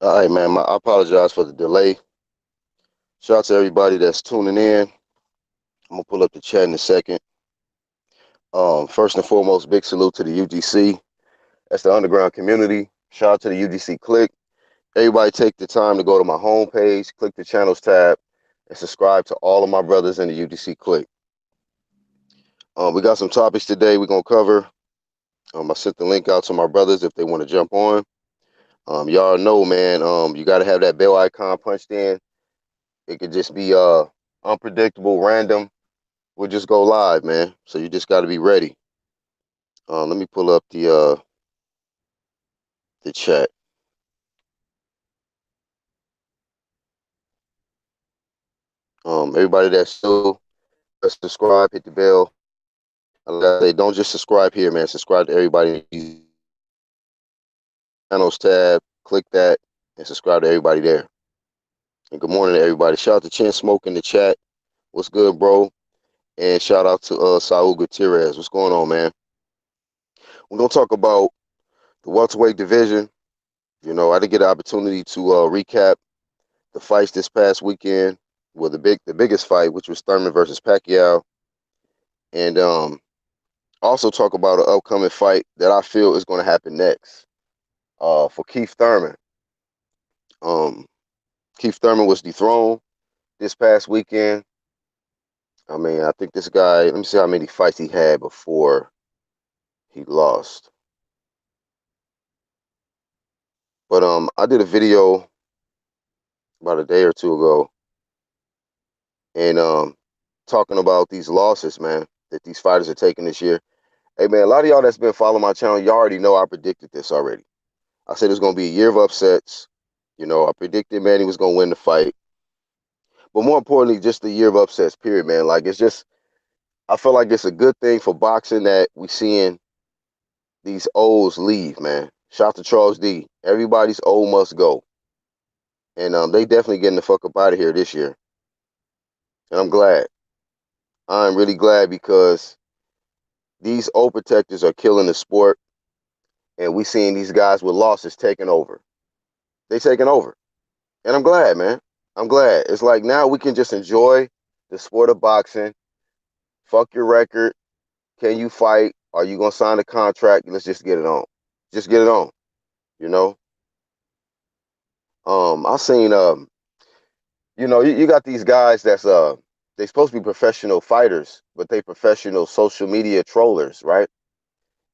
All right, man. I apologize for the delay. Shout out to everybody that's tuning in. I'm gonna pull up the chat in a second. First and foremost, big salute to the UGC. That's the underground community. Shout out to the UGC Click. Everybody take the time to go to my homepage, click the channels tab, and subscribe to all of my brothers in the UGC Click. We got some topics today we're gonna cover. I sent the link out to my brothers if they want to jump on. Y'all know, man. You got to have that bell icon punched in. It could just be unpredictable, random. We'll just go live, man. So you just got to be ready. Let me pull up the chat. Everybody that's still subscribe, hit the bell. Like I say, don't just subscribe here, man. Subscribe to everybody. Channels tab, click that, and subscribe to everybody there. And good morning to everybody. Shout out to Chin Smoke in the chat. What's good, bro? And shout out to Saul Gutierrez. What's going on, man? We're gonna talk about the welterweight division. I didn't get an opportunity to recap the fights this past weekend. Well, the biggest fight, which was Thurman versus Pacquiao, and also talk about an upcoming fight that I feel is going to happen next. For Keith Thurman. Um, Keith Thurman was dethroned this past weekend. I mean, I think this guy. Let me see how many fights he had before he lost. But I did a video about a day or two ago, and talking about these losses, man, that these fighters are taking this year. Hey, man, a lot of y'all that's been following my channel, y'all already know I predicted this already. I said it's going to be a year of upsets. I predicted Manny was going to win the fight. But more importantly, just the year of upsets, period, man. Like, it's just, I feel like it's a good thing for boxing that we seeing these O's leave, man. Shout out to Charles D. Everybody's O must go. And they definitely getting the fuck up out of here this year. And I'm glad. I'm really glad because these O protectors are killing the sport. And we seeing these guys with losses taking over. They taking over. And I'm glad, man. I'm glad. It's like now we can just enjoy the sport of boxing. Fuck your record. Can you fight? Are you gonna sign a contract? Let's just get it on. Just get it on. You know. I seen you got these guys that's they supposed to be professional fighters, but they professional social media trollers, right?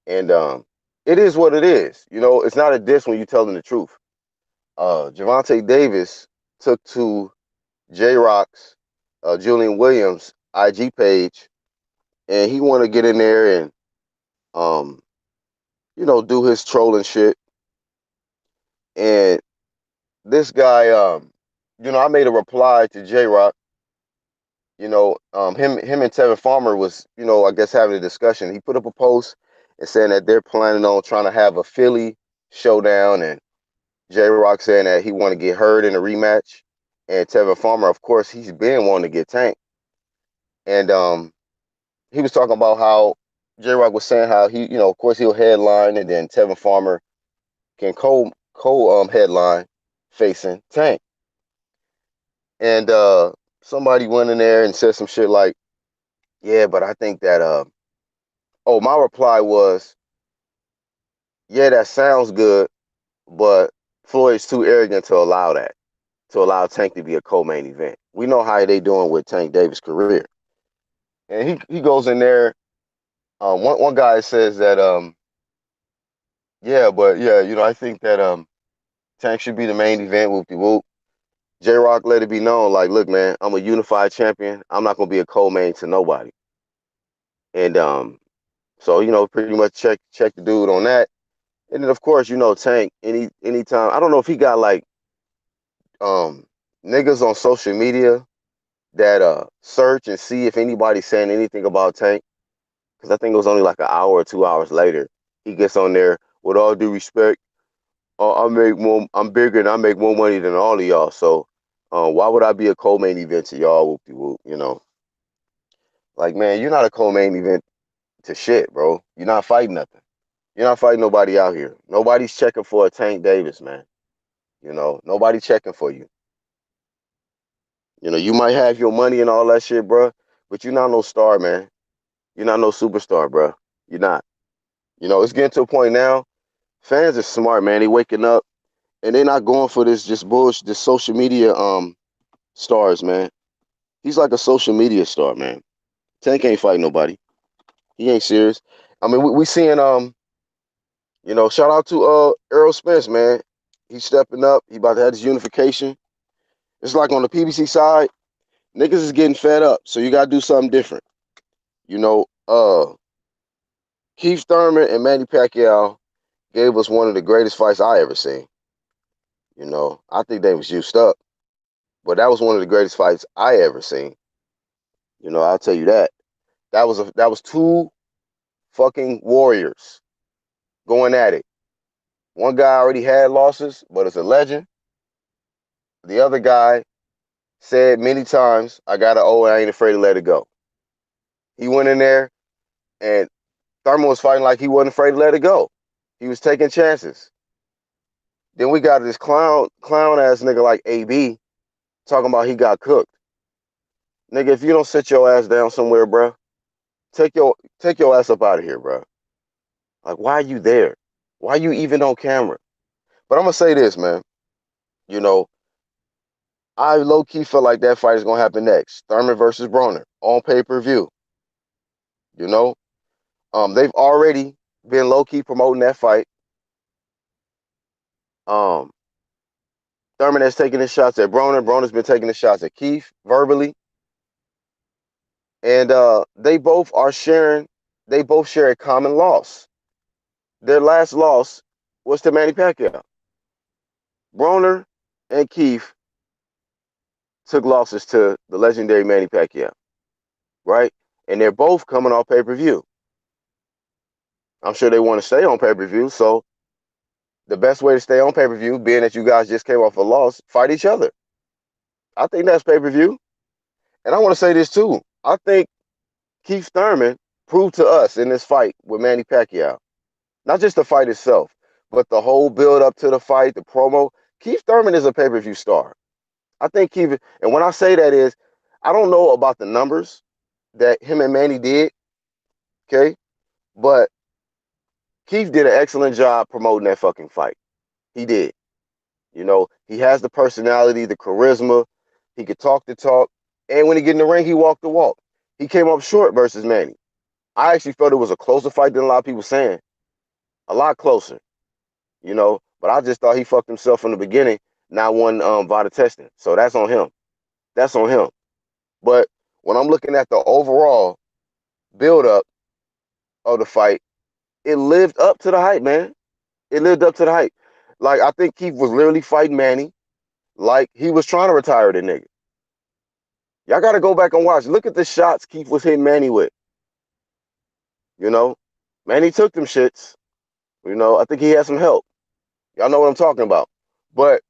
And it is what it is. It's not a diss when you telling the truth. Javante Davis took to J Rock's Julian Williams IG page, and he want to get in there and um, do his trolling shit. And this guy, I made a reply to J Rock. Him and Tevin Farmer was, I guess having a discussion. He put up a post and saying that they're planning on trying to have a Philly showdown, and J Rock saying that he want to get hurt in a rematch. And Tevin Farmer, of course, he's been wanting to get tanked. And he was talking about how J Rock was saying how he, of course, he'll headline, and then Tevin Farmer can co headline facing Tank. And somebody went in there and said some shit like, "Yeah, but I think that my reply was, "Yeah, that sounds good, but Floyd's too arrogant to allow that, to allow Tank to be a co-main event. We know how they doing with Tank Davis' career." And he goes in there. One guy says that yeah, but yeah, I think that Tank should be the main event. Whoop de whoop. J Rock let it be known, like, look, man, I'm a unified champion. I'm not gonna be a co-main to nobody. And so pretty much check the dude on that. And then of course, Tank, anytime, I don't know if he got like um niggas on social media that search and see if anybody's saying anything about Tank. Because I think it was only like an hour or 2 hours later, he gets on there, with all due respect, I'm bigger and I make more money than all of y'all. So why would I be a co-main event to y'all? Whoop de whoop. Like, man, you're not a co-main event to shit, bro. You're not fighting nothing. You're not fighting nobody out here. Nobody's checking for a Tank Davis, man. You know, nobody checking for you. You know, you might have your money and all that shit, bro, but you're not no star, man. You're not no superstar, bro. You're not. You know, it's getting to a point now. Fans are smart, man. They waking up and they're not going for this just bullshit, this social media stars, man. He's like a social media star, man. Tank ain't fighting nobody. He ain't serious. I mean, we seeing you know, shout out to Errol Spence, man. He's stepping up. He about to have his unification. It's like on the PBC side, niggas is getting fed up. So you gotta do something different. You know, Keith Thurman and Manny Pacquiao gave us one of the greatest fights I ever seen. You know, I think they was juiced up, but that was one of the greatest fights I ever seen. You know, I'll tell you that. That was two fucking warriors going at it. One guy already had losses, but it's a legend. The other guy said many times, I got an O and I ain't afraid to let it go. He went in there and Thurman was fighting like he wasn't afraid to let it go. He was taking chances. Then we got this clown ass nigga like AB talking about he got cooked. Nigga, if you don't sit your ass down somewhere, bro, take your ass up out of here, bro. Like, why are you there? Why are you even on camera? But I'm gonna say this, man. You know, I low key feel like that fight is gonna happen next. Thurman versus Broner on pay-per-view. You know, they've already been low key promoting that fight. Um, Thurman has taken his shots at Broner. Broner's been taking his shots at Keith verbally, and they both are sharing. They both share a common loss. Their last loss was to Manny Pacquiao. Broner and Keith took losses to the legendary Manny Pacquiao, right? And they're both coming off pay-per-view. I'm sure they want to stay on pay-per-view, so the best way to stay on pay-per-view, being that you guys just came off a loss, fight each other. I think that's pay-per-view. And I want to say this too. I think Keith Thurman proved to us in this fight with Manny Pacquiao, not just the fight itself, but the whole build up to the fight, the promo. Keith Thurman is a pay-per-view star. I think Keith, and when I say that is, I don't know about the numbers that him and Manny did, okay? But Keith did an excellent job promoting that fucking fight. He did. You know, he has the personality, the charisma. He could talk the talk. And when he get in the ring, he walked the walk. He came up short versus Manny. I actually felt it was a closer fight than a lot of people saying. A lot closer, you know. But I just thought he fucked himself from the beginning, not one VADA testing. So that's on him. That's on him. But when I'm looking at the overall build-up of the fight, it lived up to the hype, man. It lived up to the hype. Like, I think Keith was literally fighting Manny like he was trying to retire the nigga. Y'all got to go back and watch. Look at the shots Keith was hitting Manny with. You know, Manny took them shits. You know, I think he had some help. Y'all know what I'm talking about. But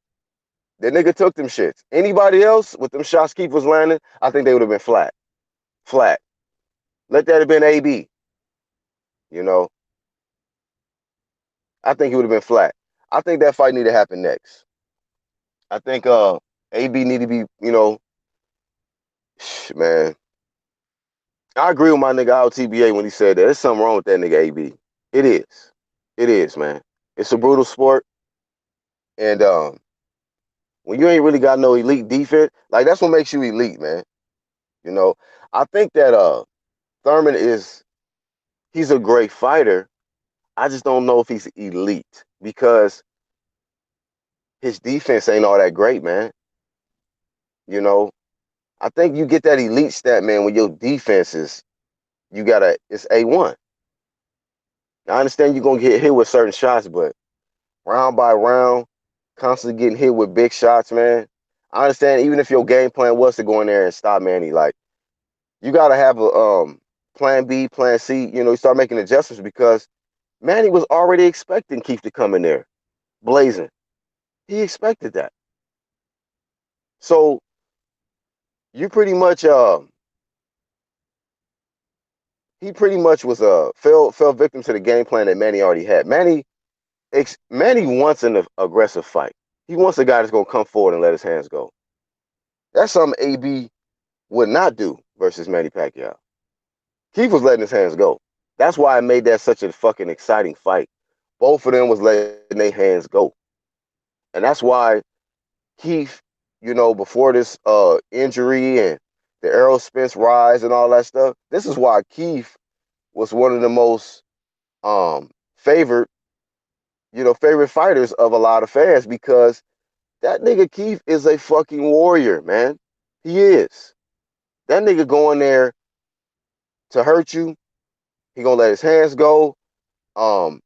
the nigga took them shits. Anybody else with them shots Keith was landing, I think they would have been flat. Flat. Let that have been AB. You know, I think he would have been flat. I think that fight need to happen next. I think AB need to be, you know, man. I agree with my nigga out TBA when he said that. There's something wrong with that nigga AB. It is. It is, man. It's a brutal sport. And when you ain't really got no elite defense, like that's what makes you elite, man. You know, I think that Thurman he's a great fighter. I just don't know if he's elite because his defense ain't all that great, man. You know, I think you get that elite stat, man, when your defense is it's A1. I understand you're gonna get hit with certain shots, but round by round, constantly getting hit with big shots, man. I understand even if your game plan was to go in there and stop Manny, like you gotta have a plan B, plan C, you know, you start making adjustments because Manny was already expecting Keith to come in there blazing. He expected that. So you pretty much he pretty much was fell victim to the game plan that Manny already had. Manny wants an aggressive fight. He wants a guy that's gonna come forward and let his hands go. That's something AB would not do versus Manny Pacquiao. Keith was letting his hands go. That's why it made that such a fucking exciting fight. Both of them was letting their hands go. And that's why Keith, before this injury and the Errol Spence rise and all that stuff, this is why Keith was one of the most favored, favorite fighters of a lot of fans, because that nigga Keith is a fucking warrior, man. He is. That nigga going there to hurt you. He gonna let his hands go. Um,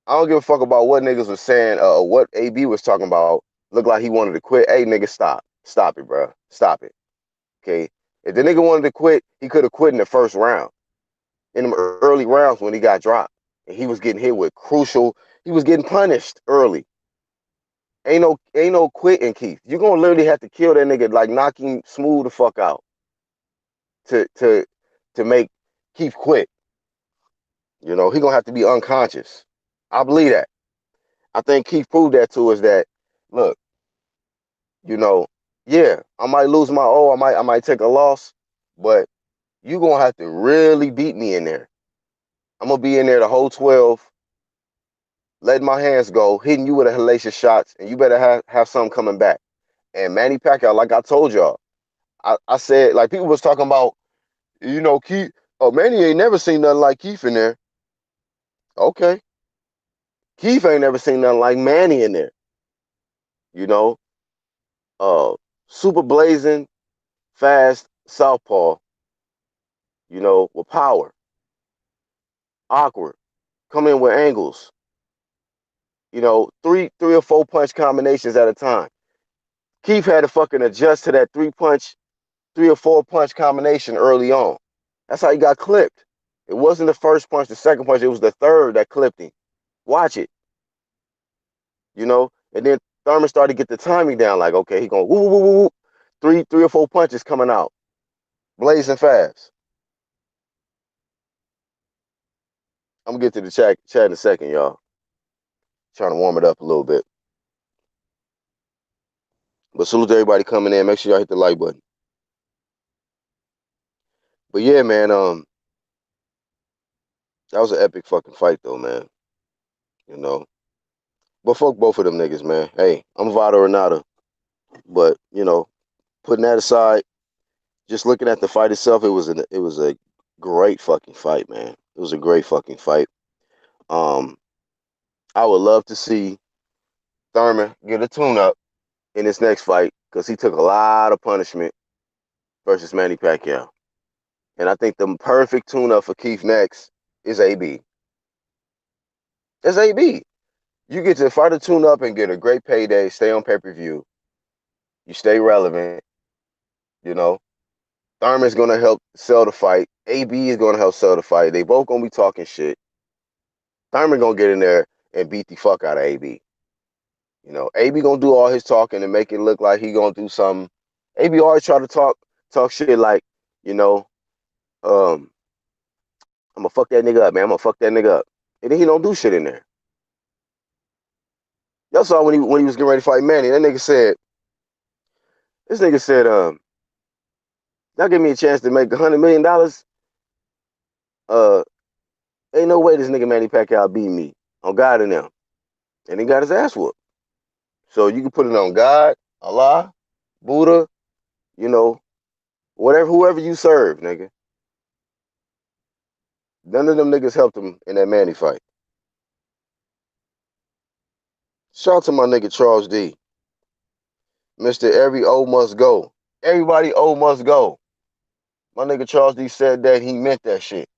I don't give a fuck about what niggas was saying, what AB was talking about. Looked like he wanted to quit. Hey, nigga, stop. Stop it, bro. Stop it. Okay? If the nigga wanted to quit, he could have quit in the first round. In them early rounds when he got dropped. And he was getting hit with crucial, he was getting punished early. Ain't no quitting, Keith. You're gonna literally have to kill that nigga, like knock him smooth the fuck out to make Keith quit. He gonna have to be unconscious. I believe that. I think Keith proved that to us that, look, you know, yeah, I might lose my O, I might take a loss, but you gonna have to really beat me in there. I'm gonna be in there the whole 12, letting my hands go, hitting you with a hellacious shots, and you better have something coming back. And Manny Pacquiao, like I told y'all, I said, like, people was talking about, Keith, oh, Manny ain't never seen nothing like Keith in there. Okay. Keith ain't never seen nothing like Manny in there. You know, uh, super blazing, fast southpaw, with power, awkward, come in with angles, three or four punch combinations at a time. Keith had to fucking adjust to that three or four punch combination early on. That's how he got clipped. It wasn't the first punch, the second punch, it was the third that clipped him. Watch it, and then Thurman started to get the timing down, like, okay, he going woo, woo, woo, woo, three or four punches coming out, blazing fast. I'm gonna get to the chat in a second, y'all. Trying to warm it up a little bit. But salute to everybody coming in. Make sure y'all hit the like button. But yeah, man, that was an epic fucking fight though, man. You know. But fuck both of them niggas, man. Hey, I'm Vado Renata. But, putting that aside, just looking at the fight itself, it was a great fucking fight, man. It was a great fucking fight. Um, I would love to see Thurman get a tune-up in this next fight, because he took a lot of punishment versus Manny Pacquiao. And I think the perfect tune-up for Keith next is AB. It's AB. You get to fight a tune-up and get a great payday, stay on pay-per-view. You stay relevant, you know. Thurman's going to help sell the fight. AB is going to help sell the fight. They both going to be talking shit. Thurman going to get in there and beat the fuck out of AB. AB going to do all his talking and make it look like he going to do something. AB always try to talk shit like, I'm going to fuck that nigga up, man. I'm going to fuck that nigga up. And then he don't do shit in there. Y'all saw when he was getting ready to fight Manny, this nigga said, y'all give me a chance to make $100 million. Ain't no way this nigga Manny Pacquiao beat me on God and them. And he got his ass whooped. So you can put it on God, Allah, Buddha, whoever you serve, nigga. None of them niggas helped him in that Manny fight. Shout out to my nigga Charles D. Mr. Every O must go. Everybody O must go. My nigga Charles D said that, he meant that shit.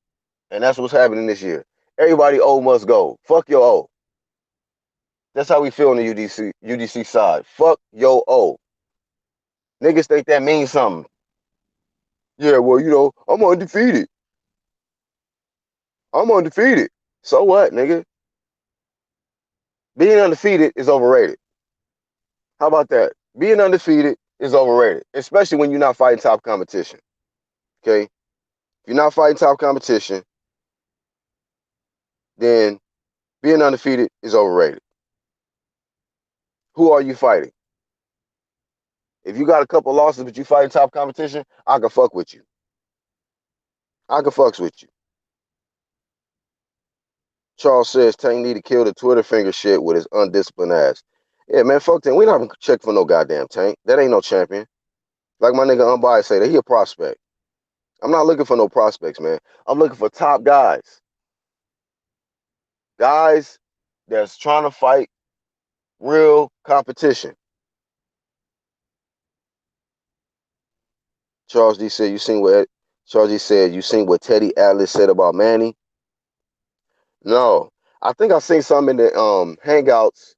And that's what's happening this year. Everybody O must go. Fuck your O. That's how we feel on the UDC side. Fuck your O. Niggas think that means something. Yeah, well, I'm undefeated. I'm undefeated. So what, nigga? Being undefeated is overrated. How about that? Being undefeated is overrated, especially when you're not fighting top competition. Okay? If you're not fighting top competition, then being undefeated is overrated. Who are you fighting? If you got a couple losses, but you fighting top competition, I can fuck with you. I can fucks with you. Charles says Tank need to kill the Twitter finger shit with his undisciplined ass. Yeah, man, fuck Tank. We not even check for no goddamn Tank. That ain't no champion. Like my nigga Unbiased say, that he a prospect. I'm not looking for no prospects, man. I'm looking for top guys. Guys that's trying to fight real competition. Charles D said, Charles D said, you seen what Teddy Atlas said about Manny? No. I think I seen something in the hangouts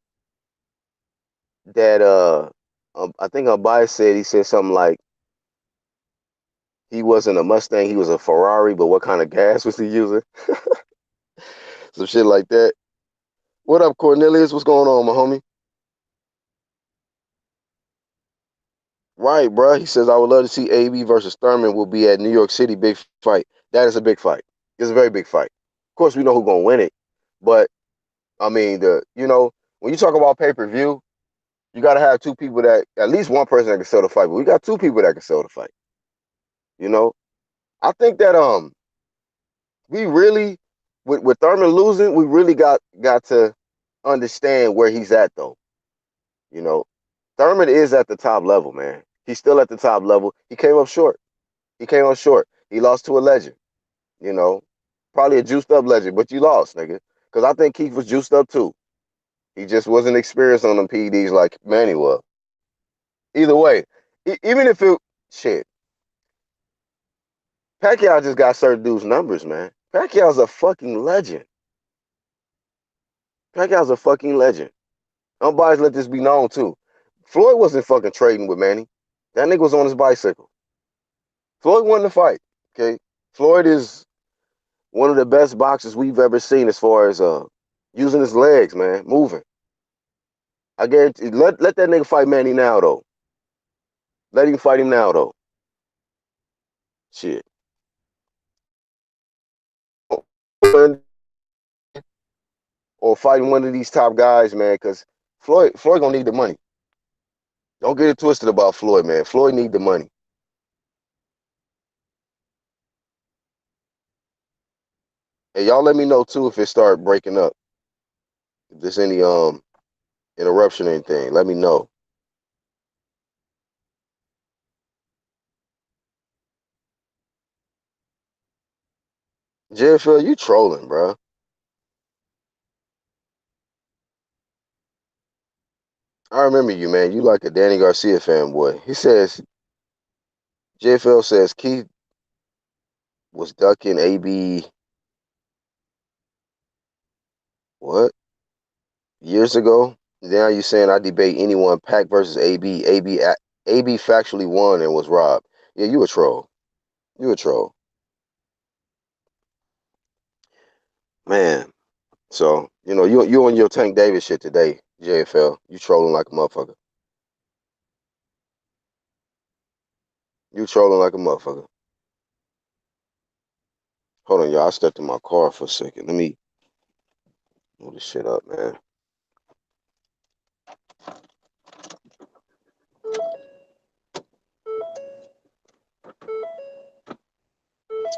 that I think Unbiased said he said something like he wasn't a Mustang, he was a Ferrari, but what kind of gas was he using? Some shit like that. What up, Cornelius? What's going on, my homie? Right, bro. He says, I would love to see AB versus Thurman will be at New York City. Big fight. That is a big fight. It's a very big fight. Of course, we know who's gonna win it, but I mean, when you talk about pay-per-view, you got to have two people that at least one person that can sell the fight. But we got two people that can sell the fight. You know, I think that we really with Thurman losing, we really got to understand where he's at though. You know, Thurman is at the top level, man. He's still at the top level. He came up short. He came up short. He lost to a legend. You know, probably a juiced up legend, but you lost, nigga. Because I think Keith was juiced up too. He just wasn't experienced on them PEDs like Manny was. Either way, even if it shit, Pacquiao just got certain dudes' numbers, man. Pacquiao's a fucking legend. Pacquiao's a fucking legend. Nobody's let this be known too. Floyd wasn't fucking trading with Manny. That nigga was on his bicycle. Floyd won the fight. Okay, Floyd is one of the best boxers we've ever seen as far as using his legs, man, moving. I guarantee. Let that nigga fight Manny now though. Let him fight him now though. Shit. Or fighting one of these top guys, man, because Floyd gonna need the money. Don't get it twisted about Floyd, man. Floyd need the money. And y'all let me know too if it start breaking up. If there's any interruption or anything, let me know. JFL, you trolling, bro. I remember you, man. You like a Danny Garcia fanboy. He says JFL says Keith was ducking AB what years ago. Now you saying I debate anyone Pac versus AB. AB factually won and was robbed. Yeah, you a troll. You a troll, man. So you on your Tank Davis shit today, JFL. You trolling like a motherfucker. You trolling like a motherfucker. Hold on, y'all. I stepped in my car for a second. Let me move this shit up, man.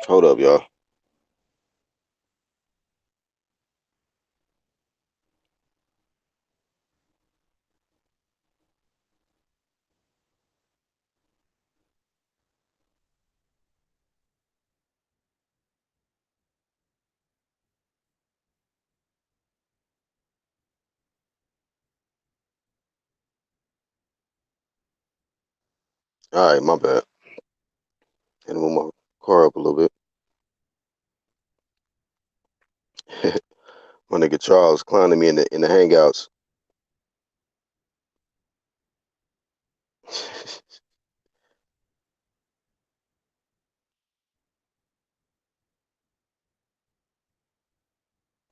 Hold up, y'all. All right, my bad. Had to move my car up a little bit. My nigga Charles clowning me in the hangouts.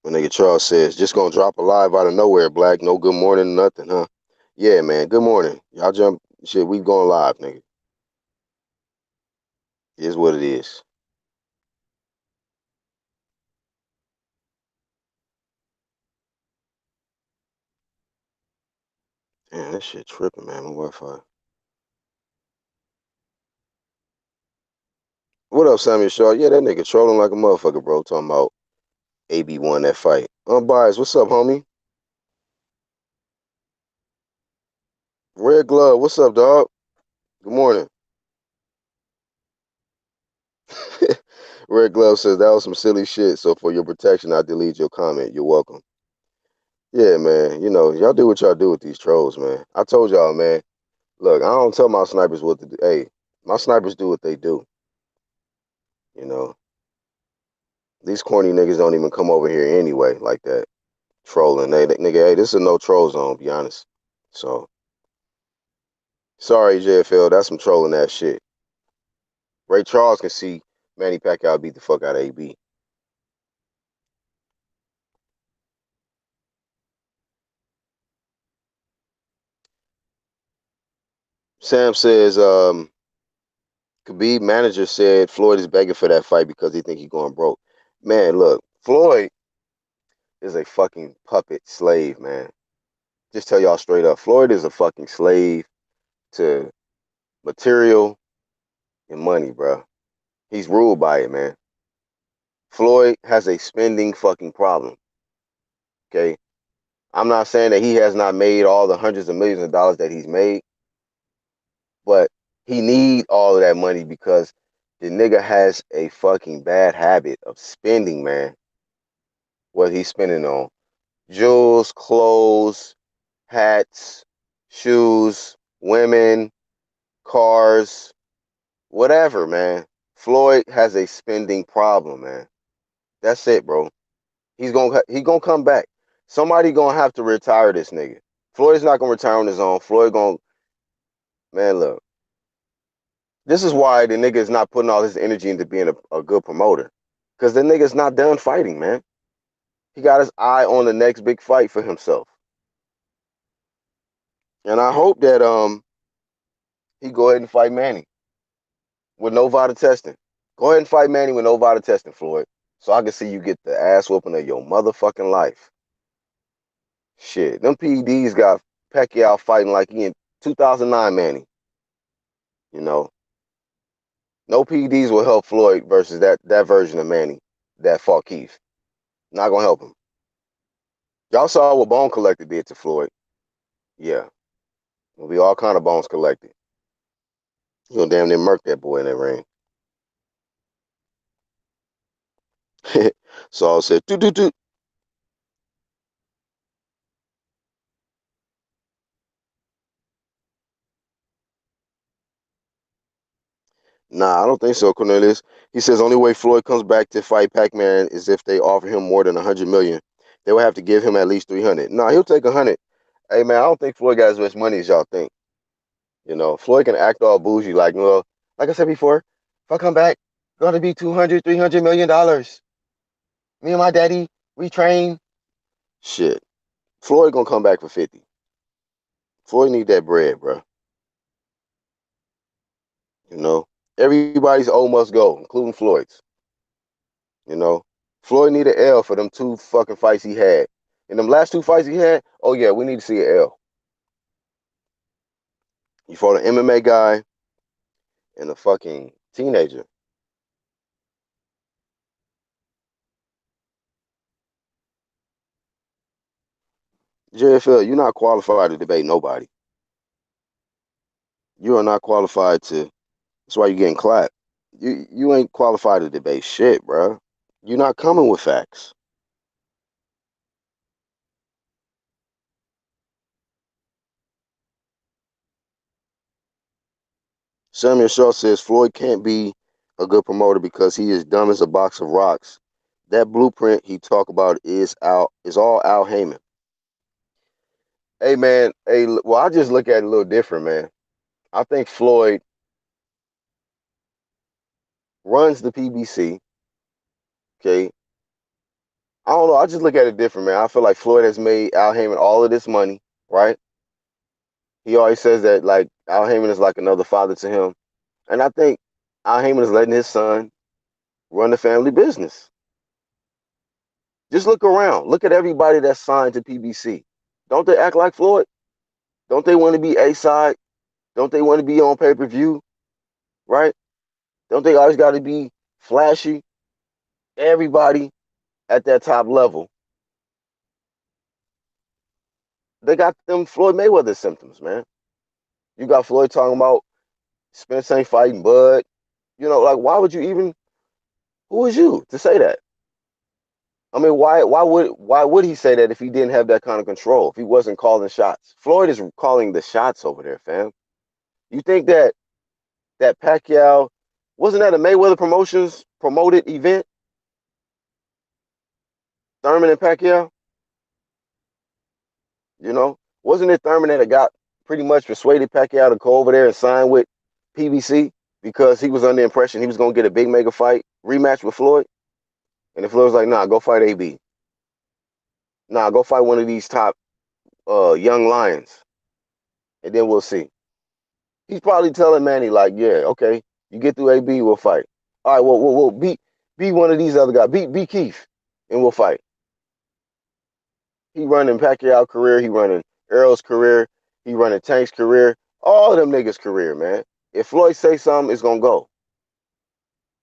My nigga Charles says, just gonna drop a live out of nowhere, Black. No good morning, nothing, huh? Yeah, man. Good morning. Y'all jump shit. We going live, nigga. It is what it is. Man, that shit tripping, man. My Wi-Fi. What up, Samuel Shaw? Yeah, that nigga trolling like a motherfucker, bro. Talking about AB won that fight. Unbiased, what's up, homie? Red Glove, what's up, dog? Good morning. Red Glove says that was some silly shit. So for your protection, I delete your comment. You're welcome. Yeah, man. You know, y'all do what y'all do with these trolls, man. I told y'all, man. Look, I don't tell my snipers what to do. Hey, my snipers do what they do. You know, these corny niggas don't even come over here anyway, like that, trolling. Nigga, hey, this is a no troll zone. Be honest. So sorry, JFL. That's some trolling ass shit. Ray Charles can see Manny Pacquiao beat the fuck out of AB. Sam says, Khabib manager said Floyd is begging for that fight because he think he's going broke. Man, look, Floyd is a fucking puppet slave, man. Just tell y'all straight up, Floyd is a fucking slave to material and money, bro. He's ruled by it, man. Floyd has a spending fucking problem. Okay, I'm not saying that he has not made all the hundreds of millions of dollars that he's made, but he need all of that money because the nigga has a fucking bad habit of spending, man. What he's spending on jewels, clothes, hats, shoes, women, cars, whatever, man. Floyd has a spending problem, man. That's it, bro. He gonna come back. Somebody gonna have to retire this nigga. Floyd's not gonna retire on his own. Floyd gonna man, look. This is why the nigga is not putting all his energy into being a good promoter. Cause the nigga's not done fighting, man. He got his eye on the next big fight for himself. And I hope that he go ahead and fight Manny with no VADA testing. Go ahead and fight Manny with no VADA testing, Floyd. So I can see you get the ass whooping of your motherfucking life. Shit. Them PEDs got Pacquiao fighting like he in 2009 Manny. You know. No PEDs will help Floyd versus that version of Manny that fought Keith. Not gonna help him. Y'all saw what Bone Collector did to Floyd. Yeah. Will be all kind of bones collected. You gonna damn near murk that boy in that ring. Saul said, "Doot doot doot." Nah, I don't think so, Cornelius. He says only way Floyd comes back to fight Pacman is if they offer him more than 100 million. They will have to give him at least 300. Nah, he'll take 100. Hey man, I don't think Floyd got as much money as y'all think. You know, Floyd can act all bougie like, well, like I said before, if I come back, gonna be 200, 300 million dollars. Me and my daddy, we train. Shit. Floyd gonna come back for 50. Floyd need that bread, bro. You know, everybody's O must go, including Floyd's. You know, Floyd need an L for them two fucking fights he had. In them last two fights he had, oh yeah, we need to see an L. He fought an MMA guy and a fucking teenager. JFL, you're not qualified to debate nobody. You are not qualified to. That's why you're getting clapped. You ain't qualified to debate shit, bro. You're not coming with facts. Samuel Shaw says Floyd can't be a good promoter because he is dumb as a box of rocks. That blueprint he talk about is all Al Heyman. Hey man, hey, well I just look at it a little different, man. I think Floyd runs the PBC. Okay, I don't know. I just look at it different, man. I feel like Floyd has made Al Heyman all of this money, right? He always says that like Al Heyman is like another father to him, and I think Al Heyman is letting his son run the family business. Just look around. Look at everybody that's signed to PBC. Don't they act like Floyd? Don't they want to be A side? Don't they want to be on pay-per-view? Right? Don't they always got to be flashy? Everybody at that top level, they got them Floyd Mayweather symptoms, man. You got Floyd talking about Spence ain't fighting Bud. You know, like why would you even? Who is you to say that? I mean, why would he say that if he didn't have that kind of control? If he wasn't calling shots? Floyd is calling the shots over there, fam. You think that Pacquiao wasn't that a Mayweather Promotions promoted event? Thurman and Pacquiao, you know, wasn't it Thurman that got pretty much persuaded Pacquiao to go over there and sign with PBC because he was under the impression he was gonna get a big mega fight rematch with Floyd, and if Floyd was like, nah, go fight AB, nah, go fight one of these top young lions, and then we'll see. He's probably telling Manny like, yeah, okay, you get through AB, we'll fight. All right, well, we'll beat one of these other guys, beat Keith, and we'll fight. He running Pacquiao career, he running Errol's career, he running Tank's career, all of them niggas' career, man. If Floyd say something, it's gonna go.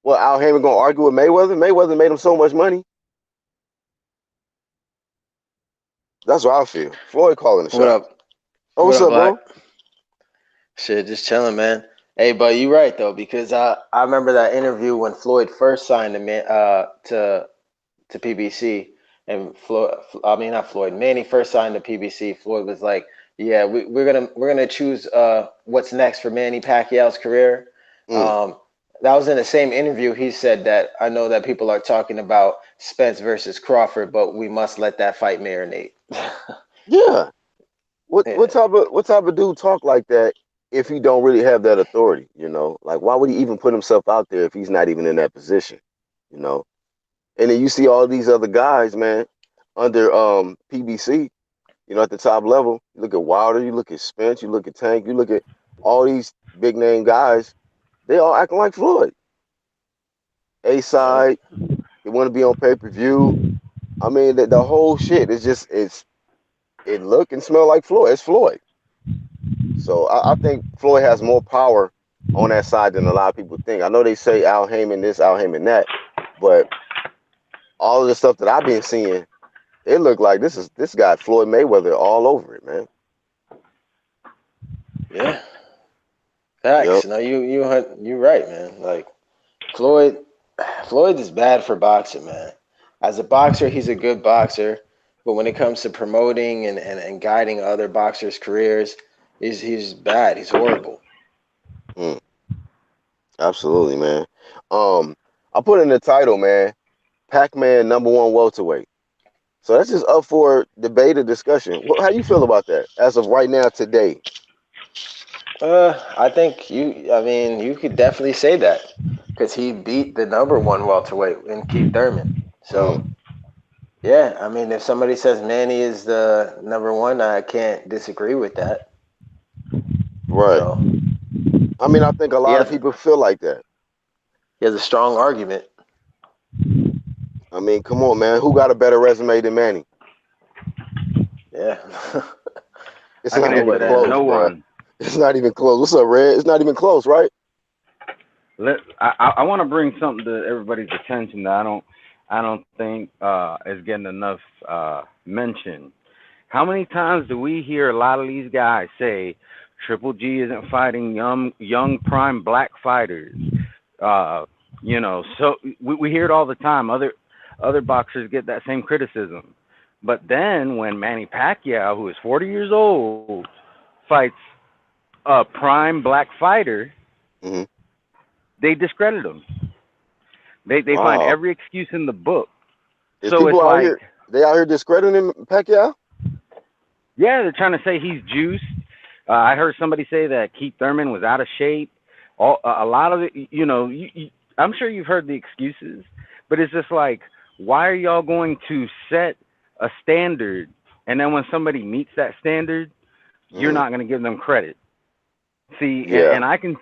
Well, Al Heyman gonna argue with Mayweather? Mayweather made him so much money. That's what I feel. Floyd calling the What shots. up? Oh, What what's up, up, Black? bro? Shit, just chilling, man. Hey, but you right though, because I remember that interview when Floyd first signed to PBC, and Floyd, I mean not Floyd, Manny first signed to PBC. Floyd was like, "Yeah, we're gonna choose what's next for Manny Pacquiao's career." Mm, Um, that was in the same interview. He said that I know that people are talking about Spence versus Crawford, but we must let that fight marinate. yeah. What Yeah, what type of dude talk like that if he don't really have that authority? You know, like why would he even put himself out there if he's not even in that position? You know, and then you see all these other guys, man, under PBC. You know, at the top level, you look at Wilder, you look at Spence, you look at Tank, you look at all these big name guys. They all acting like Floyd. A yeah, side, they want to be on pay-per-view. I mean, the whole shit is just it look and smell like Floyd. It's Floyd. So I think Floyd has more power on that side than a lot of people think. I know they say Al Heyman this, Al Heyman that, but all of the stuff that I've been seeing, it looked like this got Floyd Mayweather all over it, man. yeah. Yep. Facts. No, you're right, man. Like Floyd, Floyd is bad for boxing, man. As a boxer, he's a good boxer, but when it comes to promoting and guiding other boxers' careers, he's bad. He's horrible. Mm, absolutely, man. I put in the title, man. Pacman #1 welterweight. So that's just up for debate or discussion. How you feel about that as of right now today? I think I mean, you could definitely say that because he beat the number one welterweight in Keith Thurman. Mm, So yeah, I mean, if somebody says Manny is the number one, I can't disagree with that. right. So I mean, I think a he lot of has people feel like that. he has a strong argument. I mean, come on, man. Who got a better resume than Manny? Yeah. It's I can not answer even Nobody, that. man. close, No bro. one. It's not even close. What's up, Red? It's not even close, right? I want to bring something to everybody's attention that I don't think is getting enough mention. How many times do we hear a lot of these guys say Triple G isn't fighting young prime black fighters? Uh, so we hear it all the time. Other boxers get that same criticism. But then when Manny Pacquiao, who is 40 years old, fights a prime black fighter, Hmm. they discredit him. They find Wow. every excuse in the book. Is So people it's out like, here? They out here discrediting Pacquiao? yeah, they're trying to say he's juiced. I heard somebody say that Keith Thurman was out of shape. A lot of it, I'm sure you've heard the excuses, but it's just like, why are y'all going to set a standard, and then when somebody meets that standard, you're Hmm. not going to give them credit? See, Yeah. and I can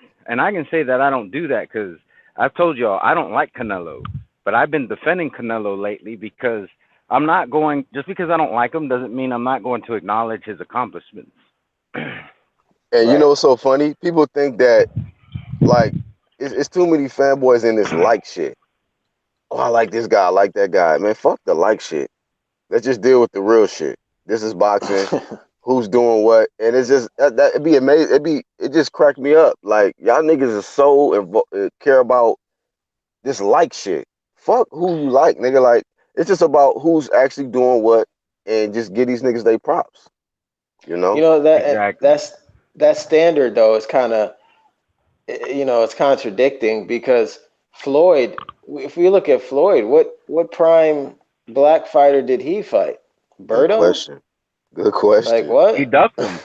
say that I don't do that because I've told y'all I don't like Canelo, but I've been defending Canelo lately because I'm not going just because I don't like him doesn't mean I'm not going to acknowledge his accomplishments. And you Right. know what's so funny? People think that like it's too many fanboys in this like shit. Oh, I like this guy, I like that guy. Man, fuck the like shit. Let's just deal with the real shit. This is boxing. Who's doing what? And it's just that it'd be amazing. It just cracked me up. Like y'all niggas are so care about this like shit. Fuck who you like, nigga. Like it's just about who's actually doing what, and just give these niggas they props. You You know. know Exactly. that standard though is kind of, it's contradicting because Floyd. If we look at Floyd, what prime black fighter did he fight? Good Berto? question. Good Like question. He what? ducked him.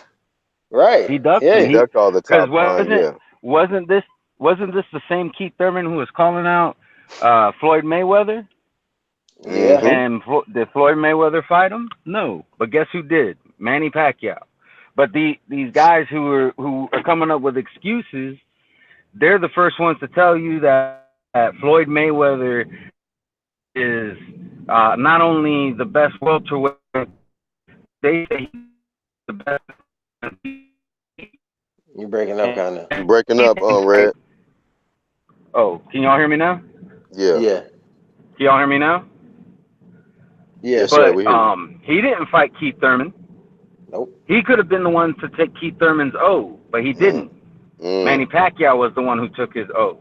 Right. He ducked He him. Yeah. ducked all the Because top prime. Yeah. wasn't this the same Keith Thurman who was calling out Floyd Mayweather? Yeah. Mm-hmm. And did Floyd Mayweather fight him? No. But guess who did? Manny Pacquiao. But these guys who are coming up with excuses, they're the first ones to tell you that Floyd Mayweather is not only the best welterweight, they say he's the best. You breaking up, kind of. You breaking He up, didn't fight. Red? Oh, can y'all hear me now? Yeah. Yeah. Can y'all hear me now? Yes, Yeah. sir. But We hear you. he didn't fight Keith Thurman. Nope. He could have been the one to take Keith Thurman's O, but he Mm, didn't. mm, Manny Pacquiao was the one who took his O.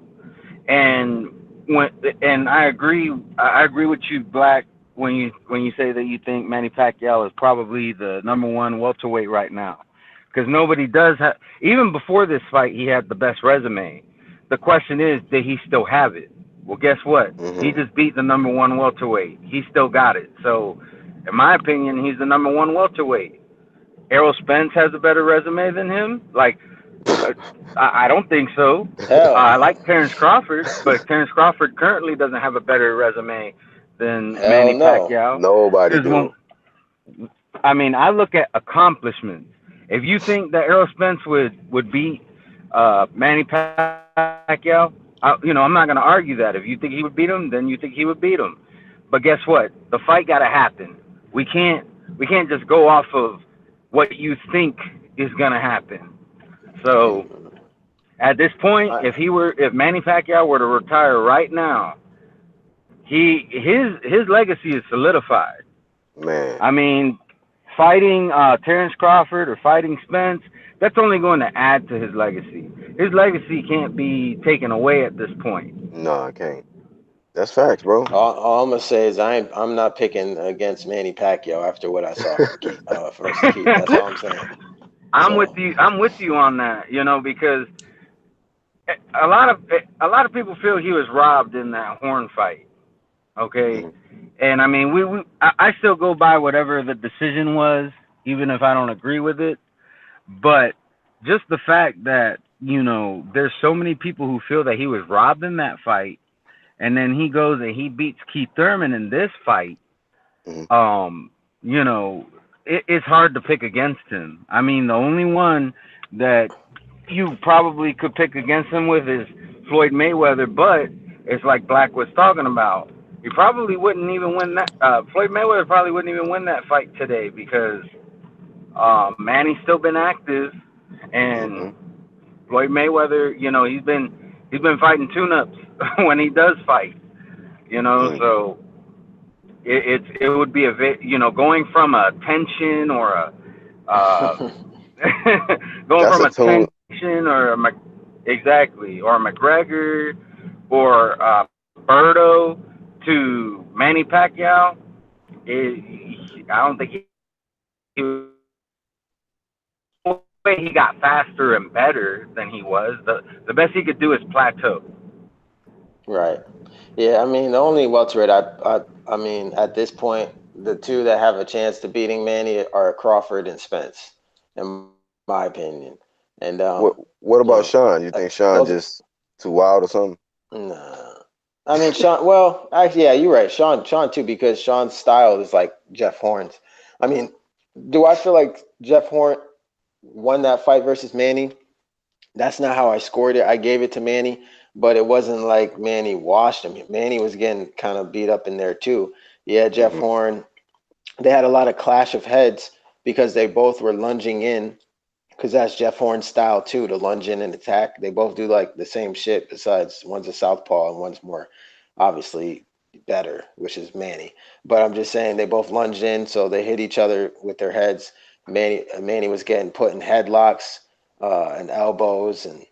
And when and I agree with you, Black, when you say that you think Manny Pacquiao is probably the number one welterweight right now, because nobody does have. Even before this fight, he had the best resume. The question is, did he still have it? Well, guess what? He mm-hmm. just beat the number one welterweight. He still got it. So, in my opinion, he's the number one welterweight. Errol Spence has a better resume than him. Like, uh, I don't think so. Hell I no. like Terrence Crawford, but Terrence Crawford currently doesn't have a better resume than Hell Manny no. Pacquiao. Nobody Because do. I look at accomplishments. If you think that Errol Spence would beat Manny Pacquiao, I'm not going to argue that. If you think he would beat him, then you think he would beat him. But guess what? The fight got to happen. We can't we can't just go off of what you think is going to happen. So Mm, at this point, I, if Manny Pacquiao were to retire right now, his legacy is solidified. Man. I mean, fighting Terrence Crawford or fighting Spence, that's only going to add to his legacy. His legacy can't be taken away at this point. No, I can't. That's facts, bro. all I'm gonna say is I'm not picking against Manny Pacquiao after what I saw from Keith versus Keith. That's all I'm saying. I'm with So you. I'm with you on that. Because a lot of people feel he was robbed in that Horn fight. Okay, Mm-hmm. and I mean, I still go by whatever the decision was, even if I don't agree with it. But just the fact that there's so many people who feel that he was robbed in that fight, and then he goes and he beats Keith Thurman in this fight. Mm-hmm. Um, it's hard to pick against him. I mean, the only one that you probably could pick against him with is Floyd Mayweather, but it's like Black was talking about. He probably wouldn't even win that. Floyd Mayweather probably wouldn't even win that fight today because Manny's still been active, and Mm-hmm. Floyd Mayweather, he's been fighting tune-ups when he does fight. Mm. So it would be going from a tension or a uh, going That's from a a tune. tension or exactly or a McGregor or Berto to Manny Pacquiao. I don't think he got faster and better than he was. The best he could do is plateau. right. Yeah, I mean the only welterweight I mean at this point the two that have a chance to beating Manny are Crawford and Spence, in my opinion. And What about Sean? You think Sean those just too wild or something? nah. I mean Sean. Well, actually, yeah, you're right. Sean too, because Sean's style is like Jeff Horn's. I mean, do I feel like Jeff Horn won that fight versus Manny? That's not how I scored it. I gave it to Manny, but it wasn't like Manny washed him. Manny was getting kind of beat up in there too. Yeah, Jeff Mm-hmm. Horn. They had a lot of clash of heads because they both were lunging in. because that's Jeff Horn's style too, to lunge in and attack. They both do like the same shit. Besides, one's a southpaw and one's more obviously better, which is Manny. But I'm just saying they both lunged in, so they hit each other with their heads. Manny was getting put in headlocks and elbows, and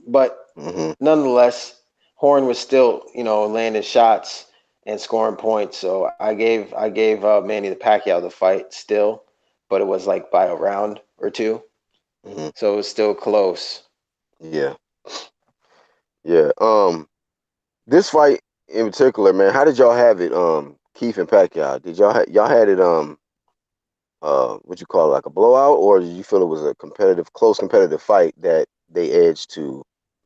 but Hmm. nonetheless, Horn was still landing shots and scoring points. So I gave Manny the Pacquiao the fight still, but it was like by a round or two, Hmm. so it was still close. Yeah, yeah. This fight in particular, man. How did y'all have it? Keith and Pacquiao. Did y'all had it? What you call it, like a blowout, or did you feel it was a close competitive fight that they edged to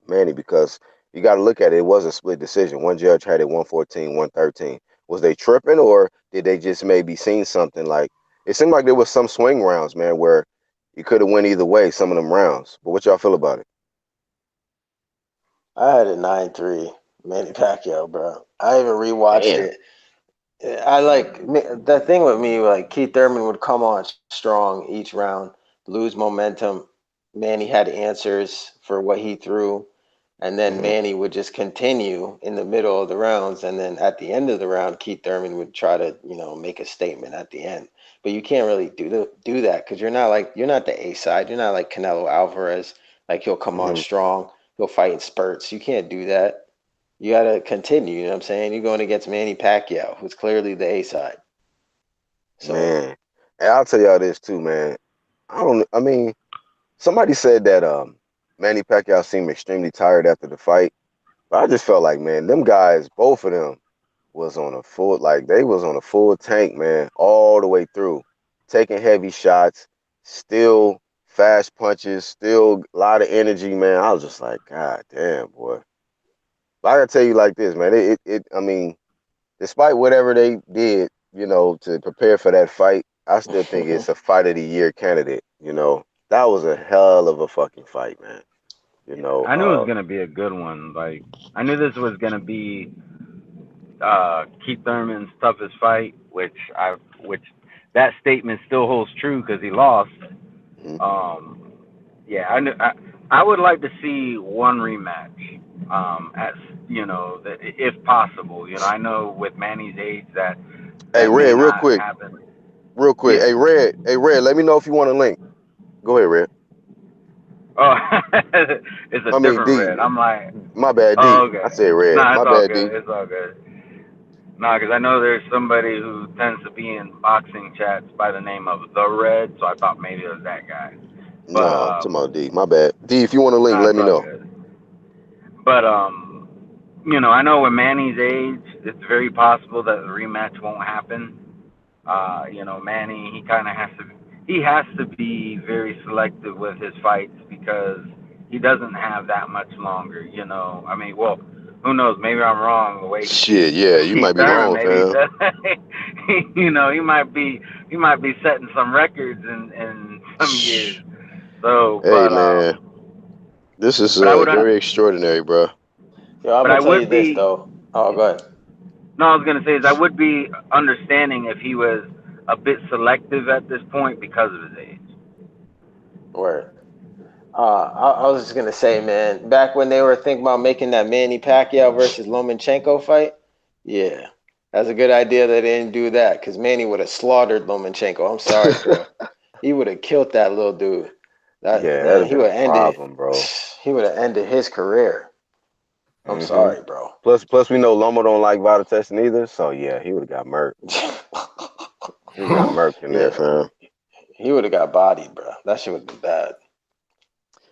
Manny? Because you got to look at it. It was a split decision. One judge had it 114, 113. Was they tripping, or did they just maybe seen something like? It seemed like there was some swing rounds, man, where you could have went either way. Some of them rounds. But what y'all feel about it? I had it 9-3, Manny Pacquiao, bro. I even rewatched Damn. it. I like the thing with me, like Keith Thurman would come on strong each round, lose momentum. Manny had answers for what he threw, and then Hmm. Manny would just continue in the middle of the rounds, and then at the end of the round, Keith Thurman would try to make a statement at the end. But you can't really do that because you're not the A side. You're not like Canelo Alvarez. Like he'll come on Hmm. strong, he'll fight in spurts. You can't do that. You got to continue. You know what I'm saying? You're going against Manny Pacquiao, who's clearly the A side. So Man, and I'll tell y'all this too, man. I don't. I mean, somebody said that Manny Pacquiao seemed extremely tired after the fight. But I just felt like, man, them guys, both of them, was on a full, like they was on a full tank, man, all the way through, taking heavy shots, still fast punches, still a lot of energy, man. I was just like, God damn, boy. But I gotta tell you like this, man. I mean, despite whatever they did, to prepare for that fight, I still think it's a fight of the year candidate. That was a hell of a fucking fight, man. You Yeah, know, I knew it was gonna be a good one. Like I knew this was gonna be Keith Thurman's toughest fight, which that statement still holds true because he lost. mhm. Um, yeah, I would like to see one rematch. As if possible. I know with Manny's age Hey, that may Red, real not quick, happen. real quick. Yeah. Hey, Red, let me know if you want a link. Go ahead, Red. Oh, it's a I mean, different D. red. I'm like, My bad, oh, D. I okay. said Red. Nah, My it's all bad, D. good. It's all good. Nah, because I know there's somebody who tends to be in boxing chats by the name of The Red, so I thought maybe it was that guy. But No, I'm talking about D. My bad. D, if you want a link, nah, let it's me all know. good. But I know with Manny's age, it's very possible that the rematch won't happen. Manny, he has to be very selective with his fights because he doesn't have that much longer. I mean, well, who knows? Maybe I'm wrong. The way he keeps Shit, yeah, with you Keith might be Thurman, wrong, maybe he fam. does. He might be setting some records in some years. So, Hey, man, this is but I would, very extraordinary, bro. yo, I'm but gonna I tell you would this be. though. Oh, go ahead. No, I was gonna say is I would be understanding if he was a bit selective at this point because of his age. Word. I was just gonna say, man, back when they were thinking about making that Manny Pacquiao versus Lomachenko fight, yeah, that's a good idea that they didn't do that because Manny would have slaughtered Lomachenko. I'm sorry, bro. He would have killed that little dude. That Yeah, that'd man, have been a problem, bro. he would have ended his career. I'm Hmm. sorry, bro. Plus, we know Lomo don't like Vita testing either, so yeah, he would have got murked. He got murked in there, Yeah, fam. he would have got bodied, bro. That shit would have been bad.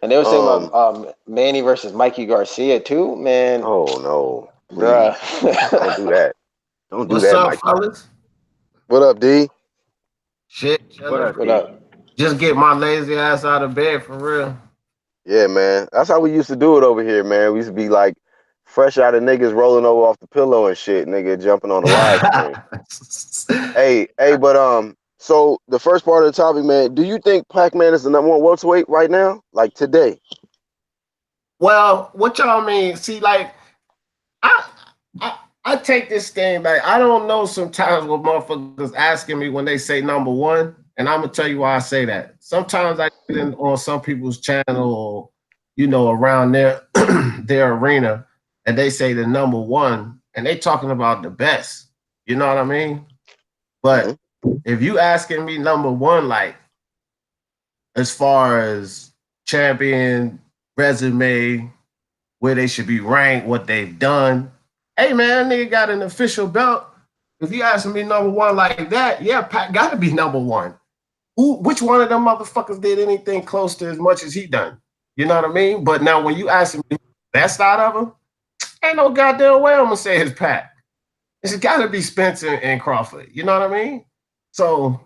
And they were saying Um, about Manny versus Mikey Garcia too, man, oh no, bruh. please, don't do that. Don't do What's that, up, Mikey. fellas? What up, D? Shit, What chilling. up, What D? up? Just get my lazy ass out of bed for real. Yeah, man. That's how we used to do it over here, man. We used to be like fresh out of niggas rolling over off the pillow and shit, nigga jumping on the live stream. Hey, but so the first part of the topic, man, do you think Pac-Man is the number one welterweight right now? Like today? Well, what y'all mean? See, like, I, I take this thing like I don't know sometimes what motherfuckers asking me when they say number one, And I'm gonna tell you why I say that. Sometimes I get in on some people's channel or around their their arena, and they say the number one, and they talking about the best. You know what I mean? But if you asking me number one, like as far as champion resume, where they should be ranked, what they've done. Hey man, nigga got an official belt. If you asking me number one like that, yeah, Pat got to be number one. Which one of them motherfuckers did anything close to as much as he done? You know what I mean? But now when you ask me best out of them, ain't no goddamn way I'm gonna say it's Pat. It's got to be Spencer and Crawford. You know what I mean? So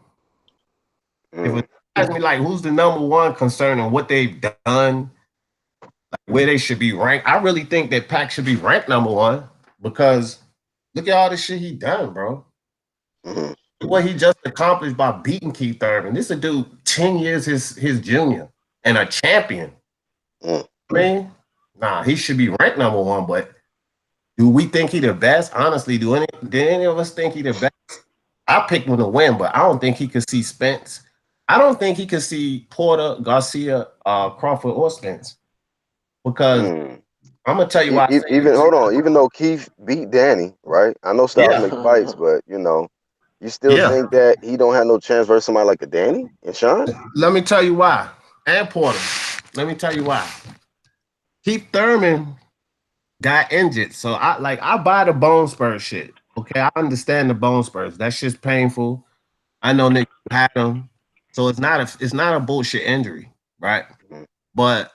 if it ask me like who's the number one concerning what they've done, like where they should be ranked, I really think that Pac should be ranked number one because look at all the shit he done, bro. What he just accomplished by beating Keith Thurman. This is a dude 10 years his junior and a champion. I mean, nah, he should be ranked number one, but do we think he the best? Honestly, did any of us think he the best? I picked him to win, but I don't think he could see Spence. I don't think he could see Porter, Garcia, Crawford, or Spence. Because I'm gonna tell you why. Even though Keith beat Danny, right? I know styles make fights, but you still think that he don't have no chance versus somebody like a Danny and Sean? Let me tell you why. And Porter. Let me tell you why. Keith Thurman got injured. So I buy the bone spur shit. Okay. I understand the bone spurs. That shit's painful. I know niggas had them. So it's not a bullshit injury, right? But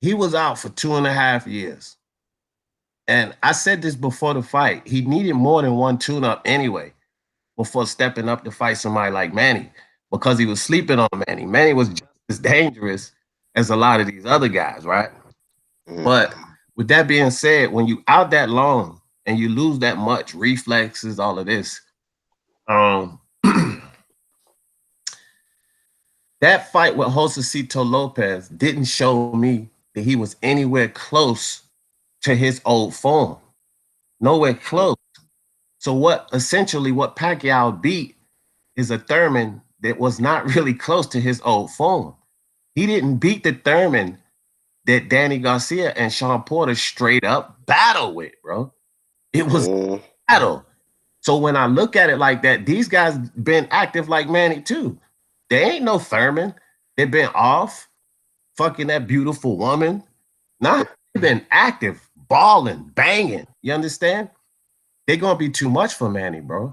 he was out for 2.5 years. And I said this before the fight. He needed more than one tune-up anyway before stepping up to fight somebody like Manny because he was sleeping on Manny. Manny was just as dangerous as a lot of these other guys, right? But with that being said, when you out that long and you lose that much, reflexes, all of this, that fight with Josecito Lopez didn't show me that he was anywhere close to his old form. Nowhere close. So what Pacquiao beat is a Thurman that was not really close to his old form. He didn't beat the Thurman that Danny Garcia and Sean Porter straight up battle with, bro. It was battle. So when I look at it like that, these guys been active like Manny too. They ain't no Thurman. They've been off, fucking that beautiful woman. Nah, they've been active, balling, banging. You understand? They're gonna be too much for Manny, bro.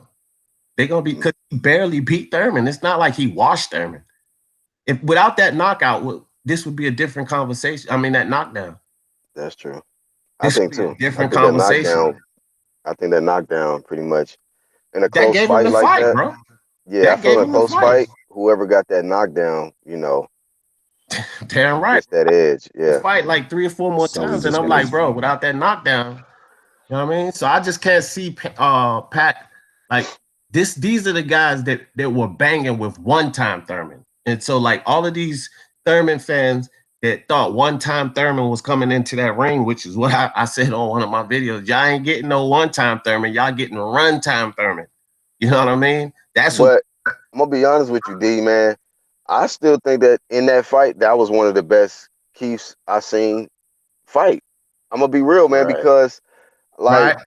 They're gonna be because he barely beat Thurman. It's not like he washed Thurman. If without that knockout, this would be a different conversation. I mean, that knockdown. That's true. I think too. Different conversation. I think that knockdown pretty much in a That close gave fight him the like fight, that. bro. Yeah, I feel in a close fight, whoever got that knockdown, damn right. gets that edge. Yeah. Fight like 3 or 4 more times, and I'm like, bro, without that knockdown, you know what I mean? So I just can't see Pat like this. These are the guys that were banging with one-time Thurman, and so like all of these Thurman fans that thought one-time Thurman was coming into that ring, which is what I said on one of my videos. Y'all ain't getting no one-time Thurman. Y'all getting run-time Thurman. You know what I mean? That's what I'm gonna be honest with you, D man. I still think that in that fight, that was one of the best Keiths I seen fight. I'm gonna be real, man, because like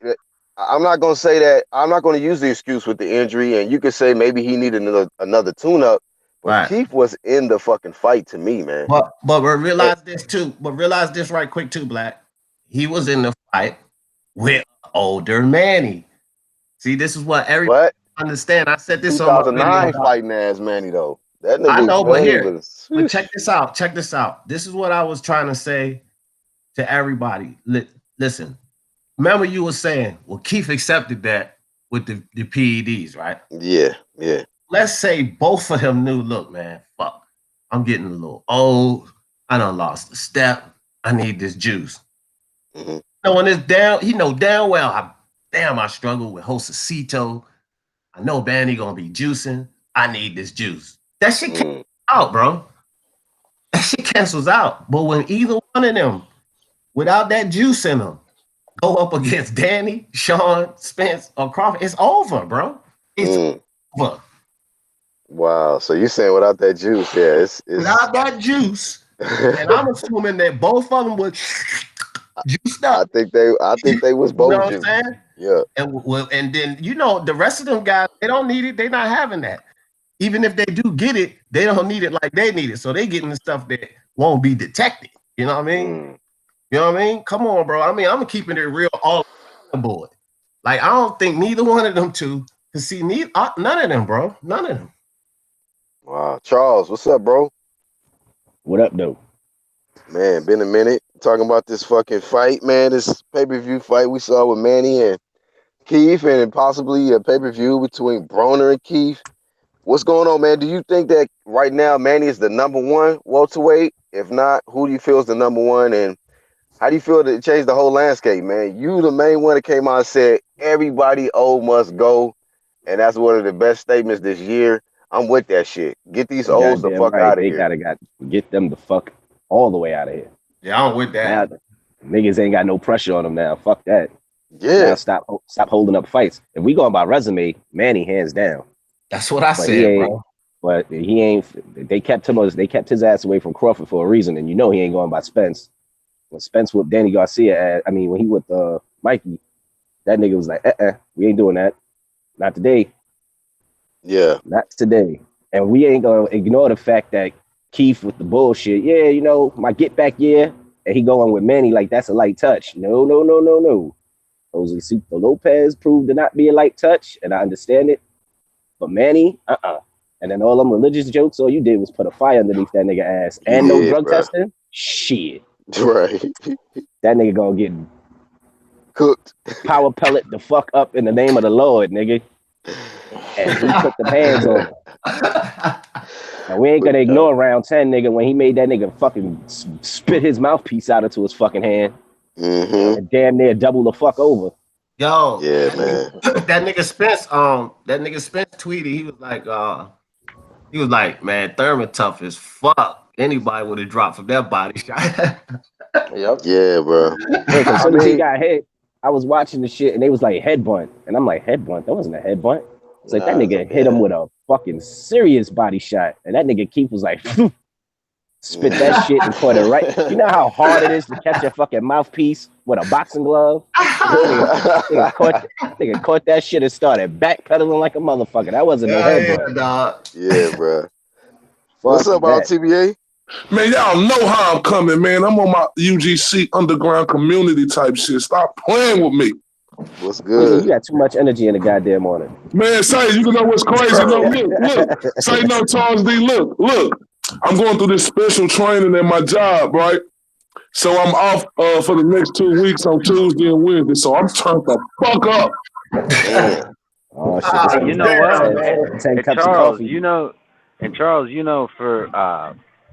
I'm not gonna say that. I'm not gonna use the excuse with the injury, and you could say maybe he needed another tune-up. But Keith was in the fucking fight to me, man. But realize this too. But realize this right quick too, Black. He was in the fight with older Manny. See, this is what everybody understand. I said this 2009 fighting as Manny though. That nigga, I know, but here, but check this out. Check this out. This is what I was trying to say to everybody. Listen, remember you were saying, well, Keith accepted that with the PEDs, right? Yeah. Let's say both of them knew, look, man, fuck, I'm getting a little old. I done lost a step. I need this juice. Knowing this down, he know damn well, I struggle with Josecito. I know Bandy gonna be juicing. I need this juice. That shit cancels out, bro. That shit cancels out. But when either one of them, without that juice in them, go up against Danny, Sean, Spence, or Crawford, it's over, bro. It's over. Wow. So you saying without that juice, yeah, it's Without that juice, and I'm assuming that both of them were juiced I up. think they was You know both what I'm juice. saying? Yeah. And then the rest of them guys, they don't need it. They're not having that. Even if they do get it, they don't need it like they need it. So they getting the stuff that won't be detected. You know what I mean? Mm. You know what I mean? Come on, bro. I mean, I'm keeping it real all the board. Like, I don't think neither one of them two can see none of them, bro. None of them. Wow. Charles, what's up, bro? What up, though? Man, been a minute talking about this fucking fight, man. This pay-per-view fight we saw with Manny and Keith, and possibly a pay-per-view between Broner and Keith. What's going on, man? Do you think that right now Manny is the number one welterweight? If not, who do you feel is the number one? And how do you feel that it changed the whole landscape, man? You the main one that came out and said everybody old must go, and that's one of the best statements this year. I'm with that shit. Get these You olds the goddamn fuck right. out of They here. gotta get them the fuck all the way out of here. Yeah, I'm with that. Now, niggas ain't got no pressure on them now. Fuck that. Now Yeah. stop holding up fights. If we going by resume, Manny hands down. That's what I But he said, ain't. bro. But he ain't. They kept his ass away from Crawford for a reason, and you know he ain't going by Spence. When Spence whipped Danny Garcia, when he whipped Mikey, that nigga was like, we ain't doing that. Not today. Yeah. Not today. And we ain't gonna ignore the fact that Keith with the bullshit. Yeah, my get back year, and he going with Manny like that's a light touch. No, no, no, no, no. Jose Lopez proved to not be a light touch, and I understand it. But Manny, And then all them religious jokes, all you did was put a fire underneath that nigga ass. You And no did, drug bro. testing? Shit. Right. That nigga gonna get Cooked. power pellet the fuck up in the name of the Lord, nigga. And he put the hands on him. And we ain't gonna ignore round 10, nigga, when he made that nigga fucking spit his mouthpiece out into his fucking hand. Mm-hmm. And damn near double the fuck over. Yo, Yeah, man. that nigga Spence tweeted. He was like, man, Thurman tough as fuck. Anybody would have dropped from that body shot. Yep. Yeah, bro. Yeah, because as I soon as he mean, got hit, I was watching the shit and they was like head bunt. And I'm like, head bunt? That wasn't a head bunt. It's like that nigga hit him with a fucking serious body shot. And that nigga Keith was like, spit that shit and put it right. You know how hard it is to catch a fucking mouthpiece with a boxing glove? Nigga caught that shit and started backpedaling like a motherfucker. That wasn't no head butt. Dog. Yeah, bro. What's up, TBA? Man, y'all know how I'm coming, man. I'm on my UGC underground community type shit. Stop playing with me. What's Nigga, good? you got too much energy in the goddamn morning. Man, say, you know what's crazy? No, look. Say no, Charles D. Look. I'm going through this special training at my job, right? So I'm off for the next 2 weeks on Tuesday and Wednesday. So I'm turned the fuck up. Damn. Oh shit! Hey, you know what? 10 cups of Charles, coffee.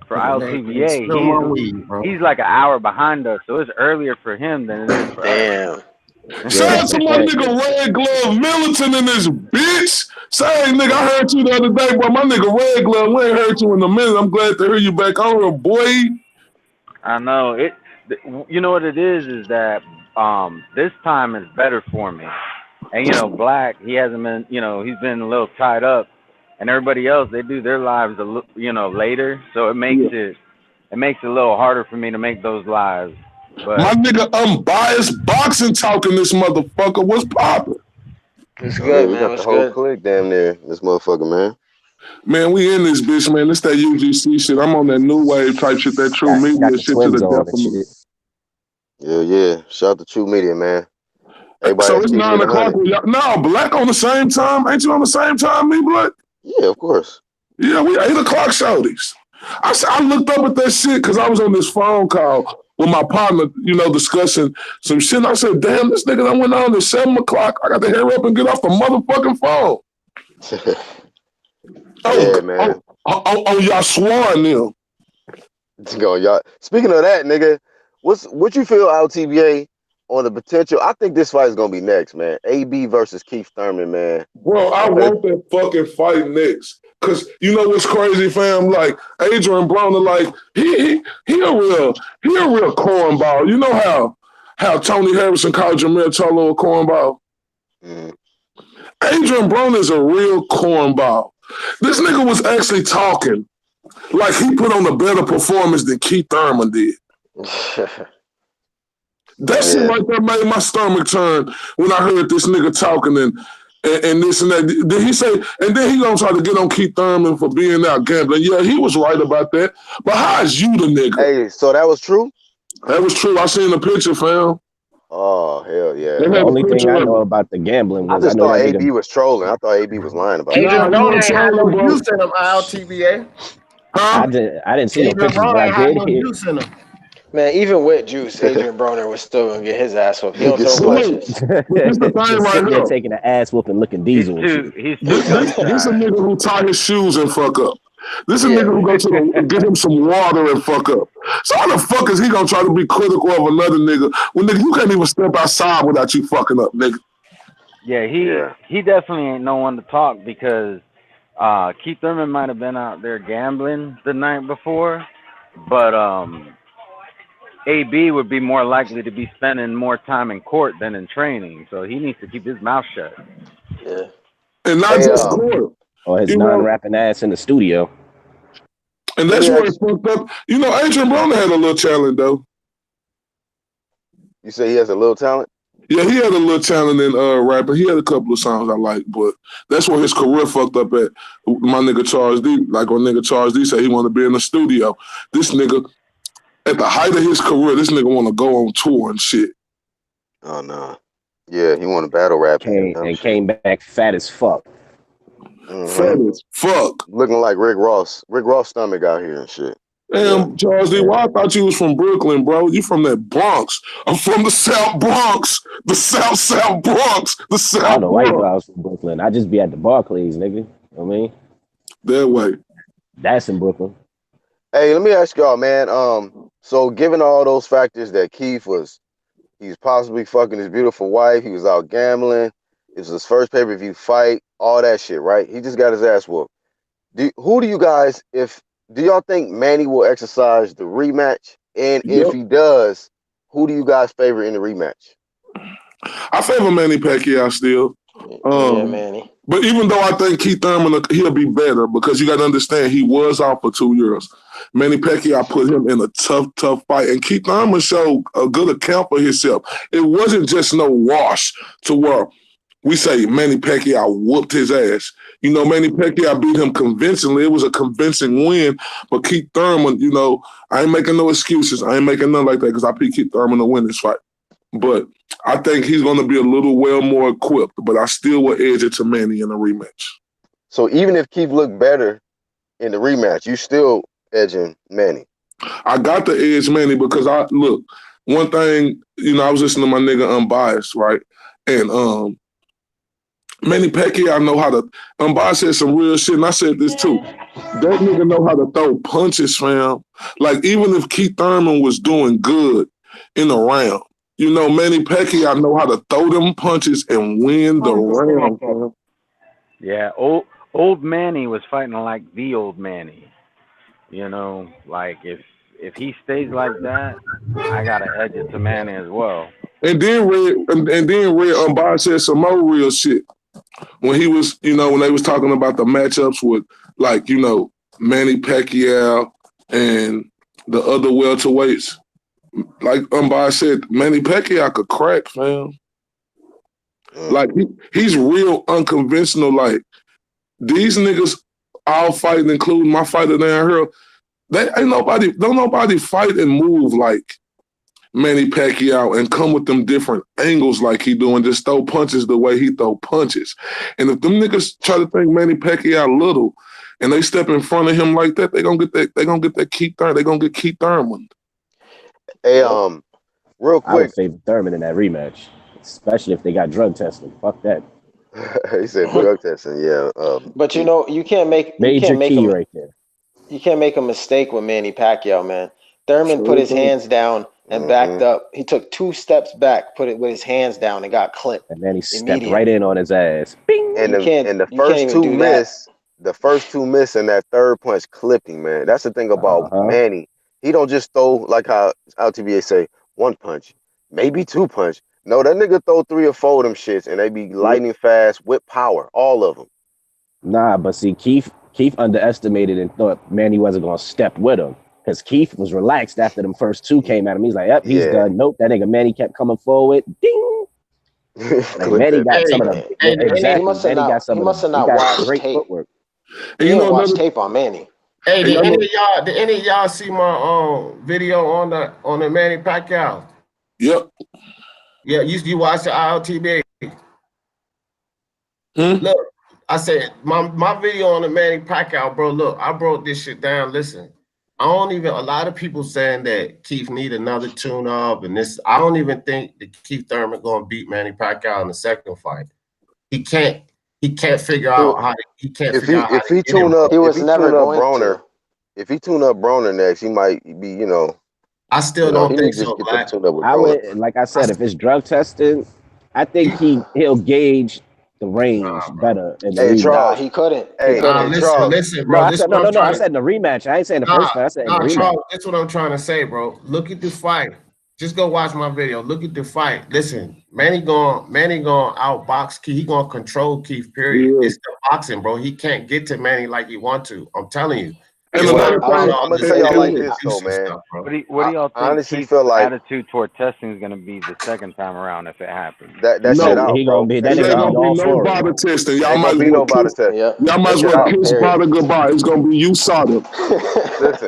for ILTVA, Bro. he's like an hour behind us, so it's earlier for him than it is for us. Damn. Shout out to my nigga Red Glove Militant in this bitch. Say, nigga, I heard you the other day, but my nigga Red Glove, we ain't heard you in a minute. I'm glad to hear you back on here, boy. I know it. You know what it is that this time is better for me. And Black, he hasn't been. He's been a little tied up, and everybody else they do their lives later, so it makes it a little harder for me to make those lives. But my nigga unbiased boxing talking this motherfucker. What's poppin'? It's good, We man. got What's the whole good? clique damn near this motherfucker, man. Man, we in this bitch, man. This that UGC shit. I'm on that new wave type shit, that true media got the shit to the twins on death and of me. shit. Yeah. Shout out to True Media, man. Everybody So that's it's keeping 9 it o'clock. 100. No, Black on the same time. Ain't you on the same time, me, Black? Yeah, of course. Yeah, we 8 o'clock shouties. I looked up at that shit because I was on this phone call with my partner, discussing some shit. And I said, damn, this nigga that went on at 7 o'clock. I got to hurry up and get off the motherfucking phone. Yeah, man. Oh, y'all sworn them. Y'all. Speaking of that, nigga, what you feel out TBA on the potential? I think this fight is gonna be next, man. AB versus Keith Thurman, man. Bro, I want that fucking fight next. Cause you know what's crazy, fam? Like Adrian Broner, like he a real cornball. You know how Tony Harrison called Jamel Charlo a cornball? Mm. Adrian Broner is a real cornball. This nigga was actually talking like he put on a better performance than Keith Thurman did. That shit right there made my stomach turn when I heard this nigga talking and this and that. Did he say, and then he gonna try to get on Keith Thurman for being out gambling? Yeah, he was right about that. But how is you the nigga? Hey, so that was true? That was true. I seen the picture, fam. Oh, hell yeah. The only thing I know about the gambling was I just know thought that AB nigga. was trolling. I thought AB was lying about Adrian that. Broner ain't had no use in him, LTBA. I didn't see no Adrian pictures, but Broner I ain't had did no hear. use in him. Man, even with juice, Adrian Broner was still gonna get his ass whooped. He don't throw punches. But this the thing Just right sitting there here. taking an ass whooping, looking diesel and shit. He's too This gun a shy. nigga who tie his shoes and fuck up. This a Yeah. nigga who go to get him some water and fuck up. So how the fuck is he gonna try to be critical of another nigga when nigga you can't even step outside without you fucking up, nigga? Yeah, he definitely ain't no one to talk because Keith Thurman might have been out there gambling the night before, but AB would be more likely to be spending more time in court than in training, so he needs to keep his mouth shut. Yeah. And not just court. Or his You know, non-rapping ass in the studio. and that's where it fucked up. You know, Adrian Broner had a little talent though. You say he has a little talent? Yeah, he had a little talent in rapping. He had a couple of songs I like, but that's where his career fucked up at. My nigga Charles D, like when nigga Charles D said he wanted to be in the studio. This nigga, at the height of his career, this nigga want to go on tour and shit. Oh no. Yeah, he wanted battle rap came back fat as fuck. Fat as fuck. Looking like Rick Ross. Rick Ross stomach out here and shit. Damn, Charles D, why I thought you was from Brooklyn, bro? You from that Bronx. I'm from the South Bronx. The South Bronx. The South I don't know why you Bronx. thought I was from Brooklyn. I just be at the Barclays, nigga. You know what I mean? That way. That's in Brooklyn. Hey, let me ask y'all, man. So given all those factors that he's possibly fucking his beautiful wife, he was out gambling, it was his first pay-per-view fight, all that shit, right? He just got his ass whooped. Do y'all think Manny will exercise the rematch? And if he does, who do you guys favor in the rematch? I favor Manny Pacquiao still. Yeah, Manny. But even though I think Keith Thurman, he'll be better because you got to understand he was out for 2 years. Manny Pacquiao put him in a tough fight. And Keith Thurman showed a good account for himself. It wasn't just no wash to where we say Manny Pacquiao whooped his ass. You know, Manny Pacquiao beat him convincingly. It was a convincing win. But Keith Thurman, you know, I ain't making no excuses. I ain't making nothing like that because I picked Keith Thurman to win this fight. But I think he's going to be a little well more equipped. But I still will edge it to Manny in a rematch. So even if Keith looked better in the rematch, you still edging Manny? I got the edge Manny because one thing, you know, I was listening to my nigga Unbiased, right? And Manny Pacquiao know how to. Unbiased said some real shit, and I said this too. That nigga know how to throw punches, fam. Like even if Keith Thurman was doing good in the round, you know, Manny Pacquiao know how to throw them punches and win the round, fam. Yeah, old Manny was fighting like the old Manny. You know, like if he stays like that, I gotta edge it to Manny as well. And then Red Unbiased said some more real shit. When he was, you know, when they was talking about the matchups with, like, you know, Manny Pacquiao and the other welterweights, like Unbiased said, Manny Pacquiao could crack, fam. Like, he's real unconventional. Like, these niggas all fighting, including my fighter down here, don't nobody fight and move like Manny Pacquiao and come with them different angles like he do and just throw punches the way he throw punches. And if them niggas try to think Manny Pacquiao little and they step in front of him like that, they gonna get that Keith Thurman. They gonna get Keith Thurman. Hey, real quick. I would favor Thurman in that rematch, especially if they got drug testing. Fuck that. He said drug testing, yeah. But you know, you can't make right there. You can't make a mistake with Manny Pacquiao, man. Thurman put his hands down and backed up. He took 2 steps back, put it with his hands down, and got clipped. And then he stepped right in on his ass. Bing! And the first two miss and that third punch clipped him, man. That's the thing about Manny. He don't just throw like how LTBA say 1 punch, maybe 2 punch. No, that nigga throw 3 or 4 of them shits and they be lightning fast with power, all of them. Nah, but see, Keith underestimated and thought Manny wasn't gonna step with him because Keith was relaxed after them first two came at him. He's like, "Yep, he's Yeah. done." Nope, that nigga Manny kept coming forward. Ding. Like Clip Manny that got bitch, some of man. the He exactly. must have Manny got not. He some of must the. have He not got watched great tape. footwork. And He you ain't know watched another. tape on Manny. Hey, And did y'all know, any of y'all see my video on the Manny Pacquiao? yep. Yeah, you watched the ILTB. Hmm? Look, I said my video on the Manny Pacquiao, bro. Look, I broke this shit down. Listen, I don't even. A lot of people saying that Keith need another tune up, and this. I don't even think that Keith Thurman gonna beat Manny Pacquiao in the second fight. He can't. He can't figure He out how. He can't If figure he out how if to he get him, tune bro. up he if was he never tune up going Broner, to. if he tune up Broner next, he might be, I still don't he think needs to so, just get them Black. tuned up with I Broner. would, like I I said, if it's drug testing, I think he'll gauge the range nah, bro. better in the Hey rematch. Nah, Charles, he couldn't. He hey, Nah, hey couldn't. listen, Charles, listen, No, bro. I This is said what I'm no. I trying to. said in the rematch. I ain't saying the Nah, first fight. I said in the nah, rematch. Charles. That's what I'm trying to say, bro. Look at the fight. Just go watch my video. Look at the fight. Listen, Manny going outbox Keith. He gonna control Keith. Period. Yeah. It's the boxing, bro. He can't get to Manny like he want to. I'm telling you. And It's not another Well, about thing, all I'm gonna this tell y'all like food and this though, juice and man. stuff, bro. What do y'all I think honestly Keith's feel like attitude toward testing is going to be the second time around if it happens? that shit no, out, He gonna bro. be That that it shit nigga ain't be gonna out. be all no for it. bother testing. Ain't gonna be no bother testing. yep. Y'all might That as shit well out. kiss Period. Potter goodbye. It's gonna be you Sada.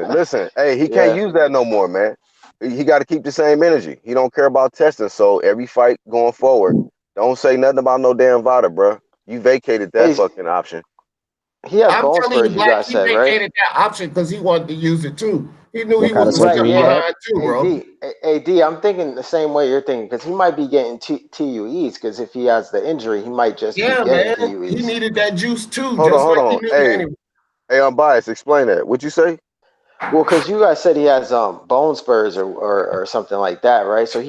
Listen. Hey, he can't Yeah. use that no more, man. He got to keep the same energy. He don't care about testing. So every fight going forward, don't say nothing about no damn Vada, bro. You vacated that He's fucking option. he has I'm bone telling you, spurs. You Black, guys he said right. vacated that option because he wanted to use it too. He knew he What kind was of a Right, surgery step he yeah. had? behind too, bro. AD, I'm thinking the same way you're thinking because he might be getting TUEs because if he has the injury, he might just be Yeah, getting man. He TUEs. needed that juice too, Hold on, just hold like he on. knew Hey, Manny. hey, I'm biased. Explain that. What'd you say? Well, because you guys said he has bone spurs or something like that, right? So Oh,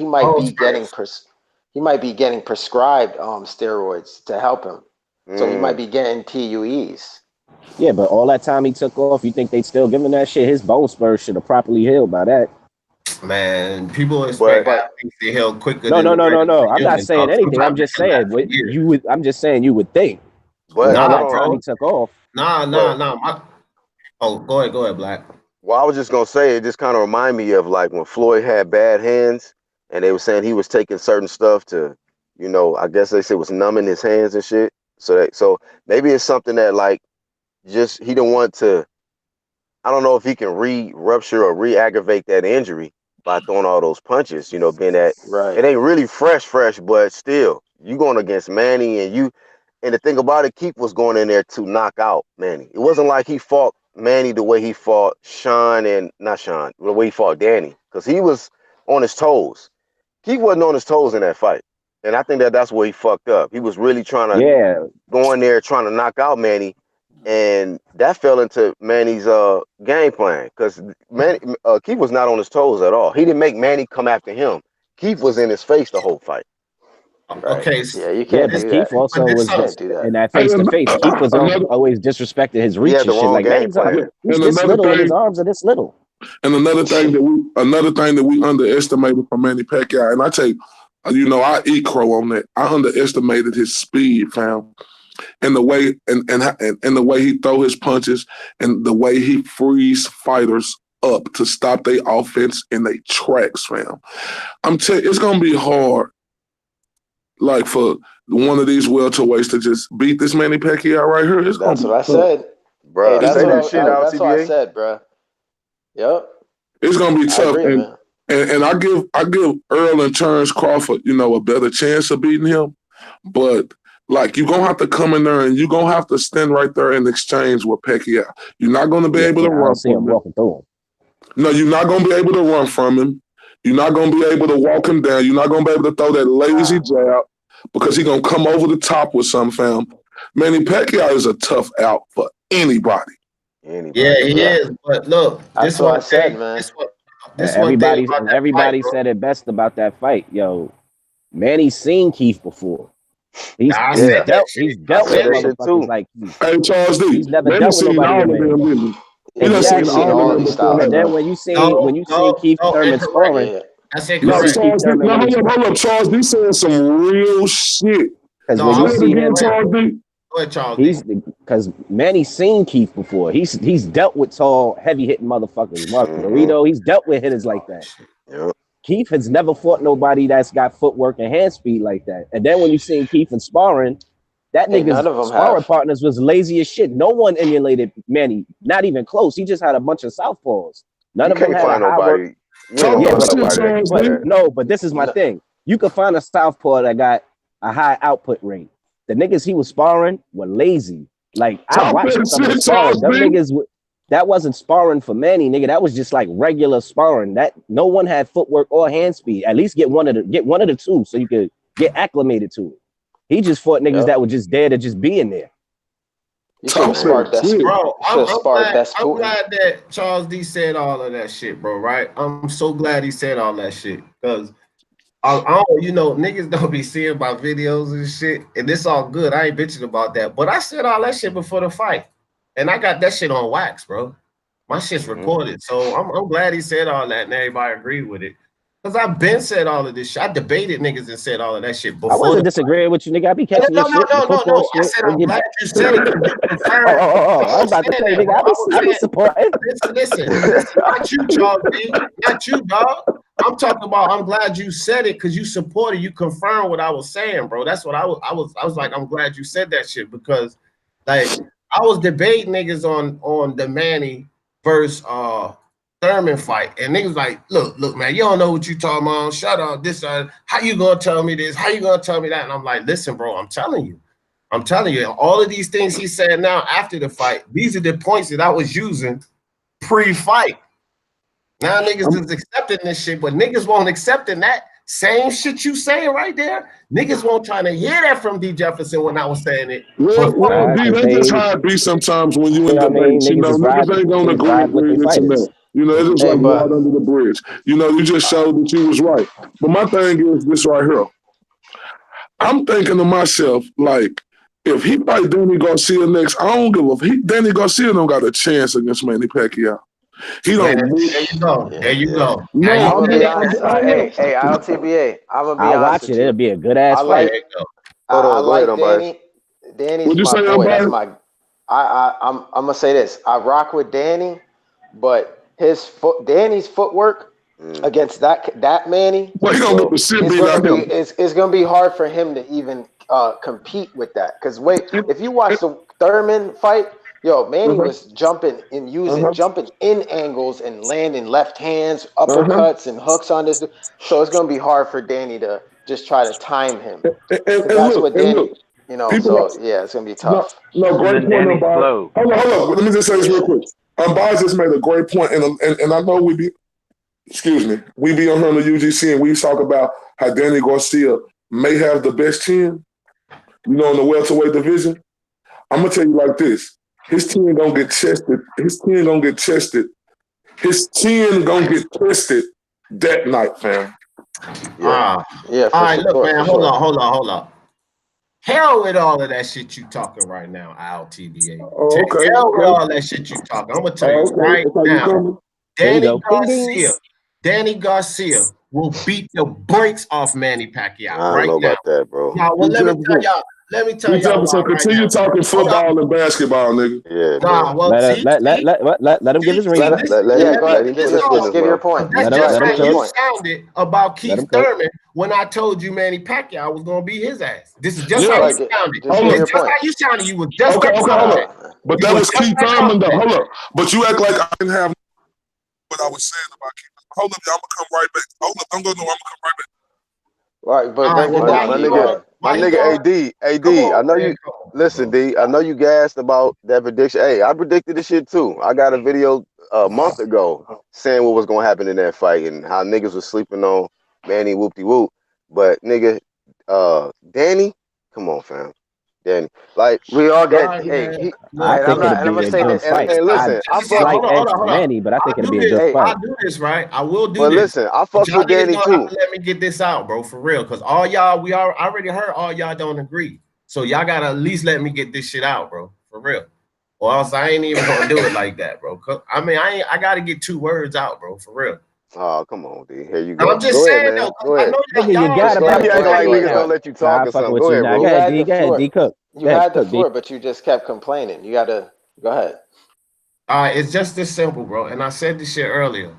first. he might be getting prescribed steroids to help him. So he might Mm. be getting TUEs. Yeah, but all that time he took off, you think they still giving that shit? His bone spurs should have properly healed by that. Man, people expect But But athletes to heal quicker No, than no, the no, no, regular no. I'm not human, saying dog. anything. I'm Sometimes just it can saying last for what years. you would. I'm just saying you would think with all hold Nah, that on. time he bro. took off. Nah. But Oh, go ahead, Black. well, I was just gonna say it just kind of remind me of like when Floyd had bad hands, and they were saying he was taking certain stuff to, I guess they said was numbing his hands and shit. So maybe it's something that like just he didn't want to. I don't know if he can re-rupture or re-aggravate that injury by throwing all those punches. Being that right. it ain't really fresh, but still, you going against Manny and the thing about it, Keith was going in there to knock out Manny. It wasn't like he fought Manny the way he fought Sean and not Sean, the way he fought Danny, because he was on his toes. Keith wasn't on his toes in that fight, and I think that's where he fucked up. He was really trying to Yeah, go in there trying to knock out Manny, and that fell into Manny's game plan because Manny Keith was not on his toes at all. He didn't make Manny come after him. Keith was in his face the whole fight. Right. Okay, Yeah, you yeah. can't this, But do Keith that. but also this was something. Can't do that. in that And face to face. Keith was another always disrespecting his He reach had the and shit. wrong Like game Manny's plan. he's and this another little and his thing arms are this little. and another thing that we underestimated from Manny Pacquiao, and I eat crow on that. I underestimated his speed, fam, and the way and the way he throw his punches and the way he frees fighters up to stop their offense in their tracks, fam. I'm telling you, it's gonna be hard, like for one of these welterweights to just beat this Manny Pacquiao right here. It's gonna That's be what I tough. said. Hey, Bruh, It's say gonna be that shit out, that's what I TBA. said, bro. Yep. It's gonna be I tough, agree, man. and I give Earl and Terrence Crawford, a better chance of beating him. But like you're gonna have to come in there and you're gonna have to stand right there and exchange with Pacquiao. You're not gonna be Yeah, able to I don't run see him from him. walking through him. No, you're not gonna be able to run from him. You're not gonna be able to walk him down. You're not gonna be able to throw that lazy jab because he's gonna come over the top with some fam. Manny Pacquiao is a tough out for anybody. Yeah, Anybody, he bro. Yeah. is. But look, That's this what I one said, thing. man. This one thing about that fight, Everybody bro. said it best about that fight. Yo, Manny's seen Keith before. I He's said Yeah, that dealt shit. he's I I dealt said with said that it. shit motherfuckers too. like Keith. Hey, Charles D, He's never man, done dealt with seen nobody all in of them, Manny. didn't he? He done Yeah, seen he's Exactly. seen all of all them these before styles, And that. then bro. when you seen No, Keith no, Thurman incorrect. sparring, Yeah. I said you Now, see correct. Keith Charles D, Thurman now when he's hold up, Charles D saying some real shit. because No, when Say you I it was see again, him, correct. Charles D. Go ahead, Charles D. he's because Manny's seen Keith before. He's dealt with tall, heavy hitting motherfuckers. Mm-hmm. Margarito, he's dealt with hitters like that. Yep. Keith has never fought nobody that's got footwork and hand speed like that. And then when you seen Keith in sparring, that Hey, none nigga's of them sparring have. partners was lazy as shit. No one emulated Manny, not even close. He just had a bunch of southpaws. None You of them can't had a find high work. nobody. You Talk ain't gonna Yeah, that find but shit, nobody that can Charles do Lee. that. no, but this is my No, thing. You can find a southpaw that got a high output rate. The niggas he was sparring were lazy. Like I Talk watched that some of the shit, sparring. Charles Them Lee. niggas, that wasn't sparring for Manny, nigga. That was just like regular sparring. That no one had footwork or hand speed. At least get one of the two so you could get acclimated to it. He just fought niggas yep. that were just there to just be in there. You should have Talk sparked that that. shit. Bro, You should have sparked that I'm Putin. glad that Charles D said all of that shit, bro. Right? I'm so glad he said all that shit because I don't, niggas don't be seeing my videos and shit, and it's all good. I ain't bitching about that, but I said all that shit before the fight, and I got that shit on wax, bro. My shit's Mm-hmm. recorded, so I'm glad he said all that, and everybody agreed with it. Cause I've been said all of this shit. I debated niggas and said all of that shit I before. wasn't disagreeing with you, nigga. I be catching your shit, the football I shit. said I'm glad you said it because you confirmed. I was about to say, nigga, I be supporting. Listen, not you, Charles D, not you, dog. I'm talking about. I'm glad you said it because you supported. You confirmed what I was saying, bro. That's what I was like. I'm glad you said that shit because, like, I was debating niggas on the Manny versus Thurman fight, and niggas like, look, man, you don't know what you talking about. Shut up. This, how you gonna tell me this? How you gonna tell me that? And I'm like, listen, bro, I'm telling you, all of these things he said now after the fight, these are the points that I was using pre-fight. Now niggas is accepting this shit, but niggas won't accepting that same shit you saying right there. Niggas won't trying to hear that from D. Jefferson when I was saying it. Well, Nah, D, 'cause that's just they, how it be sometimes when you in I mean, debates. Niggas ain't gonna agree ride with their with this and fighters. that. It's just Hey, like water but under the bridge. You just showed that you was right. But my thing is this right here. I'm thinking to myself, like, if he fight Danny Garcia next, I don't give a Danny Garcia don't got a chance against Manny Pacquiao. He Man, don't move. there you go. yeah, There you yeah. go. No, I'm gonna be I'm honest. not. Hey, ILTBA. I'm gonna be I'll honest watch with it. It'll you. be a good ass I fight. like. There you go. Hold I on, go ahead, like Umpire. Danny. Danny's What'd you my say, boy. That's Umpire? I'm gonna say this. I rock with Danny, but Danny's footwork against that Manny Well, he gonna get the shit is beat gonna out be him. it's gonna be hard for him to even compete with that. Because wait, if you watch the Thurman fight, yo, Manny was jumping in angles and landing left hands, uppercuts and hooks on this. So it's gonna be hard for Danny to just try to time him. Because that's what And Danny, look, people so yeah, it's gonna be no, tough. no, And great then point, Danny's Umpire. slow. Hold on. Let me just say this real quick. Umpire just made a great point, and I know we be on here on the UGC, and we talk about how Danny Garcia may have the best chin, in the welterweight division. I'm gonna tell you like this: his chin gonna get tested. His chin gonna get tested. His chin gonna get tested that night, fam. Yeah, All for right, sure. look, man, For hold sure. on. Hell with all of that shit you talking right now, LTBA. Oh, okay. Hell with all that shit you talking. I'm gonna tell you right That's how you now. coming. There you go. Danny Garcia will beat the brakes off Manny Pacquiao I don't right know now. about that, bro. Now, well, let me tell y'all why right Continue now. talking football and basketball, nigga. Yeah, Nah, bro. well, Let see, him give his reason. Yeah, go Let ahead. him finish with Just us, give your bro. point. That's Let just him how cook. you sounded about Let him Keith cook. Thurman when I told you Manny Pacquiao was gonna beat his ass. This is just Yeah. how you Right, sounded. just give It's your just point. how you sounded. You was just Okay, that hold confident. up. But You that were was just Keith that Thurman, though. confident. Hold up. But you act like I didn't have what I was saying about Keith. Hold up, y'all. I'm gonna come right back. Hold up, don't go nowhere. I'm gonna come right back. Right, but All right, break it well, down, why you going? My Why you nigga, going? AD, Come on, I know man. you. Listen, D, I know you gassed about that prediction. Hey, I predicted this shit too. I got a video a month ago saying what was gonna happen in that fight and how niggas was sleeping on Manny whoopty whoop. But nigga, Danny, come on, fam. Danny, like we all All get. right, Hey, man. he I Look, and think I'm it'll not. and I'm be gonna a say good that. fight. And I listen, I fuck. slight edge hold to on. Manny, but I think it'll be a this. good Hey, fight. I'll do this, right? I will do But this. listen, I But fucks y'all with niggas Danny gonna have too. to let me get this out, bro, for real. Cause all y'all, I already heard all y'all don't agree. So y'all gotta at least let me get this shit out, bro, for real. Or else I ain't even gonna do it like that, bro. I gotta get 2 words out, bro, for real. Oh, come on, D. Here you And go. I'm just Go ahead, saying man. though, 'cause Go I ahead. know Nigga, you y'all got just him go by You the ahead. acting Go throat. ahead. like Go niggas ahead. gonna Nah, let you nah, talk I'm or fucking something. with Go you. ahead, Nah, bro. You go ahead, had D. the Go ahead, floor. D. Cook. You had the floor, but you just kept complaining. You gotta go ahead. It's just this simple, bro. And I said this shit earlier.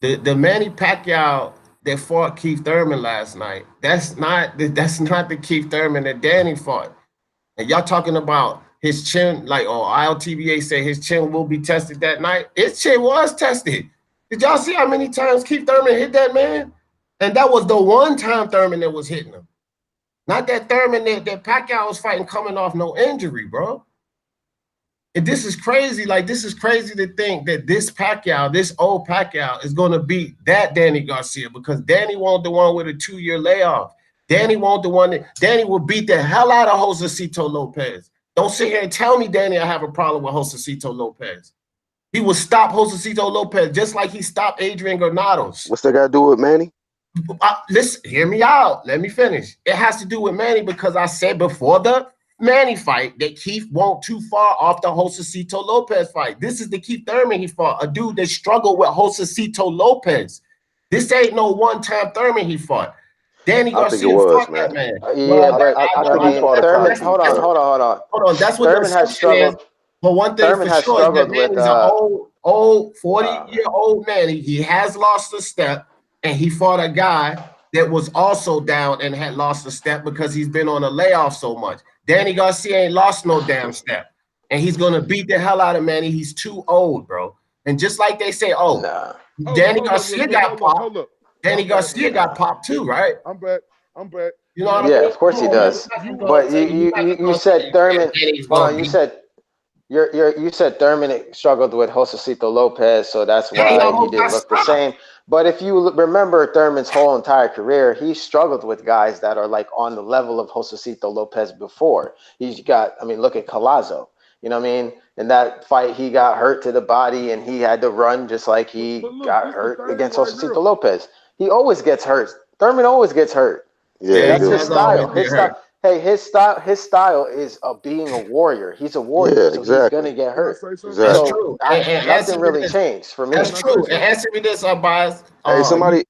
The Manny Pacquiao that fought Keith Thurman last night, that's not the Keith Thurman that Danny fought. And y'all talking about his chin, like, oh, ILTBA said his chin will be tested that night. His chin was tested. Did y'all see how many times Keith Thurman hit that man? And that was the one time Thurman that was hitting him. Not that Thurman that Pacquiao was fighting coming off no injury, bro. And this is crazy. Like, this is crazy to think that this Pacquiao, this old Pacquiao, is going to beat that Danny Garcia, because Danny wanted the one with a 2-year layoff. Danny wanted the one that Danny will beat the hell out of Josecito Lopez. Don't sit here and tell me, Danny, I have a problem with Josecito Lopez. He will stop Josecito Lopez just like he stopped Adrian Granados. What's that got to do with Manny? Listen, hear me out. Let me finish. It has to do with Manny because I said before the Manny fight that Keith won't too far off the Josecito Lopez fight. This is the Keith Thurman he fought, a dude that struggled with Josecito Lopez. This ain't no one-time Thurman he fought. Danny Garcia fought that man. Yeah, but I mean, Thurman. Hold on. That's what Thurman has struggled. But one thing Thurman for has sure is that struggled man with is an old 40-year-old man. He has lost a step, and he fought a guy that was also down and had lost a step because he's been on a layoff so much. Danny Garcia ain't lost no damn step, and he's gonna beat the hell out of Manny. He's too old, bro. And just like they say, Danny Garcia got popped. Danny Garcia got popped too, right? I'm back. You know what I mean? Yeah, of course he does. But you said Thurman. Hold on, you said you said Thurman struggled with Josecito Lopez, so that's why he didn't look the same. But if you remember Thurman's whole entire career, he struggled with guys that are like on the level of Josecito Lopez before. He's got, I mean, look at Collazo. You know what I mean? In that fight, he got hurt to the body, and he had to run just like he got hurt against Josecito Lopez. He always gets hurt. Thurman always gets hurt. Yeah, that's his style. His style is being a warrior. He's a warrior, so he's gonna get hurt. Exactly. That's true. Nothing really changed for me. That's true. And answer me this, Bias. Hey, somebody,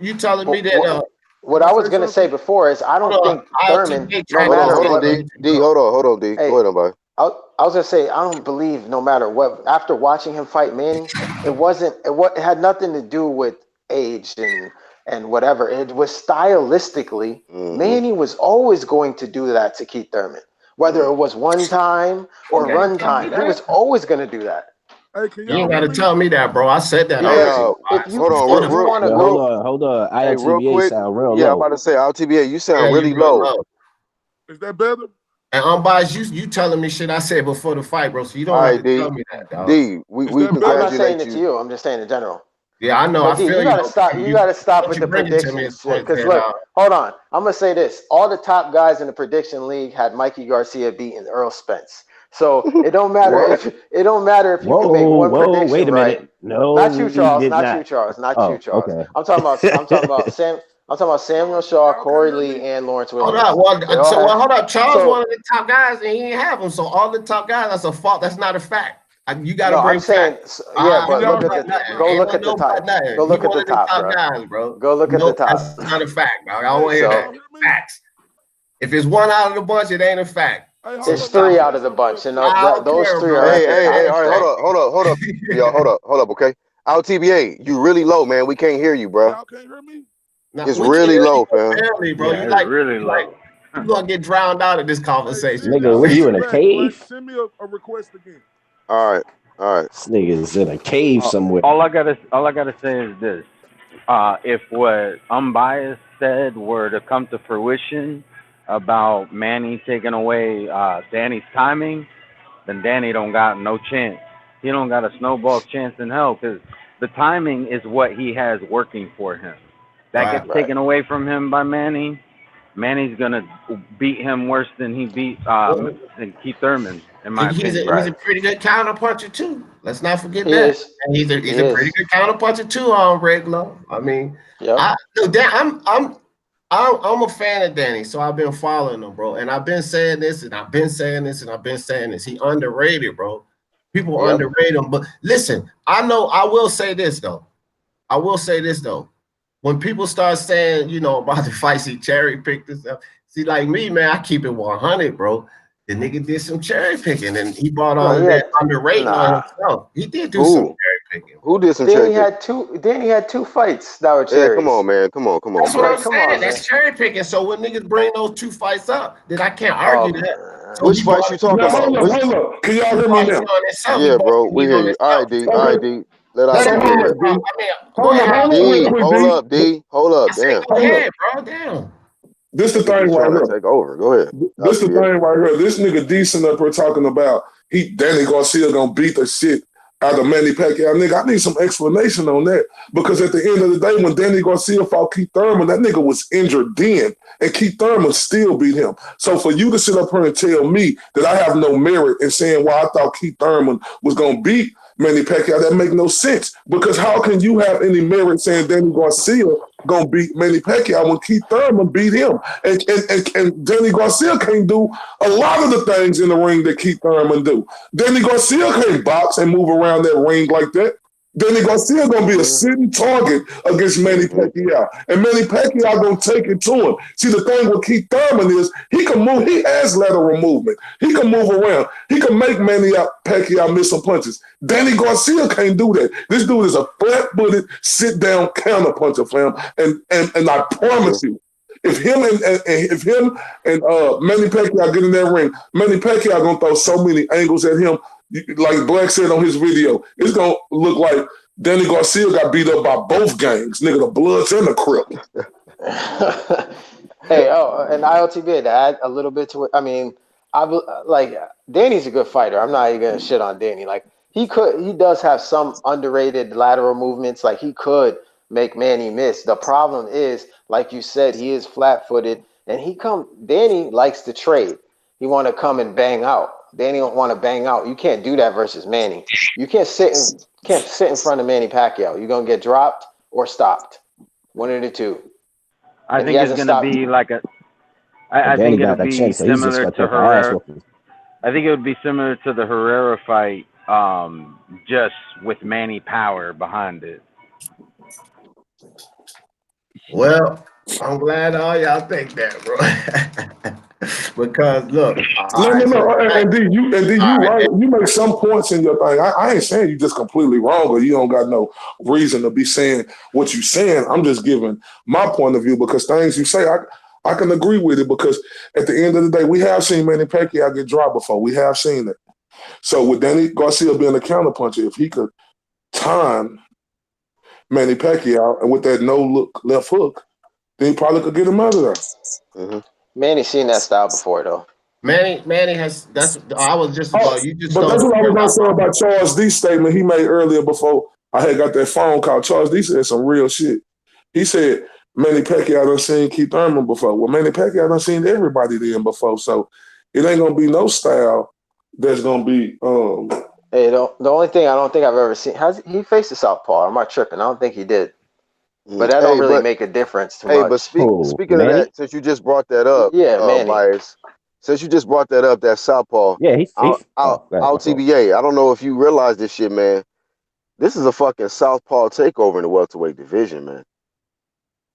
you telling me that? What I was gonna say before is I don't think Thurman. Hold on, D. Hold on, D. Go ahead, Bias. I was gonna say I don't believe no matter what. After watching him fight Manny, it had nothing to do with age and whatever. It was stylistically, Manny was always going to do that to Keith Thurman. Whether it was one time or run time, he was always going to do that. Hey, you ain't got to tell me that, bro. I said that. Hold on. ILTBA quick, sound real low. Yeah, I'm about to say, ILTBA, you sound really low. Is that better? And Unbiased, you telling me shit I said before the fight, bro. So you don't have to tell me that, dog. D, we congratulate I'm not saying it to you. I'm just saying in general. Yeah, I know. But you gotta stop. You gotta stop with the predictions. Because look, hold on. I'm gonna say this: all the top guys in the prediction league had Mikey Garcia beating Earl Spence. So it don't matter if you can make one prediction. Wait a minute. Right. No, not you, Charles. Not you, Charles. Okay. I'm talking about Samuel Shaw, Corey Lee, and Lawrence Williams. Hold up. Charles one of the top guys, and he ain't have them. So all the top guys, that's a fault. That's not a fact. You got to bring facts. Yeah, but go look at the top. Go look at the top, bro. Go look at the top. That's not a fact, dog. I don't want to hear that. Facts. If it's one out of the bunch, it ain't a fact. It's three out of the bunch, and those three are. Hey, all right, hold up, yo, hold up, okay. LTBA, you really low, man. We can't hear you, bro. Y'all can't hear me? It's really low, fam. Barely, bro. Yeah, you like really low. You're gonna get drowned out of this conversation. Nigga, were you in a cave? Send me a request again. All right. This nigga's in a cave somewhere. All I gotta say is this: if what Unbiased said were to come to fruition about Manny taking away Danny's timing, then Danny don't got no chance. He don't got a snowball's chance in hell, because the timing is what he has working for him. That gets taken away from him by Manny. Manny's gonna beat him worse than he beat than Keith Thurman, in my opinion. He's a pretty good counterpuncher too. Let's not forget that. And he's a pretty good counterpuncher too on regular. I mean, I'm a fan of Danny, so I've been following him, bro. And I've been saying this, and I've been saying this, and I've been saying this. He underrated, bro. People underrate him. But listen, I will say this though. When people start saying, about the fights he cherry picked and stuff, See, like me, man, I keep it 100, bro. The nigga did some cherry picking, and he bought No, all of he that had underrating on nah. himself. He did do some Who? cherry picking, Who bro. did some cherry pick? Danny had two fights that were Yeah, come on, cherries. man. Come on, That's what bro. I'm Like, come saying. on, man. That's cherry picking. So when niggas bring those two fights up, then I can't argue Oh, that. So Which he bought fights you it. Now, talking about? Which? hold up. Can y'all He hear me bought heat now? on himself. He Yeah, bought bro. some We heat hear on you. All right, himself. D. All right, Okay. D. Let Let So Icy him get hold in up, there. finish, bro. D. I mean, go Hold up, ahead, hold up Ali. real D. quick, Hold D. up, D. Hold I up. say Damn. go Hold up. ahead, bro. Damn. This the Nigga thing be right trying to here. take over. Go ahead. I'll This the be it. thing right here. This nigga decent up here talking about Danny Garcia gonna beat the shit out of Manny Pacquiao. Nigga, I need some explanation on that. Because at the end of the day, when Danny Garcia fought Keith Thurman, that nigga was injured then. And Keith Thurman still beat him. So for you to sit up here and tell me that I have no merit in saying why I thought Keith Thurman was gonna beat Manny Pacquiao, that make no sense. Because how can you have any merit saying Danny Garcia gonna beat Manny Pacquiao when Keith Thurman beat him? And Danny Garcia can't do a lot of the things in the ring that Keith Thurman do. Danny Garcia can't box and move around that ring like that. Danny Garcia gonna be a Mm-hmm. sitting target against Manny Mm-hmm. Pacquiao, and Manny Pacquiao gonna take it to him. See, the thing with Keith Thurman is he can move. He has lateral movement. He can move around. He can make Manny Pacquiao miss some punches. Danny Garcia can't do that. This dude is a flat-footed, sit-down counter puncher, fam. And I True. promise you, if him and Manny Pacquiao get in that ring, Manny Pacquiao gonna throw so many angles at him. Like Black said on his video, it's gonna look like Danny Garcia got beat up by both gangs, nigga, the Bloods and the Crips. hey, oh, and IOTB to add a little bit to it. I mean, like Danny's a good fighter. I'm not even gonna shit on Danny. Like he does have some underrated lateral movements. Like he could make Manny miss. The problem is, like you said, he is flat-footed, and Danny likes to trade. He want to come and bang out. Danny don't want to bang out. You can't do that versus Manny. You can't sit in front of Manny Pacquiao. You're gonna get dropped or stopped. One of the two. I And he think it's hasn't gonna stopped. be like But I Danny think it'll got a be chin, so he's just similar gonna to take an ass Herrera. whooping. I think it would be similar to the Herrera fight, just with Manny Power behind it. Well, I'm glad all y'all think that, bro. Because look, all No, right, no, so no. tonight, And D, all you right, right. You make some points in your thing. I ain't saying you just completely wrong or you don't got no reason to be saying what you saying. I'm just giving my point of view because things you say, I can agree with it because at the end of the day, we have seen Manny Pacquiao get dropped before. We have seen it. So with Danny Garcia being a counterpuncher, if he could time Manny Pacquiao and with that no look left hook, then he probably could get him out of there. Mm-hmm. Manny's seen that style before, though. Manny has. That's. I was just Oh, about. You just but stole that's the what I was word gonna out say my about mouth. Charles D's statement he made earlier before I had got that phone call. Charles D said some real shit. He said Manny Pacquiao done seen Keith Thurman before. Well, Manny Pacquiao done seen everybody then before, so it ain't gonna be no style that's gonna be. Hey, the only thing I don't think I've ever seen has he faced a southpaw. Am I tripping? I don't think he did. But Mm. that don't Hey, really but make a difference too hey, but much. Oh, speaking of Manny? that, since you just brought that up, Yeah, Manny. Myers, since you just brought that up, that southpaw, Yeah, oh, go ahead, my out fault. TBA. I don't know if you realize this shit, man. This is a fucking southpaw takeover in the welterweight division, man.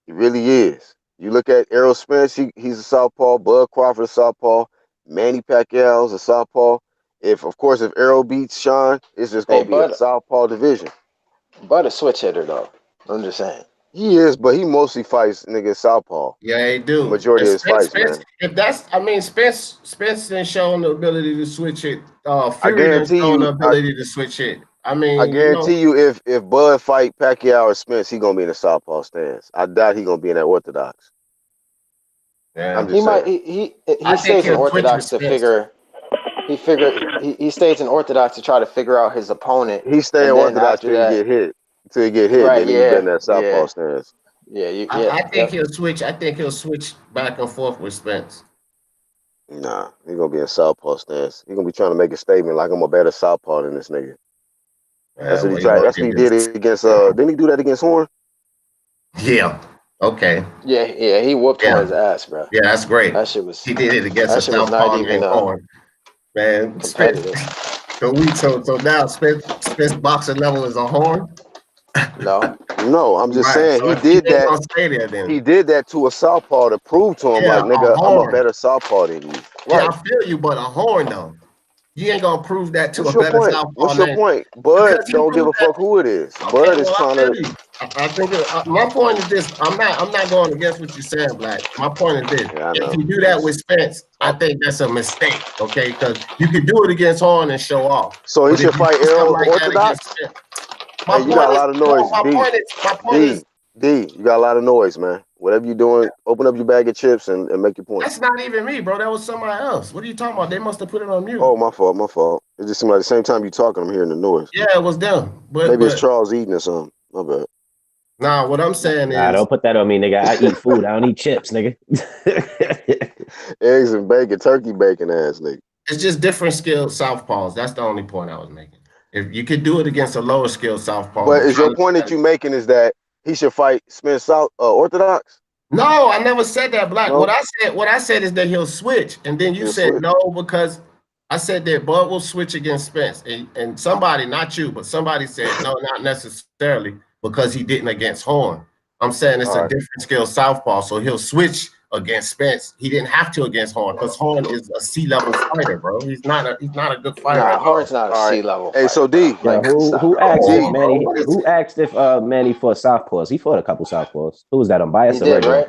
He really is. You look at Errol Spence, he's a southpaw. Bud Crawford, a southpaw. Manny Pacquiao's a southpaw. Of course, if Errol beats Sean, it's just Hey, gonna be a Bud, southpaw division. Bud a switch hitter though. I'm just saying. He is, but he mostly fights niggas southpaw. Yeah, they The do. majority And of his fights, man. If that's, I mean, Spence didn't show the ability to switch it. I Fury didn't guarantee show the you, ability to switch it. I I mean, guarantee you, if Bud fight Pacquiao or Spence, he gonna be in the southpaw stance. I doubt he gonna be in that orthodox. I'm yeah. He just might saying. I he think stays in he'll switch with orthodox to Spence. he stays in orthodox to try to figure out his opponent, He stay and then orthodox after till he that, get hit. Till he get hit, right? then he bet in Yeah, that southpaw yeah, stance. yeah. I think Yep. he'll switch. I think he'll switch back and forth with Spence. Nah, he gonna be in southpaw stance. He gonna be trying to make a statement like I'm a better southpaw than this nigga. That's what he What you tried. gonna That's what he did do? against. Didn't he do that against Horn? Yeah. Okay. Yeah. He whooped Yeah. Horn's ass, bro. Yeah, that's great. That shit was He did it against a that shit was not southpaw even named Horn. Man, Spence. competitive. So now Spence boxing level is a Horn. No, No, I'm just Right. saying So he if you did ain't that. gonna stay there, then He did that to a southpaw to prove to him, yeah, like, a nigga, I'm a horn. better southpaw than you. Yeah, Right. I feel you, but a horn though. You ain't gonna prove that to What's a your better point? southpaw What's your than point? because Bud he don't give proved a that. fuck who it is. Okay, Bud is well, I trying feel to. you. I think my point is this. I'm not going against what you're saying, Black. My point is this. Yeah, I If know. you do that with Spence, I think that's a mistake, okay? Because you can do it against Horn and show off. So he But if should you fight do something Errol like that against Orthodox. Spence, Hey, you got a lot of noise. my point is D. You got a lot of noise, man. Whatever you're doing, open up your bag of chips and make your point. that's not even me, bro. That was somebody else. What are you talking about? They must have put it on mute. Oh, my fault. My fault. It just seems like the same time you talking, I'm hearing the noise. Yeah, it was them. Maybe it's But Charles eating or something. My bad. nah, what I'm saying Nah, is don't put that on me, nigga. I eat food. I don't eat chips, nigga. Eggs and bacon, turkey bacon ass nigga. it's just different skilled southpaws. That's the only point I was making. If you could do it against a lower skilled southpaw, But but is your trying to point that you making is that he should fight Spence South Orthodox? no, I never said that, Black. No, What I said is that he'll switch, and then you he'll said switch. no because I said that Bud will switch against Spence, and somebody, not you, but somebody said no, not necessarily because he didn't against Horn. I'm saying it's All a right. different skill southpaw, so he'll switch against Spence. He didn't have to against Horn because Horn is a C-level fighter, bro. He's not a good fighter Nah, at all. Horn's not a All right. C-level Hey, fighter, so bro. D. Yeah, Like, stop. who asked if D. Bro, Manny what is who it? asked if Manny fought southpaws? He fought a couple southpaws. Who was that, He unbiased or did, regular? right?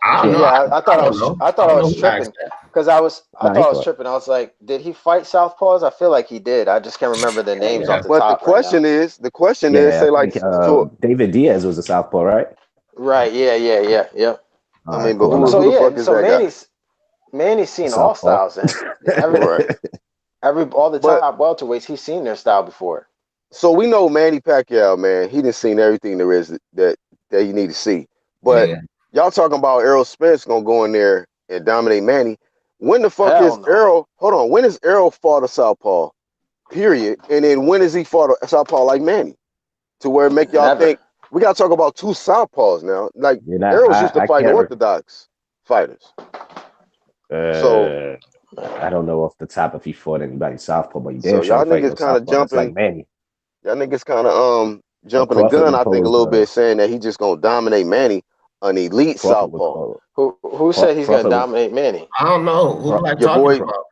I don't Yeah, know. Yeah, I thought I don't know. I I thought I don't know was who asked tripping that. because nah, I he was fought. tripping. I was like, did he fight southpaws? I feel like he did. I just can't remember the Oh, names yeah. off the But top right now. the question is, Yeah, say I like, think so David Diaz was a southpaw, right? Right? Yeah. All I right, mean, but cool. I'm who not So who the yeah, fuck is so that guy? Manny's a seen all southpaw. styles, and every Right. all the But top welterweights he's seen their style before. so we know Manny Pacquiao, man. He done seen everything there is that you need to see. But Yeah. y'all talking about Errol Spence gonna go in there and dominate Manny. When the fuck Hell is no, Errol? Hold on. When is Errol fought a southpaw? Period. And then when is he fought a southpaw like Manny? To where it make y'all never. think we gotta talk about two southpaws now. Like You're not. Errol's used to I fighting can't. orthodox fighters. So I don't know off the top if he fought anybody southpaw, but he so damn sure y'all ain't fighting niggas no kind of southpaw. That's like jumping. Manny. Y'all niggas kind of But jumping the Crawford gun. was I think a posed. little bit, saying that he just gonna dominate Manny, an elite Crawford was southpaw. posed. Who said he's gonna Crawford. dominate Manny? I don't know who Craw- Black Your talking boy about.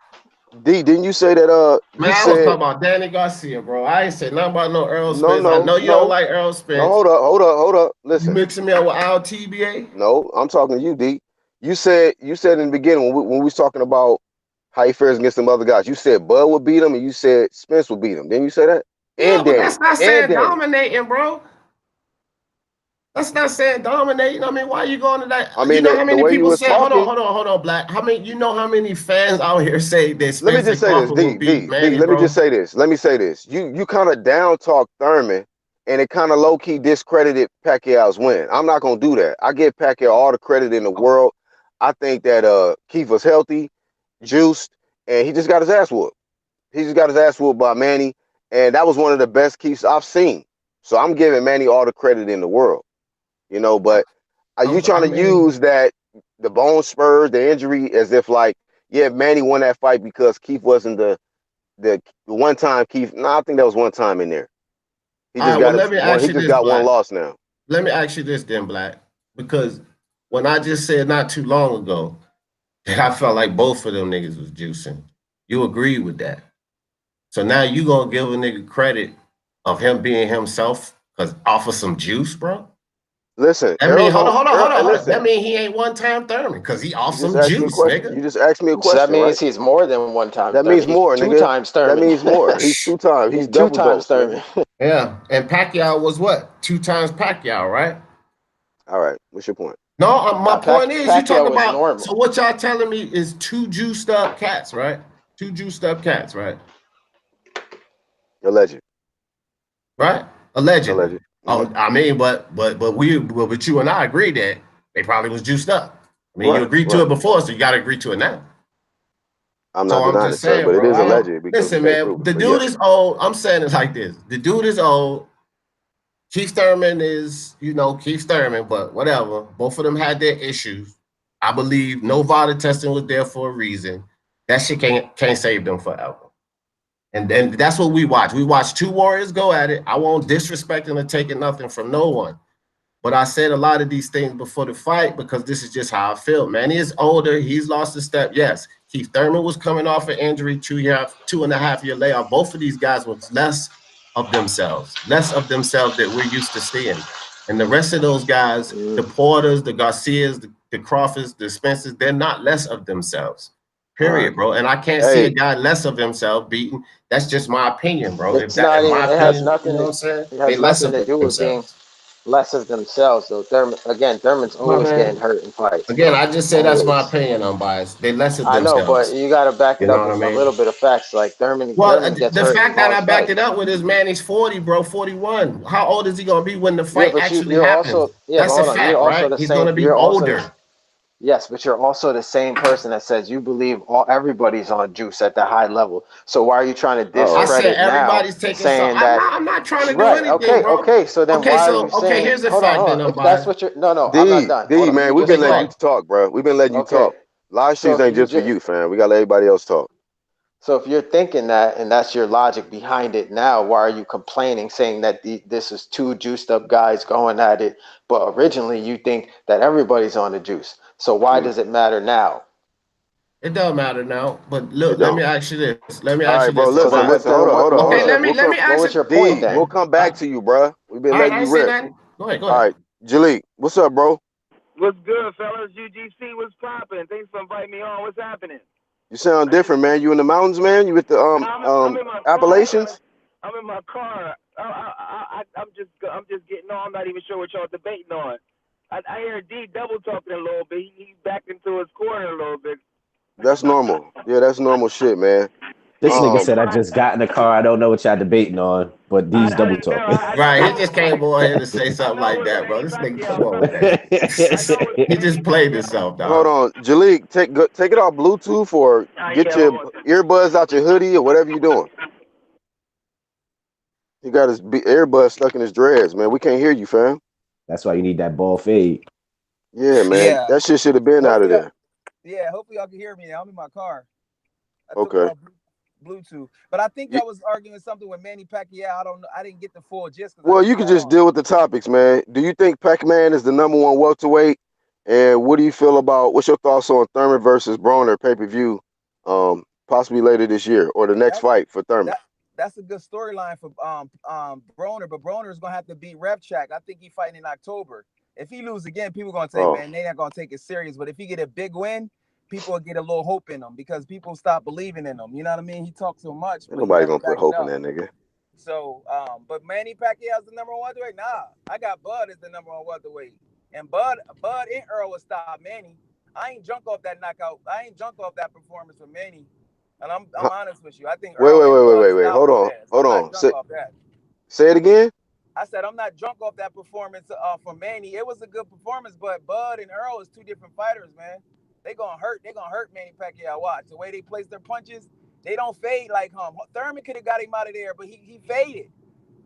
D, didn't you say that? Man, You I was talking said about Danny Garcia, bro. I ain't say nothing about no Earl no, Spence. I no, know you don't no, like Earl no. Spence. Hold up. You Listen, mixing me up with Al TBA? no, I'm talking to you, D. You said in the beginning when we was talking about how he fares against some other guys. You said Bud would beat him, and you said Spence would beat him. Didn't you say that? Yeah, And but Danny, that's not and saying Danny. dominating, bro. That's not saying dominating. I mean, why are you going to that? I You mean, know how the many way you people was say, hold talking. on, Black. How many, you know how many fans out here say that Let me Spencer just say this, Crawford will D, beat D, D. Manny, Let me bro? just say this. Let me say this. You kind of down talk Thurman, and it kind of low key discredited Pacquiao's win. I'm not gonna do that. I give Pacquiao all the credit in the world. I think that Keith was healthy, juiced, and he just got his ass whooped. He just got his ass whooped by Manny, and that was one of the best Keiths I've seen. So I'm giving Manny all the credit in the world. But are you trying I to mean, use that the bone spurs, the injury, as if like, yeah, Manny won that fight because Keith wasn't the one time Keith. No, I think that was one time in there. He all just right, well, got let his me one. ask He you just this, got one Black. loss now. Let me ask you this then, Black. Because when I just said not too long ago that I felt like both of them niggas was juicing, you agreed with that. So now you gonna give a nigga credit of him being himself because off of some juice, bro? Listen, That Errol mean, hold on, don't. hold on, hold Errol, on, hold on. listen, That mean he ain't one time Thurman because he off you just some asked me a juice, question. nigga. You just asked me a So that question, right? means he's more than one time That Thurman. means He's more, two nigga. times That Thurman. means more. He's two times. He's He's two double times dose, nigga. Thurman. Yeah, and Pacquiao was what? 2 times Pacquiao, right? All right. What's your point? No, my Now point is you talk Pacquiao was about. So normal. what y'all telling me is two juiced up cats, right? Two juiced up cats, right? Alleged. Right? Allegedly. Alleged. Oh, I mean, but you and I agree that they probably was juiced up. I mean, you Right. agreed to Right. it before, so you got to agree to it now. I'm So not I'm denying just it, sir, saying, but it bro. is I don't alleged because we listen, can't man. prove it. The But yeah. dude is old. I'm saying it like this: the dude is old. Keith Thurman is, Keith Thurman, but whatever. Both of them had their issues. I believe no VADA testing was there for a reason. That shit can't save them forever. And then that's what we watch. We watch two warriors go at it. I won't disrespect or taking nothing from no one. But I said a lot of these things before the fight because this is just how I feel. Manny is older. He's lost a step. Yes. Keith Thurman was coming off an injury, 2.5 year layoff. Both of these guys was less of themselves that we're used to seeing. And the rest of those guys, the Porters, the Garcias, the Crawfords, the Spencers, they're not less of themselves. All right. Period, bro. And I can't see a Hey, guy less of himself beaten. That's just my opinion, bro. It's not In even. my It has opinion, you nothing know what to. I'm saying? It They has less nothing of to do with being themselves. less of themselves. Though Thurman's My always getting man. hurt in fights, Again, bro. I just say that's my Always. opinion, unbiased. They less of I know, but themselves. you got to back You it know up what I with a mean? little bit of facts. Like Thurman, Well, Thurman gets the hurt in fact that I most backed it fights. up with is man, he's 40, bro, 41. How old is he gonna be when the Yeah, fight but actually you're happens? also yeah, but That's a hold on. You're fact, also right? the He's same. gonna be You're also the older. yes, but you're also the same person that says you believe everybody's on juice at the high level. So why are you trying to I uh-oh. said discredit now, everybody's taking some. saying that I'm not trying to do right? anything, bro. Okay. So then Okay, why are you so okay, saying? here's a fact Hold then, on. If that's unbiased. what you're no, I'm not D, done. Hold D, on. You man, we've just been Okay, go letting you spoke. ahead. talk, bro. We've been letting you Okay. talk. Live So streams if ain't you just for just you, fam. We gotta let everybody else talk. so if you're thinking that and that's your logic behind it now, why are you complaining, saying that this is two juiced up guys going at it? But originally you think that everybody's on the juice. So why Mm, does it matter now? It doesn't matter now. But it look, let don't. me ask you this. Let me ask All you right, this, bro. So Listen, then, unbiased. listen. Hold on, hold on, hold Okay, on. let me what ask was you. your point D, then? we'll come back to you, bro. We've been All right, letting I you ain't say rip. nothing. Go ahead, go All ahead. right, Jalik, what's up, bro? What's good, fellas? UGC, what's poppin'? Thanks for inviting me on. What's happening? You sound different, man. You in the mountains, man? You with the I'm in my car. Appalachians? I'm in my car. I'm just getting on. I'm not even sure what y'all debating on. I hear D double talking a little bit. He's back into his corner a little bit. That's normal. Yeah, that's normal shit, man. This nigga Um, said I just got in the car. I don't know what y'all debating on, but I, these I double didn't know. talking. I Right, he know. just came on here to say I something know like it was that, bro. Manny This nigga, come Pacquiao. on, man. I know it was He Manny just played Pacquiao. himself, hold dog. on, Jalik, take it off Bluetooth or get Yeah, hold your on. earbuds out your hoodie or whatever you doing. He got his earbuds stuck in his dreads, man. We can't hear you, fam. That's why you need that ball fade. Yeah, man. Yeah. That shit should have been out of Hopefully, there. hopefully y'all can hear me now. I'm in my car. I took it Okay. off Bluetooth, but I think You, y'all was arguing something with Manny Pacquiao. I don't know. I didn't get the full gist because I well, just you could got just on. deal with the topics, man. Do you think Pacman is the number one welterweight? And what do you feel about what's your thoughts on Thurman versus Broner pay-per-view, possibly later this year or the next That's fight for Thurman? that's a good storyline for Broner, but Broner is gonna have to beat Repchak. I think he's fighting in October. If he lose again, people are gonna say, Oh, man, they're not gonna take it serious. But if he get a big win, people will get a little hope in him because people stop believing in him. You know what I mean? He talks so much, ain't but he nobody never gonna put back it hope in up. that nigga. So, but Manny Pacquiao's the number one welterweight. Nah, I got Bud as the number one welterweight, and Bud and Earl will stop Manny. I ain't drunk off that knockout. I ain't drunk off that performance with Manny, and I'm Huh, honest with you. I think wait, Earl wait, and wait, wait, Bud wait, wait. stopped Hold his on, ass. hold I'm not on. drunk off that. Say it again. I said I'm not drunk off that performance from Manny. It was a good performance, but Bud and Earl is two different fighters, man. They gonna hurt. They gonna hurt Manny Pacquiao. Watch the way they place their punches. They don't fade like him. Thurman could have got him out of there, but he faded.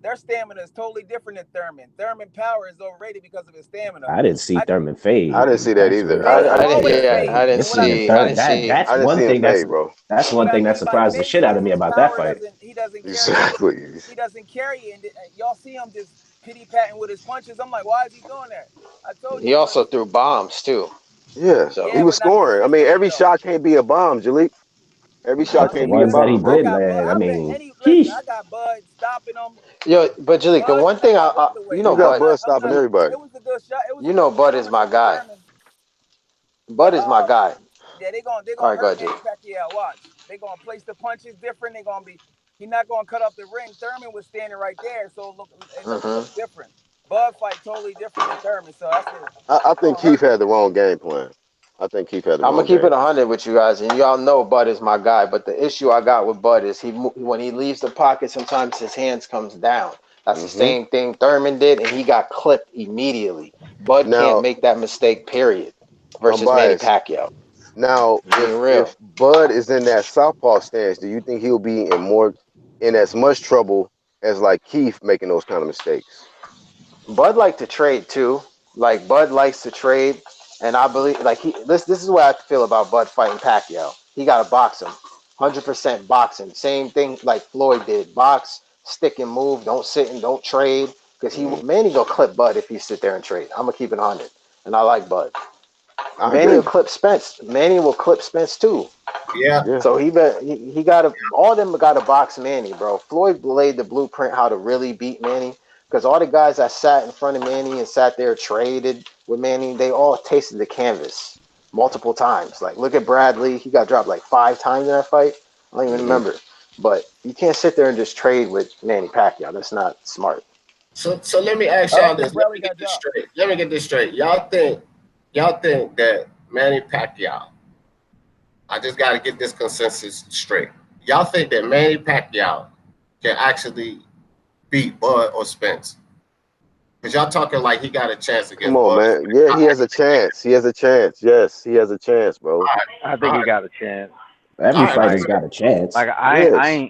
Their stamina is totally different than Thurman. Thurman power is overrated because of his stamina. I didn't see I Thurman I fade. didn't see that That's either. what Manny I didn't. always Yeah, I fade. didn't And what I this see. mean I by didn't see. that's I didn't one see him thing fade, bro. that's what one I thing that mean by surprised the fade shit out is of me his about that power fight. doesn't carry. Exactly. He doesn't carry it. And y'all see him just pity patting with his punches. I'm like, why is he doing that? I told you He because also threw bombs too. Yeah, So he yeah, was but not scoring. I mean, consistently every though. shot can't be a bomb, Jalik. Every shot But the I can't be a mean, ones that he bomb, listen, bro. did I land, I bet mean, any listen. sheesh. I got Bud stopping him. but Jalik, the Bud one the thing number one you welterweight. You know, I'm got Bud, not. Bud stopping everybody. It was a good shot. It was a you know, good Bud is performance my from guy. Thurman. But Bud is my guy. yeah, they All gonna right, go hurt ahead, Manny Jalik. Pacquiao. Watch, they gonna place the punches different. They gonna be. He not gonna cut up the ring. Thurman was standing right there, so it Mm-hmm. looked different. Bud fight totally different than Thurman, so that's it. I It's think gonna Keith hurt him. had the wrong game plan. I think Keith had the I'm gonna wrong keep game it plan. 100 with you guys, and y'all know Bud is my guy. But the issue I got with Bud is when he leaves the pocket, sometimes his hands comes down. That's the Hmm. same thing Thurman did, and he got clipped immediately. Bud can't Now, make that mistake. Period. I'm Versus Manny biased. Pacquiao. Now, I'm being if real. Bud is in that southpaw stance, do you think he'll be in as much trouble as like Keith making those kind of mistakes? Bud like to trade too. Like Bud likes to trade, and I believe like this is what I feel about Bud fighting Pacquiao. He got to box him, 100% boxing. Same thing like Floyd did. Box, stick and move. Don't sit and don't trade. because Manny gonna clip Bud if he sit there and trade. I'm gonna keep it 100, and I like Bud. I Manny will agree. clip Spence. Manny will clip Spence too. Yeah. Yeah. So he got to all of them got to box Manny, bro. Floyd laid the blueprint how to really beat Manny because all the guys that sat in front of Manny and sat there traded with Manny, they all tasted the canvas multiple times. Like look at Bradley, he got dropped like 5 times in that fight. I don't even Hmm. remember. But you can't sit there and just trade with Manny Pacquiao. That's not smart. So let me ask I y'all don't this. think Let Bradley me get got this dropped. straight. Let me get this straight. Y'all think that Manny Pacquiao, I just gotta get this consensus straight. Y'all think that Manny Pacquiao can actually beat Bud or Spence? Because y'all talking like he got a chance Come against on, Bud. man. Yeah, he has a chance. He has a chance. Yes, he has a chance, bro. I All think he right, got a chance. all Every right. fighter's Like, got a chance. Yes.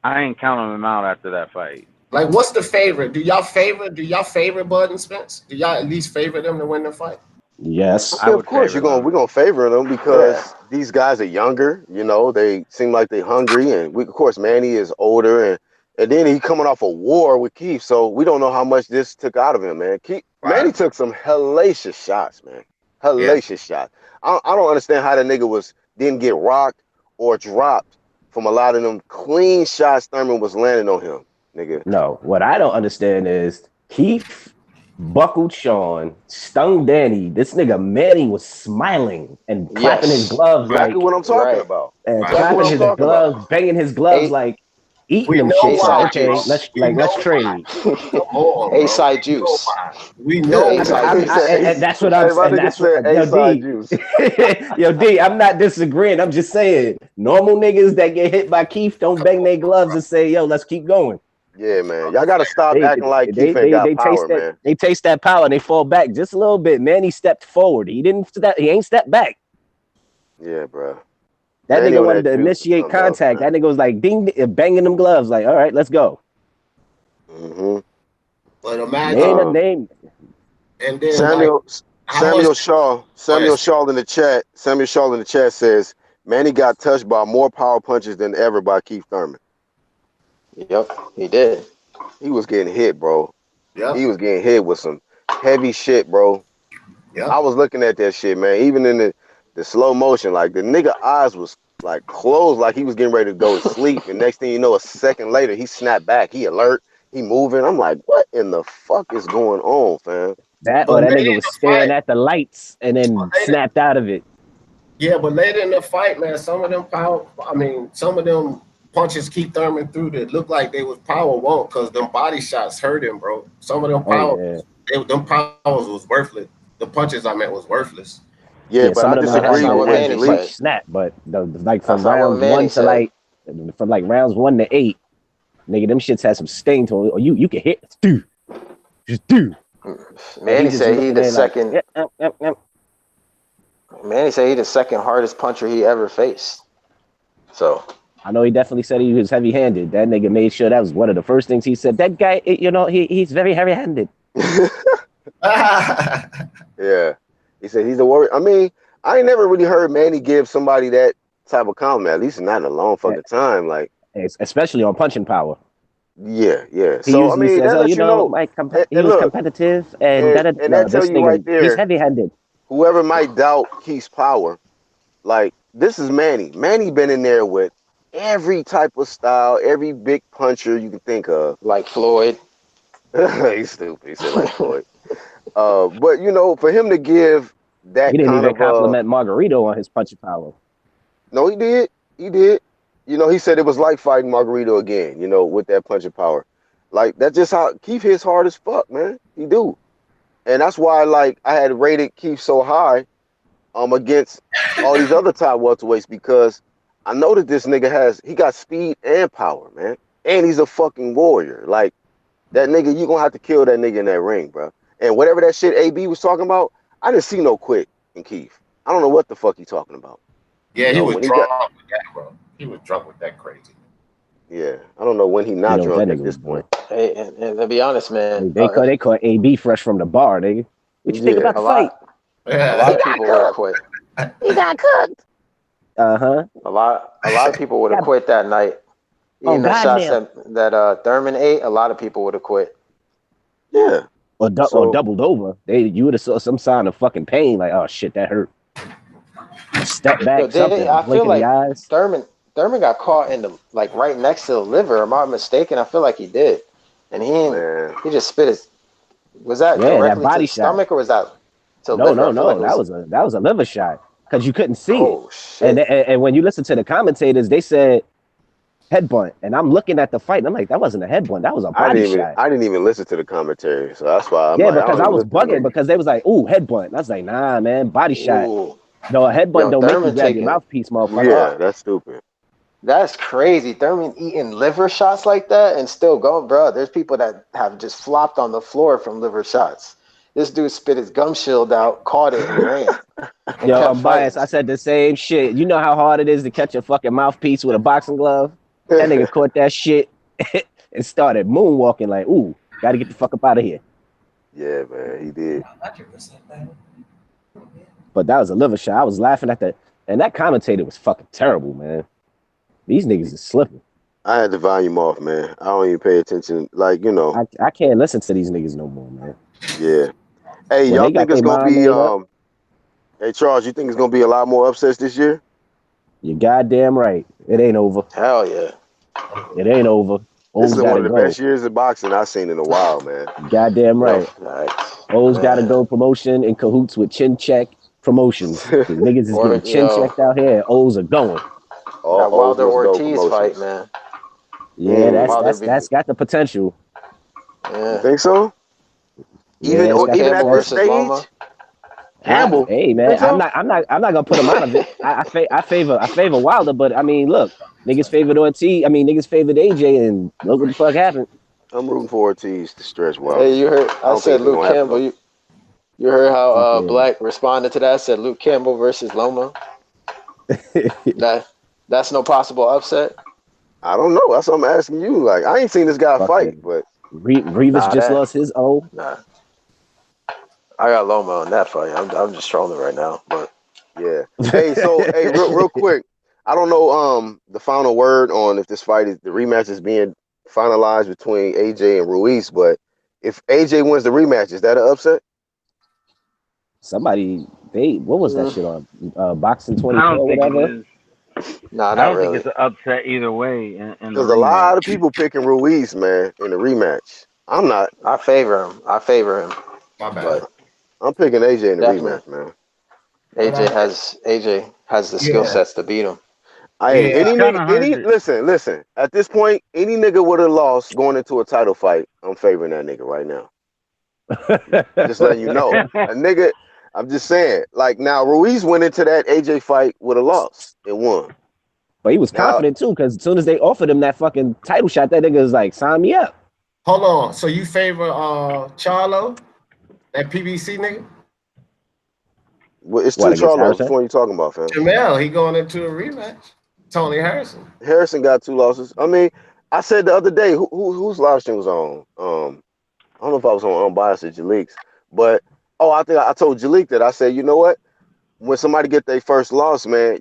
I ain't counting him out after that fight. Like, what's the favorite? Do y'all favor Bud and Spence? Do y'all at least favor them to win the fight? Yes. I Okay, of would course favor we're them. gonna favor them Yeah. because these guys are younger. You know, they seem like they're hungry, and we, of course, Manny is older, and then he coming off a war with Keith, so we don't know how much this took out of him, man. Manny Right. took some hellacious shots, man. Yeah. Hellacious shots. I don't understand how that nigga didn't get rocked or dropped from a lot of them clean shots Thurman was landing on him, nigga. No. What I don't understand is Keith buckled Sean, stung Danny. This nigga Manny was smiling and clapping his Yes. gloves Exactly like what I'm talking Right. about. and Right. Exactly what clapping I'm his talking about. gloves, banging his gloves A like eating We them know shits. Like, why, A-side okay, bro. juice. We let's know why. trade. Come on, bro. A-side We know juice. why. We Yeah, know he why. said, he said, And Ace. that's what Hey, my and nigga that's what said yo A side D, juice. yo D. I'm not disagreeing. I'm just saying normal niggas that get hit by Keith don't Come bang on, their gloves and say, "Yo, let's keep going." Yeah, man. Y'all gotta stop They acting like they Keith ain't they got they taste power, that man. they taste that power and they fall back just a little bit. Man, he stepped forward. He didn't step. He ain't stepped back. Yeah, bro. That Manny nigga on wanted that to juice is initiate something else, contact. man. That nigga was like ding, banging them gloves. Like, all right, let's go. Hmm. but imagine, Name Um, name. and then like, Samuel how much? Go ahead, Samuel Steve. Shaw in the chat. Samuel Shaw in the chat says Manny got touched by more power punches than ever by Keith Thurman. Yep, he did. He was getting hit, bro. He Yep. was getting hit with some heavy shit, bro. I Yep. was looking at that shit, man. Even in the slow motion, like the nigga eyes was like closed, like he was getting ready to go to sleep. And next thing you know, a second later, he snapped back. He alert. He moving. I'm like, what in the fuck is going on, fam? That or But that later nigga in was the staring fight, at the lights and then later, snapped out of it. yeah, but later in the fight, man, some of them power. I mean, some of them punches keep Thurman through that look like they was power won't because them body shots hurt him, bro. Some of them Oh power, yeah, them powers was worthless. The punches I meant was worthless. Yeah, yeah. but Some I of them Nah, ain't that's disagree had not no with what what Manny actual Jaleel. punch said. snap, but like That's from not what rounds Manny one to said. rounds 1 to 8, nigga, them shits had some sting to it. Or you can hit, do just do, and he Manny just said he looking the there like, second. yep, yep, yep, yep. Manny said he the second hardest puncher he ever faced. So I know he definitely said he was heavy handed. That nigga made sure that was one of the first things he said. That guy, he's very heavy handed. Yeah, he said he's a warrior. I mean, I ain't never really heard Manny give somebody that type of compliment. At least not in a long fucking time. Like, Especially on punching power. yeah, yeah. He So I usually mean, says, that "Oh, lets you know. he And was look, competitive and that." and No, that tell this you right nigga, he's there. heavy-handed. Whoever might doubt Keith's power, like this is Manny. Manny been in there with every type of style, every big puncher you can think of. like Floyd. He's stupid. He said like Floyd. But you know, for him to give He that didn't kind even of compliment Margarito on his punching power. no, he did. He did. You know, he said it was like fighting Margarito again, you know, with that punching power. Like that's just how Keith hits hard as fuck, man. He do. And that's why like I had rated Keith so high against all these other top welterweights because I know that this nigga he got speed and power, man. And he's a fucking warrior. Like that nigga, you gonna have to kill that nigga in that ring, bro. And whatever that shit AB was talking about, I didn't see no quit in Keith. I don't know what the fuck he talking about. Yeah, You he know, was when he got drunk with that, bro. He was drunk with that crazy. yeah, I don't know when he You not know what that drunk at nigga was this doing? point. Hey, and to be honest, man, They caught AB fresh from the bar, nigga. What you think Yeah. about a the fight? lot a lot Yeah. of people would have quit. He got cooked. Uh huh. A lot of people would have Got quit that night. on Eating the shots goddamn. that Thurman ate, a lot of people would have quit. Yeah. or So doubled over, you would have saw some sign of fucking pain, like, oh shit, that hurt. A step Yo, back, something, a I blink feel of the like eyes. Thurman got caught in the like right next to the liver. Am I mistaken? I feel like he did, and man, he just spit his. Was that Yeah, that directly to body the shot. stomach or was that to the No, liver? no, I feel like no. it was. That was a liver shot because you couldn't see it. Oh shit! And when you listen to the commentators, they said headbutt, and I'm looking at the fight, and I'm like, that wasn't a headbutt, that was a body shot. I didn't even listen to the commentary. So that's why I'm Yeah, like, I because don't I even was listen to bugging them. because they was like, ooh, headbutt. And I was like, nah, man, body shot. Ooh, No, a headbutt yo, don't make you Thurman grab your taking. mouthpiece, motherfucker. Yeah, that's stupid. That's crazy. Thurman eating liver shots like that and still going, bro. There's people that have just flopped on the floor from liver shots. This dude spit his gum shield out, caught it, and ran and Yo, kept I'm biased. fighting. I said the same shit. You know how hard it is to catch a fucking mouthpiece with a boxing glove? That nigga caught that shit and started moonwalking like, ooh, gotta get the fuck up out of here. Yeah, man, he did. But that was a liver shot. I was laughing at that. And that commentator was fucking terrible, man. These niggas is slipping. I had the volume off, man. I don't even pay attention. Like, I can't listen to these niggas no more, man. yeah. Hey, When y'all they got think it's their gonna mind be made up, hey Charles, you think it's gonna be a lot more upsets this year? you're goddamn right. It ain't over. Hell yeah. It ain't over. This O's is one gotta of the go. best years of boxing I've seen in a while, man. Goddamn Yo, right. O's gotta man. go promotion in cahoots with Chin Check Promotions. Because niggas is Or getting chin checked out here and O's are going. All that O's Wilder must go Ortiz fight, promotions. man. Yeah, Mm, Wilder be that's got the potential. you yeah. think so? Yeah, it's Luke got the Even at Campbell this versus potential. Loma. stage, Campbell. Hey You think man, so? I'm not gonna put him out of it. I favor Wilder, but I mean, look, niggas favored Ortiz. I mean, niggas favored AJ, and look what the fuck happened. I'm rooting for Ortiz to stretch Wilder, Hey, you man. heard I I don't think said it's Luke gonna happen Campbell. though. You heard how Fucking Black responded to that? I said Luke Campbell versus Loma. That that's no possible upset. I don't know. That's what I'm asking you. Like, I ain't seen this guy fight, fucking but Revis Nah, just lost his O. nah. I got Loma on that fight. I'm just trolling right now, but yeah. Hey, so hey, real quick. I don't know the final word on if this fight is the rematch is being finalized between AJ and Ruiz, but if AJ wins the rematch, is that an upset? Somebody what was that shit on boxing I don't 24 think it whatever? is. nah, I not don't think really. it's an upset either way in the Because a lot of rematch. people picking Ruiz, man, in the rematch. I'm not. I favor him. My bad. But I'm picking AJ in the definitely rematch, man. What I AJ has the skill yeah, sets to beat him. yeah. It's Any kind nigga, of hard any to. listen. At this point, any nigga would have lost going into a title fight. I'm favoring that nigga right now. Just letting you know, a nigga. I'm just saying. Like now, Ruiz went into that AJ fight with a loss and won. But he was Now, confident too, because as soon as they offered him that fucking title shot, that nigga was like, sign me up. Hold on. So you favor Charlo, that PBC nigga? it's two What, against Charlos. Which Harrison? one you talking about, fam? Jamel, he going into a rematch. Tony Harrison. Harrison got two losses. I mean, I said the other day, whose live stream was on? I don't know if I was on Unbiased or Jalik's, but I think I told Jalik that I said, you know what? When somebody get their first loss, man,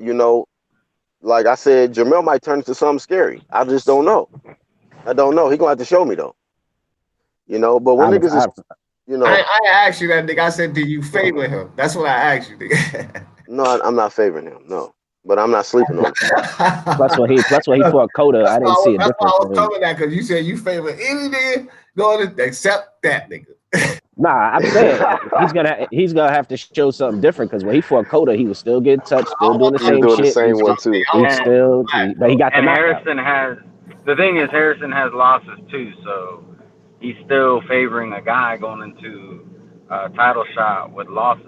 like I said, Jamel might turn into something scary. I just don't know. I don't know. He gonna have to show me though. But when I was niggas is, I, I asked you that nigga. I said, do you favor him? That's what I asked you, nigga. no, I'm not favoring him. No, but I'm not sleeping on him. plus when he fought Coda, I didn't see a That's why difference I was in him. coming at, because you said you favor any nigga going to except that nigga. Nah, I'm saying he's gonna have to show something different because when he fought Coda, he was still getting touched, still doing the He was same doing the shit. same one too. He's and still, but he got the and knockout. Harrison has the thing is Harrison has losses too, so he's still favoring a guy going into a title shot with losses.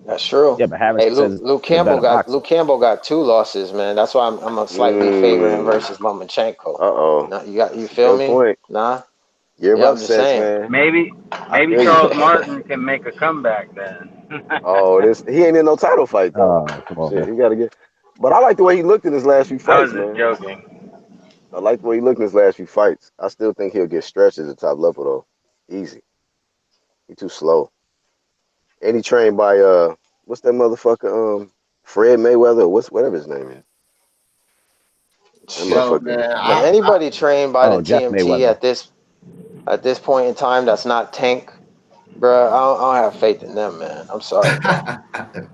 That's true. Yeah, but Hey, Harrison says Luke the better Campbell got boxer. Luke Campbell got two losses, man. That's why I'm a slightly favoring Mm, versus Lomachenko. uh-oh. Nah, you That's a feel good me? point. Nah. You're Yeah, I'm just upsets, saying. man. Maybe I maybe feel you. Charles Martin can make a comeback then. Oh, he ain't in no title fight though. Come on, Shit, man. he gotta get. But I like the way he looked in his last few I fights, was just man. joking. I like the way he looked in his last few fights. I still think he'll get stretched at the top level though. Easy. He too slow. And he trained by what's that motherfucker? Fred Mayweather, or whatever his name is. That Yo, motherfucker. man, Man, anybody trained by the Oh, Jeff TMT Mayweather. at this at this point in time that's not Tank, bro. I don't have faith in them, man. I'm sorry, bro.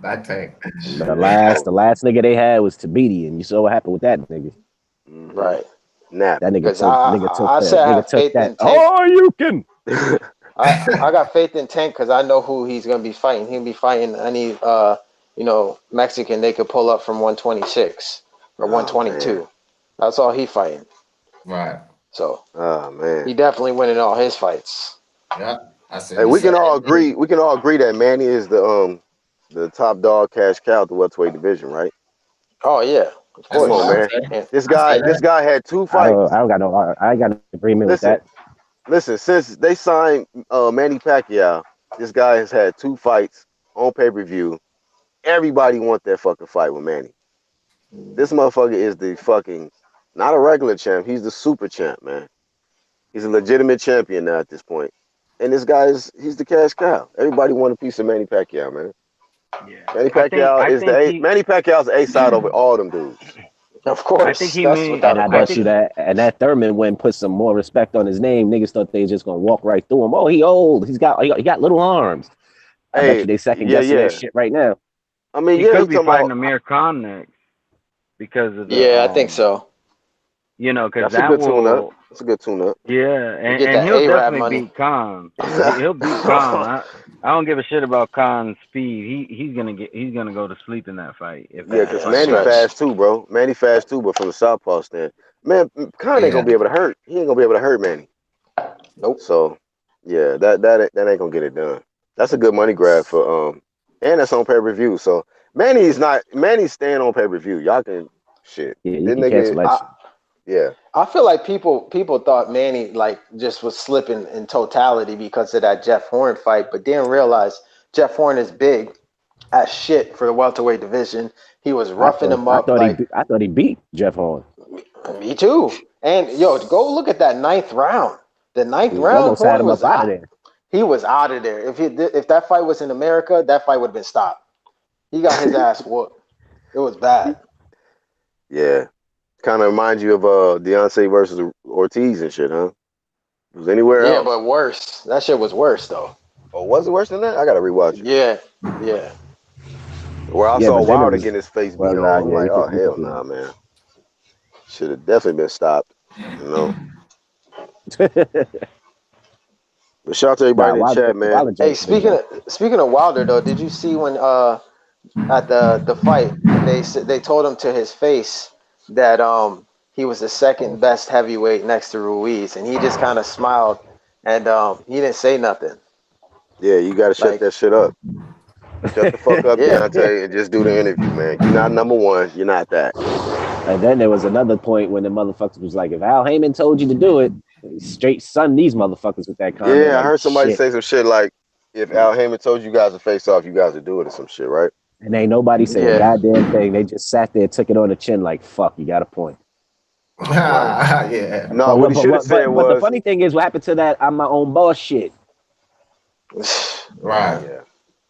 I think. The Oh, last nigga they had was Tabidi, and you saw what happened with that nigga. mm-hmm. Right. Nap. That Because nigga I say I have took faith that. in Tank. Oh, you can. I got faith in Tank because I know who he's gonna be fighting. He'll be fighting any Mexican they could pull up from 126 or Oh man. 122. That's all he fighting. Right. So Oh man. he definitely winning all his fights. Yeah. I said Hey, the we can same all thing. agree. We can all agree that Manny is the top dog, cash cow at the welterweight division, right? Oh yeah, of That's Come what on, course. I man. say. And This I say guy, this that. guy had two fights. I ain't got no agreement with Listen, that. listen. Since they signed Manny Pacquiao, this guy has had two fights on pay-per-view. Everybody want that fucking fight with Manny. This motherfucker is the fucking not a regular champ. He's the super champ, man. He's a legitimate champion now at this point. And this guy he's the cash cow. Everybody want a piece of Manny Pacquiao, man. Yeah, I think he Manny Pacquiao's a side over all them dudes. of I think course, he that's may without And a I I bet you think question. that Thurman went and put some more respect on his name. Niggas thought they was just gonna walk right through him. Oh, he old. He got little arms. I bet Hey, you they second yeah, guessing that yeah. shit right now. I mean, he yeah, he could be talking fighting about Amir Khan next because of the Yeah, I think so. because that's a that good tune up. will. That's a good tune up. Yeah, You get and that he'll Arab definitely money. beat Khan. He'll beat Khan. I don't give a shit about Khan's speed. He's gonna go to sleep in that fight if Yeah, that because Yeah, fight Manny stretch. happens. fast too, bro. Manny fast too, but from the southpaw stand. Man, Khan ain't gonna Yeah. be able to hurt. He ain't gonna be able to hurt Manny. Nope. So yeah, that ain't gonna get it done. That's a good money grab for and that's on pay-per-view. So Manny's staying on pay-per-view. Y'all can shit. Yeah, you This can cancel nigga, that I shit. yeah. I feel like people thought Manny like just was slipping in totality because of that Jeff Horn fight, but didn't realize Jeff Horn is big as shit for the welterweight division. He was roughing him up like I thought he beat Jeff Horn. me too. And yo, go look at that ninth round. The ninth He round, almost had Horn him was up out of out. there. He was out of there. If that fight was in America, that fight would have been stopped. He got his ass whooped. It was bad. Yeah. Kind of reminds you of Deontay versus Ortiz and shit, huh? It was anywhere Yeah, else. but worse. That shit was worse though. Oh, was it worse than that? I gotta rewatch it. Yeah, yeah. Where I Yeah, saw but then it Wilder was getting his face well, beat nah, on. I'm yeah, like, oh you could hell be nah, man. Should have definitely been stopped. You know. right. But shout out to everybody Nah, in the chat, man. Wilder Hey, jokes been done. speaking of Wilder though, did you see when at the fight they told him to his face that he was the second best heavyweight next to Ruiz, and he just kind of smiled and he didn't say nothing. Yeah, you gotta shut Like, that shit up. Shut the fuck up, yeah, Deontay, and just do the interview, man. You're not number one. You're not that. And then there was another point when the motherfuckers was like, if Al Heyman told you to do it, straight sun these motherfuckers with that comment Yeah, I like heard somebody shit. say some shit like, if Al Heyman told you guys to face off, you guys would do it or some shit, right? And ain't nobody say a yeah, goddamn thing. They just sat there, took it on the chin like, fuck, you got a point. right. Yeah. No, what he should have said But the was, funny thing is what happened to that I'm my own boss shit. Right. yeah.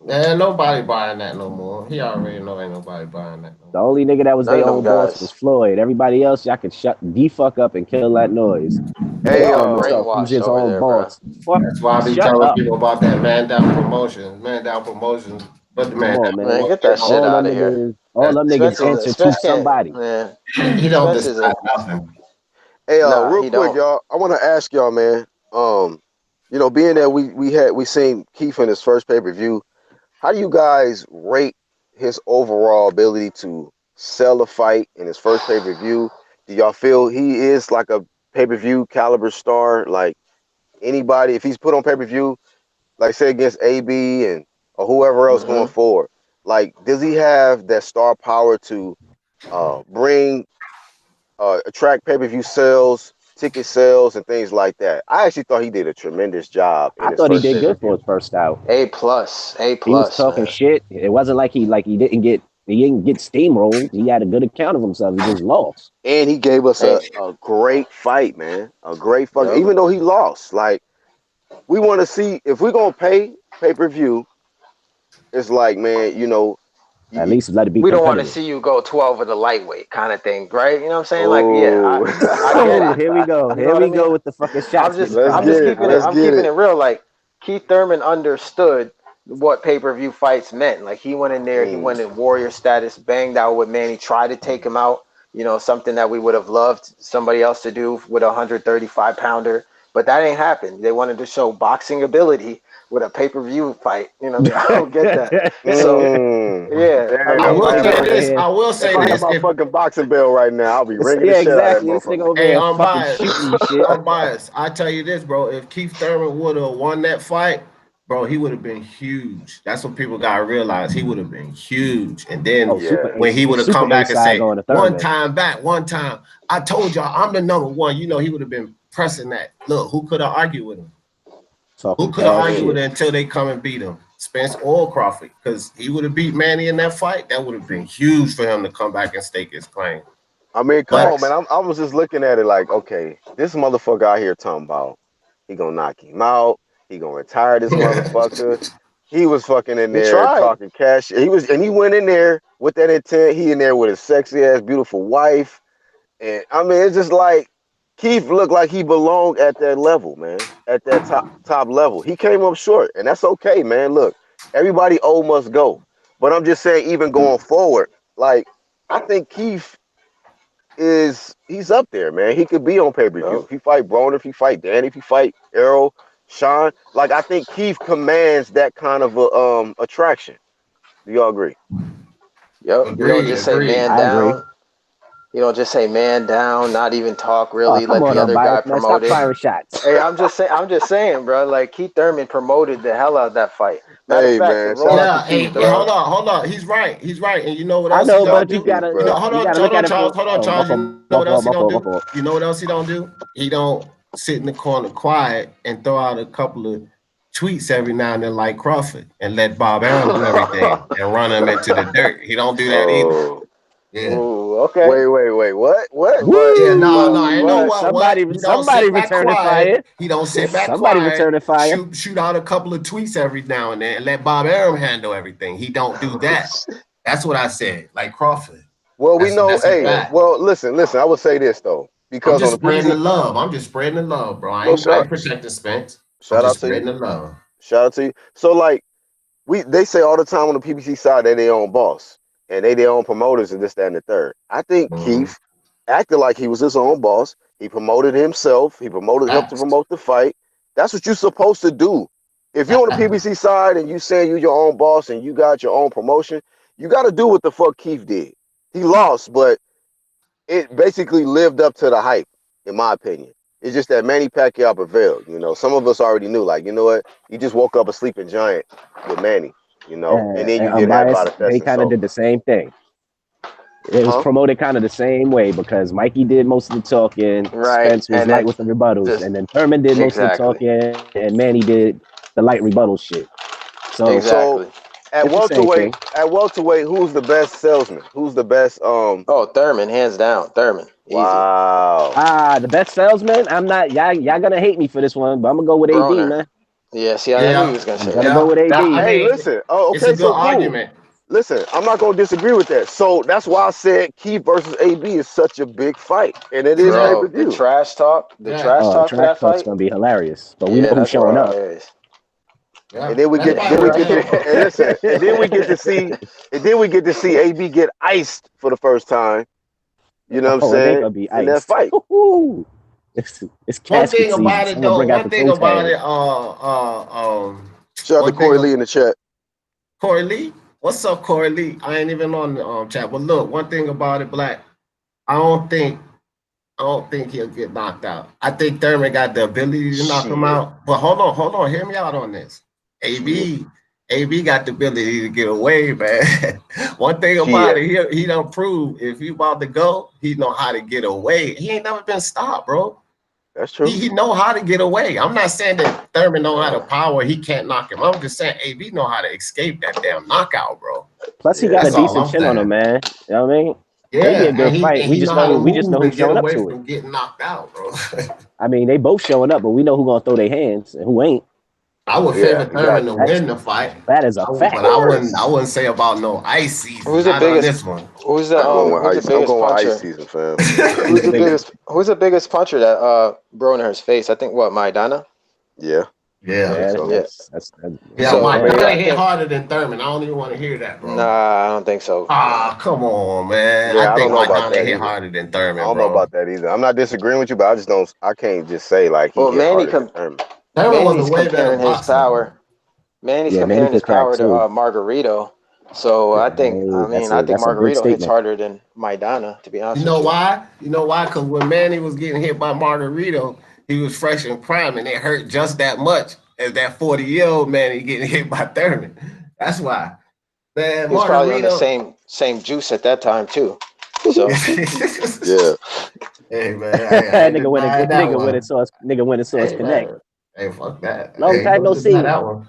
And nobody buying that no more. He already know ain't nobody buying that no The more. only nigga that was None their of them own boss was guys. Floyd. Everybody else, y'all could shut the fuck up and kill that noise. They Hey, all Calling himself, he's brainwashed his over own there, bro. boss. Fuck, That's why I be shut telling up. people about that man down promotions. Man down promotions. Put the Come man on, down Man, man. get that promotions. shit out of here. All them niggas answer to Spence can't, somebody. man. He don't Spence is decide a nothing. hey, nah. real He quick, don't. y'all. I want to ask y'all, man. Being that we seen Keith in his first pay-per-view, how do you guys rate his overall ability to sell a fight in his first pay-per-view? Do y'all feel he is like a pay-per-view caliber star? Like anybody, if he's put on pay-per-view, like say against AB and or whoever else going Hmm. forward, like does he have that star power to bring attract pay-per-view sales, ticket sales, and things like that? I actually thought he did a tremendous job in I his thought he first did good for pay-per-view. his first out. A He was plus, talking man. shit. It wasn't like he didn't get steamrolled. He had a good account of himself. He just lost. And he gave us Hey, a great fight, man. A great fucking, yep. even though he lost. Like, we want to see, if we're going to pay per view, it's like, man, At least let it be we don't want to competitive. see you go 12 of the lightweight kind of thing, right? You know what I'm saying? Like, yeah, Oh, I get Oh, it. here we go. You know Here what I we go mean? with the fucking shots getting let's I'm get just fired. it. keeping I it. Let's like I'm get it. keeping it. it real. Like Keith Thurman understood what pay-per-view fights meant. Like he went in there, he Mm. went in warrior status, banged out with Manny, tried to take him out. You know, something that we would have loved somebody else to do with a 135-pounder, but that ain't happened. They wanted to show boxing ability with a pay-per-view fight. You know what I mean? I don't get that. So Mm. yeah, I Damn, Got I this if mean, will I had nigga say my over this. here. I will if say I had this. my If fucking boxing bell right now, I'll be ringing the Yeah, shit out of that exactly. This nigga over motherfucker. Hey, here I'm fucking biased. shooting and shit. I'm biased. I tell you this, bro. If Keith Thurman would have won that fight, bro, he would have been huge. That's what people gotta realize. He would have been huge. And then Oh, Yeah. super when ace, he would have super come back ace and side say, going to one Thurman. time back, one time, I told y'all I'm the number one. You know, he would have been pressing that. Look, who could have argued with him? Who Talking could have mad argued with shit. him until they come and beat him? Spence or Crawford? Because he would have beat Manny in that fight. That would have been huge for him to come back and stake his claim. I mean, come But on, man. I was just looking at it like, okay, this motherfucker out here talking about he gonna knock him out. He gonna retire this motherfucker. He was fucking in he there tried. talking cash. He went in there with that intent. He in there with his sexy ass, beautiful wife. And I mean, it's just like Keith looked like he belonged at that level, man. At that top level. He came up short, and that's okay, man. Look, everybody old must go. But I'm just saying, even going forward, like I think Keith he's up there, man. He could be on pay per view. Yep. If he fight Broner, if he fight Danny, if he fight Errol, Sean, like I think Keith commands that kind of a attraction. Do y'all agree? Yep. You don't agreed, just say agreed. man I agree. down. You don't just say man down, not even talk Oh, really. come Let on, the other guy unbiased man. Stop promote it. firing shots. Hey, I'm just saying, bro. Like Keith Thurman promoted the hell out of that fight. Matter of Hey, fact, the man, shout out to Royce. Yeah, hey, Keith, The man. hold on. He's right. He's right. And you know what I else he know, Shout don't out but to you do? Keith, gotta You know, bro. hold you on, gotta look at it Charles. from. Hold on, Oh, my Charles. You fault, know what else he my don't fault, my do? fault. You know what else he don't do? He don't sit in the corner quiet and throw out a couple of tweets every now and then like Crawford and let Bob Arum do everything and run him into the dirt. He don't do that either. Oh, Yeah. Ooh, okay. wait. What? What? Yeah, no, Woo! no, ain't no What? what. He don't Somebody sit back returning quiet. fire. He don't sit back Somebody quiet. returning fire. Shoot out a couple of tweets every now and then and let Bob Arum handle everything. He don't do that. That's what I said. Like Crawford. Well, we That's know. a Hey, fact. well, listen. I would say this though, I'm because on just the spreading the PBC, love. I'm just spreading the love, bro. no I shout, ain't protecting Spence. I'm shout just out to spreading you, the love. shout out to you. So like they say all the time on the PBC side that they own boss and they their own promoters and this, that, and the third. I think Mm-hmm. Keith acted like he was his own boss. He promoted himself. He helped to Facts. promote the fight. That's what you're supposed to do. If you're on the PBC side and you saying you're your own boss and you got your own promotion, you got to do what the fuck Keith did. He lost, but it basically lived up to the hype, in my opinion. It's just that Manny Pacquiao prevailed. You know, some of us already knew, like, you know what? You just woke up a sleeping giant with Manny, you know, and then And you did have unbiased, they Bada kind of So, did the same thing. It was huh? promoted kind of the same way because Mikey did most of the talking, Right. Spence was And light then with the rebuttals, just and then Thurman did most of the exactly. talking, and Manny did the light rebuttal shit. So So Exactly. at it's the same welterweight, thing. who's the best salesman? Who's the best? Oh, Thurman, hands down. Thurman. Easy. Wow. The best salesman. I'm not. Y'all gonna hate me for this one, but I'm gonna go with AB, Broner. man. Yeah, see, I knew he Yeah. was gonna I'm say gonna that. go Yeah. with I AB. Hey, mean, listen. Oh, it's a okay, good so cool. argument. Listen, I'm not gonna disagree with that. So that's why I said Keith versus AB is such a big fight, and it is pay Yeah. per Bro, the view. trash talk, the Yeah. trash talk for Trash that talk's fight. gonna be hilarious, but we know Yeah, who's that's gonna showing be up. hilarious. And Yeah. then we That get fight then will we get to kill. and listen, and then we get to see AB get iced for the first time. You know what I'm Oh, it ain't saying? gonna be In that iced. fight. Woo-hoo. It's One casket thing season. about it Someone though, bring out one the thing toe about tag. it, Shout out to one thing Corey Lee in the chat. Corey Lee. What's up, Corey Lee? I ain't even on the chat. But look, one thing about it, Black, I don't think I don't think he'll get knocked out. I think Thurman got the ability to knock him Shit. out. But hold on, hear me out on this. Shit. AB got the ability to get away, man. One thing about Shit. it, he don't prove if he about to go, he know how to get away. He ain't never been stopped, bro. That's true. He know how to get away. I'm not saying that Thurman know how to Uh, power. He can't knock him. I'm just saying AB know how to escape that damn knockout, bro. Plus, he got Yeah. a That's all decent I'm chin on him, saying. man. You know what I mean? It'll be Yeah, a good fight. and he know how to We just know move who's and get showing up away to it. from getting knocked out, bro. I mean, they both showing up, but we know who's gonna throw their hands and who ain't. I would Yeah, favor you got Thurman to That's win the fight. that is a fact. But I wouldn't say about no ice season. Who's the Not on biggest? this one. Who's I'm going with who's the ice. I'm biggest going with ice puncher? season, fam. Who's the biggest? Who's the biggest puncher that Broner has faced? I think what Maidana. Yeah, I Yeah. think Yeah, so. Yeah. that's Yeah, So, Mike, but yeah, I that hit think harder than Thurman. I don't even want to hear that, bro. nah, I don't think so. Ah, come on, man. I Yeah, I think don't know about Madonna that hit either. harder than I Thurman, don't know bro. about that either. I'm not disagreeing with you, but I just don't. I can't just say like he Well, hit harder than Thurman. Thurman was a Manny's way better comparing his boxer, though. power. Manny's yeah. Manny comparing his could crack power to too. Margarito. So I think, I mean, I think That's a big Margarito hits statement. harder than Maidana. To be honest You with know you. why? You know why? Because when Manny was getting hit by Margarito, he was fresh and prime, and it hurt just that much as that 40-year-old Manny getting hit by Thurman. That's why. Man, He was probably on the Margarito. same juice at that time too. So Yeah, Hey man, I ain't Nigga went denying that and one. saw us. Nigga went and saw us Hey connect. man, hey fuck that. Long Hey, time no don't deny see. that one.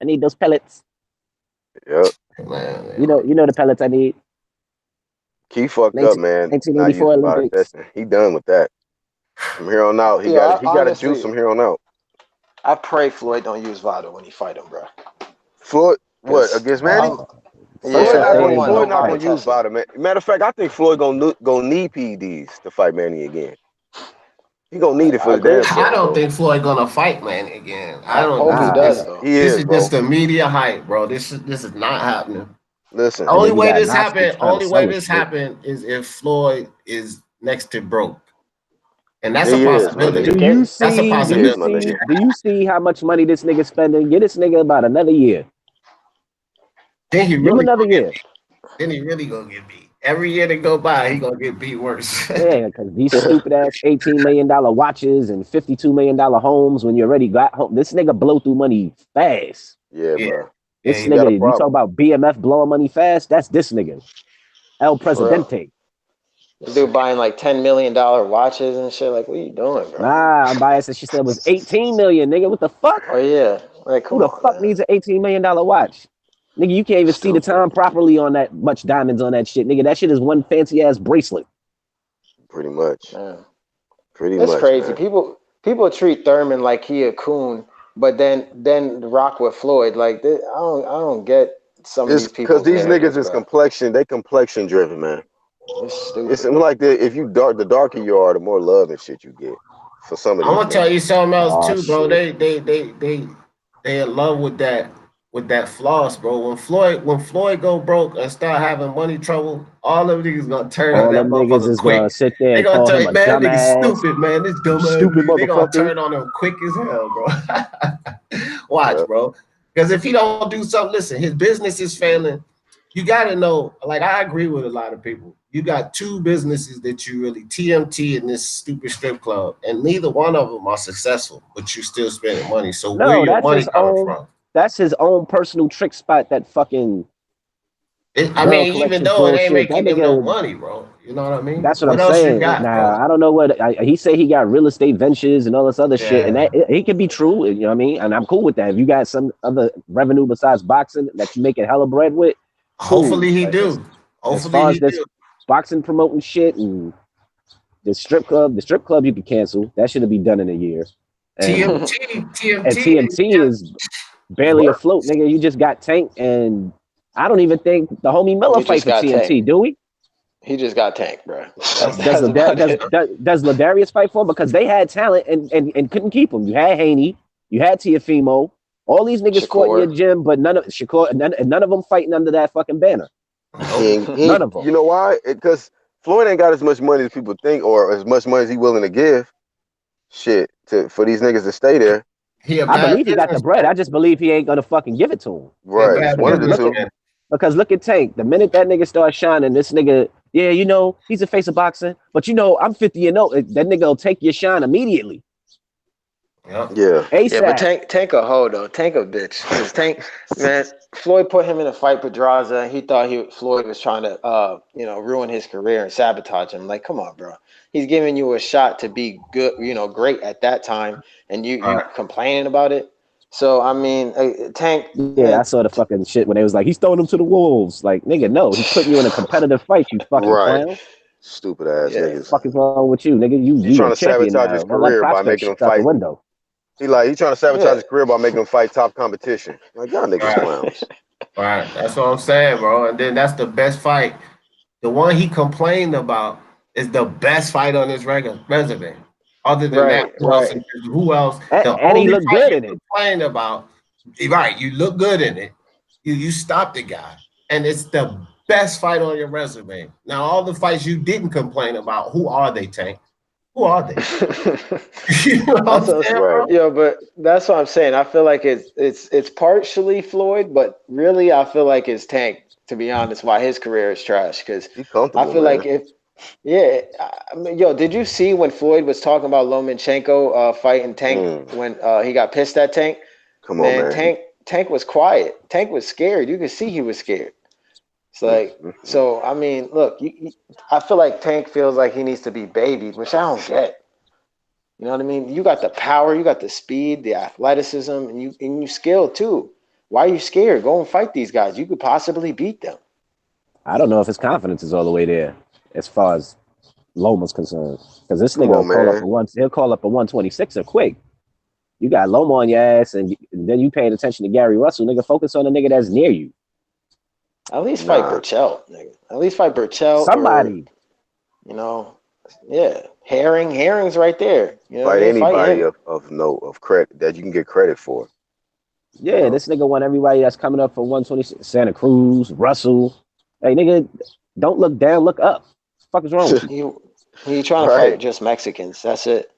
I need those pellets. yep. Hey, man, You know the pellets I need. Key fucked 19, up, man. Not 1984 using body Olympics. testing. He done with that. From here on out, he yo, got I, he got to juice honestly, from here on out. I pray Floyd don't use Vado when he fight him, bro. Floyd, what Because against Manny? First yeah, off, I they don't ain't want Floyd gonna not nobody fight. gonna use testing. Vada. Matter of fact, I think Floyd gonna need PEDs to fight Manny again. He gonna need it for I the agree damn with you. I self, don't bro. think Floyd gonna fight man again. I I don't. hope he Nah, does though. He This is, is just bro. the media hype, bro. This is not happening. Listen, and Only then you way got this Knox happened. trying to Only way sell us this shit. happened is if Floyd is next to broke, and that's yeah, a he is, my nigga. possibility. Do Okay. you That's a see? He Do you is, my possibility. see? nigga. Do you see how much money this nigga spending? Get this nigga about another year. Then he Give him really another gonna get year. beat. Then he really gonna get beat. Every year that go by, he gonna get beat worse. Yeah, because these stupid ass $18 million watches and $52 million homes when you already got home. This nigga blow through money fast. Yeah, yeah, bro. yeah, This You he got a nigga, you talk problem. about BMF blowing money fast. That's this nigga, El For real. Presidente. This dude buying like $10 million watches and shit. Like, what are you doing, bro? Nah, I'm biased. And she said it was 18 million, nigga. What the fuck? Oh yeah. Like, Who come the on, fuck man. needs an $18 million watch? Nigga, you can't even see the Stupid. time properly on that much diamonds on that shit. Nigga, that shit is one fancy ass bracelet. Pretty much. Man. Pretty That's much, crazy. man. People treat Thurman like he a coon, but then rock with Floyd. Like, I don't get some of It's these because people's these niggas narratives, is bro. complexion. They complexion driven, man. It's It's stupid. like if you the darker you are, the more love and shit you get. For some of I'm these gonna tell niggas, you something else Oh too, bro. shit. They in love with that floss, bro. When Floyd go broke and start having money trouble, all them niggas gonna turn on All that them niggas motherfucker is quick. gonna sit there They and gonna call him turn, a man, that nigga dumbass, stupid, man. This you dumbass stupid nigga. They gonna motherfucker. turn on him quick as hell, bro. Watch, yeah. bro. Because if he don't do something, listen, his business is failing. You gotta know, like I agree with a lot of people. You got two businesses that you really TMT and this stupid strip club, and neither one of them are successful, but you still spending money. So where No, your money coming from? that's his own personal trick spot, that fucking I girl mean, even collection though it ain't bullshit. That making him no nigga, money, bro. You know what I mean? that's what I'm What else you saying. got, Now, bro? I don't know he said he got real estate ventures and all this other shit, and Yeah. that he could be true, you know what I mean? And I'm cool with that. If you got some other revenue besides boxing that you making hella bread with, cool. Hopefully he But do. as Hopefully far as he this do. boxing promoting shit and the strip club you can cancel. That should be done in a year. And TMT is TMT just is barely work. afloat, nigga. You just got Tank, and I don't even think the homie Miller He fight just for got tanked. TMT. Do we? He just got tanked, bro. That's Does that's about it. Ladarius fight for him? Because they had talent and couldn't keep him. You had Haney, you had Tiafimo. All these niggas fought in your Shakur. gym, but none of Shakur, none of them fighting under that fucking banner. Nope. None of them. You know why? Because Floyd ain't got as much money as people think, or as much money as he willing to give. Shit, for these niggas to stay there. He a I bad believe he got the bread. businessman. I just believe he ain't gonna fucking give it to him. He a Right, it's bad one of the two. businessman. Because look at Tank. The minute that nigga starts shining, this nigga, yeah, you know, he's a face of boxing. But you know, I'm 50 and 0. That nigga will take your shine immediately. Yep. Yeah, Yeah, but ASAP. Tank a hoe though. Tank a bitch. Cause Tank, man, Floyd put him in a fight with Pedraza, and he thought Floyd was trying to ruin his career and sabotage him. Like, come on, bro. He's giving you a shot to be good, great at that time, and All you right. complaining about it. So I mean, Tank, Yeah, I man, saw the fucking shit when they was like, he's throwing him to the wolves. Like, nigga, no, he's putting you in a competitive fight, you fucking right. clown. Stupid ass yeah, niggas. Fuck is wrong with you, nigga? You You trying a to champion sabotage his now. All that career by prospect making shit him out the fight window. He trying to sabotage Yeah. his career by making him fight top competition. Like y'all niggas Right. clowns. Right. That's what I'm saying, bro. And then that's the best fight. The one he complained about is the best fight on his resume. Other than that, Right, right. who else? The And he only looked fight good you in it. complained about, right? You look good in it. You stopped the guy, and it's the best fight on your resume. Now, all the fights you didn't complain about, who are they, Tank? Who are they? You know what I'm That's what saying, Right. bro? yo, but that's what I'm saying. I feel like it's partially Floyd, but really I feel like it's Tank. To be honest, why his career is trash? Because He I comfortable, feel man. like if yeah, I mean, yo, did you see when Floyd was talking about Lomachenko fighting Tank Mm. when he got pissed at Tank? Come on, Man, man. Tank was quiet. Tank was scared. You could see he was scared. It's Mm, like mm, mm. so. I mean, look, I feel like Tank feels like he needs to be babied, which I don't get. You know what I mean? You got the power, you got the speed, the athleticism, and you skill too. Why are you scared? Go and fight these guys. You could possibly beat them. I don't know if his confidence is all the way there as far as Loma's concerned. Because this Come nigga on, man. he'll call up a 126er quick. You got Loma on your ass, and then you paying attention to Gary Russell, nigga. Focus on the nigga that's near you. At least fight Nah. Burchell, nigga. At least fight Burchell or Somebody. you know, yeah, Herring's right there. You know what I Fight mean? Fight anybody him. of note, of credit that you can get credit for. You Yeah, know. this nigga want everybody that's coming up for 126. Santa Cruz, Russell. Hey, nigga, don't look down, look up. What the fuck is wrong with you? He trying to Right. fight just Mexicans. That's it.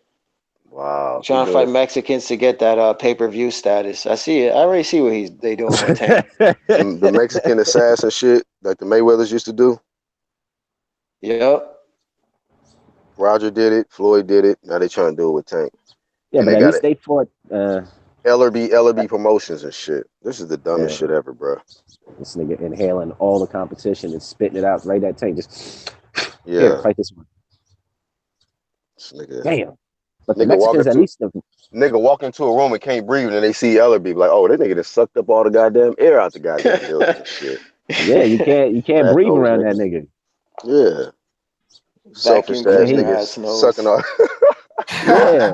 He Wow. He trying to fight doing Mexicans to get that pay-per-view status. I see it. I already see what they doing with Tank. the Mexican assassin shit like the Mayweathers used to do. Yep. Roger did it. Floyd did it. Now they trying to do it with Tank. Yeah, And but they at got least it. they fought. LRB Promotions and shit. This is the dumbest Yeah, shit ever, bro. this nigga inhaling all the competition and spitting it out right at Tank. Just here, Yeah. fight this one. This nigga. Damn. But the Nigga walk Mexicans, at into least, the, nigga walk into a room and can't breathe, and they see LRB like, oh, that nigga just sucked up all the goddamn air out the goddamn building and shit. yeah, you can't Fat breathe nose around that nigga. nigga. Yeah. Selfish Vacuum And then ass cleaner he, niggas ass sucking nose. all. yeah.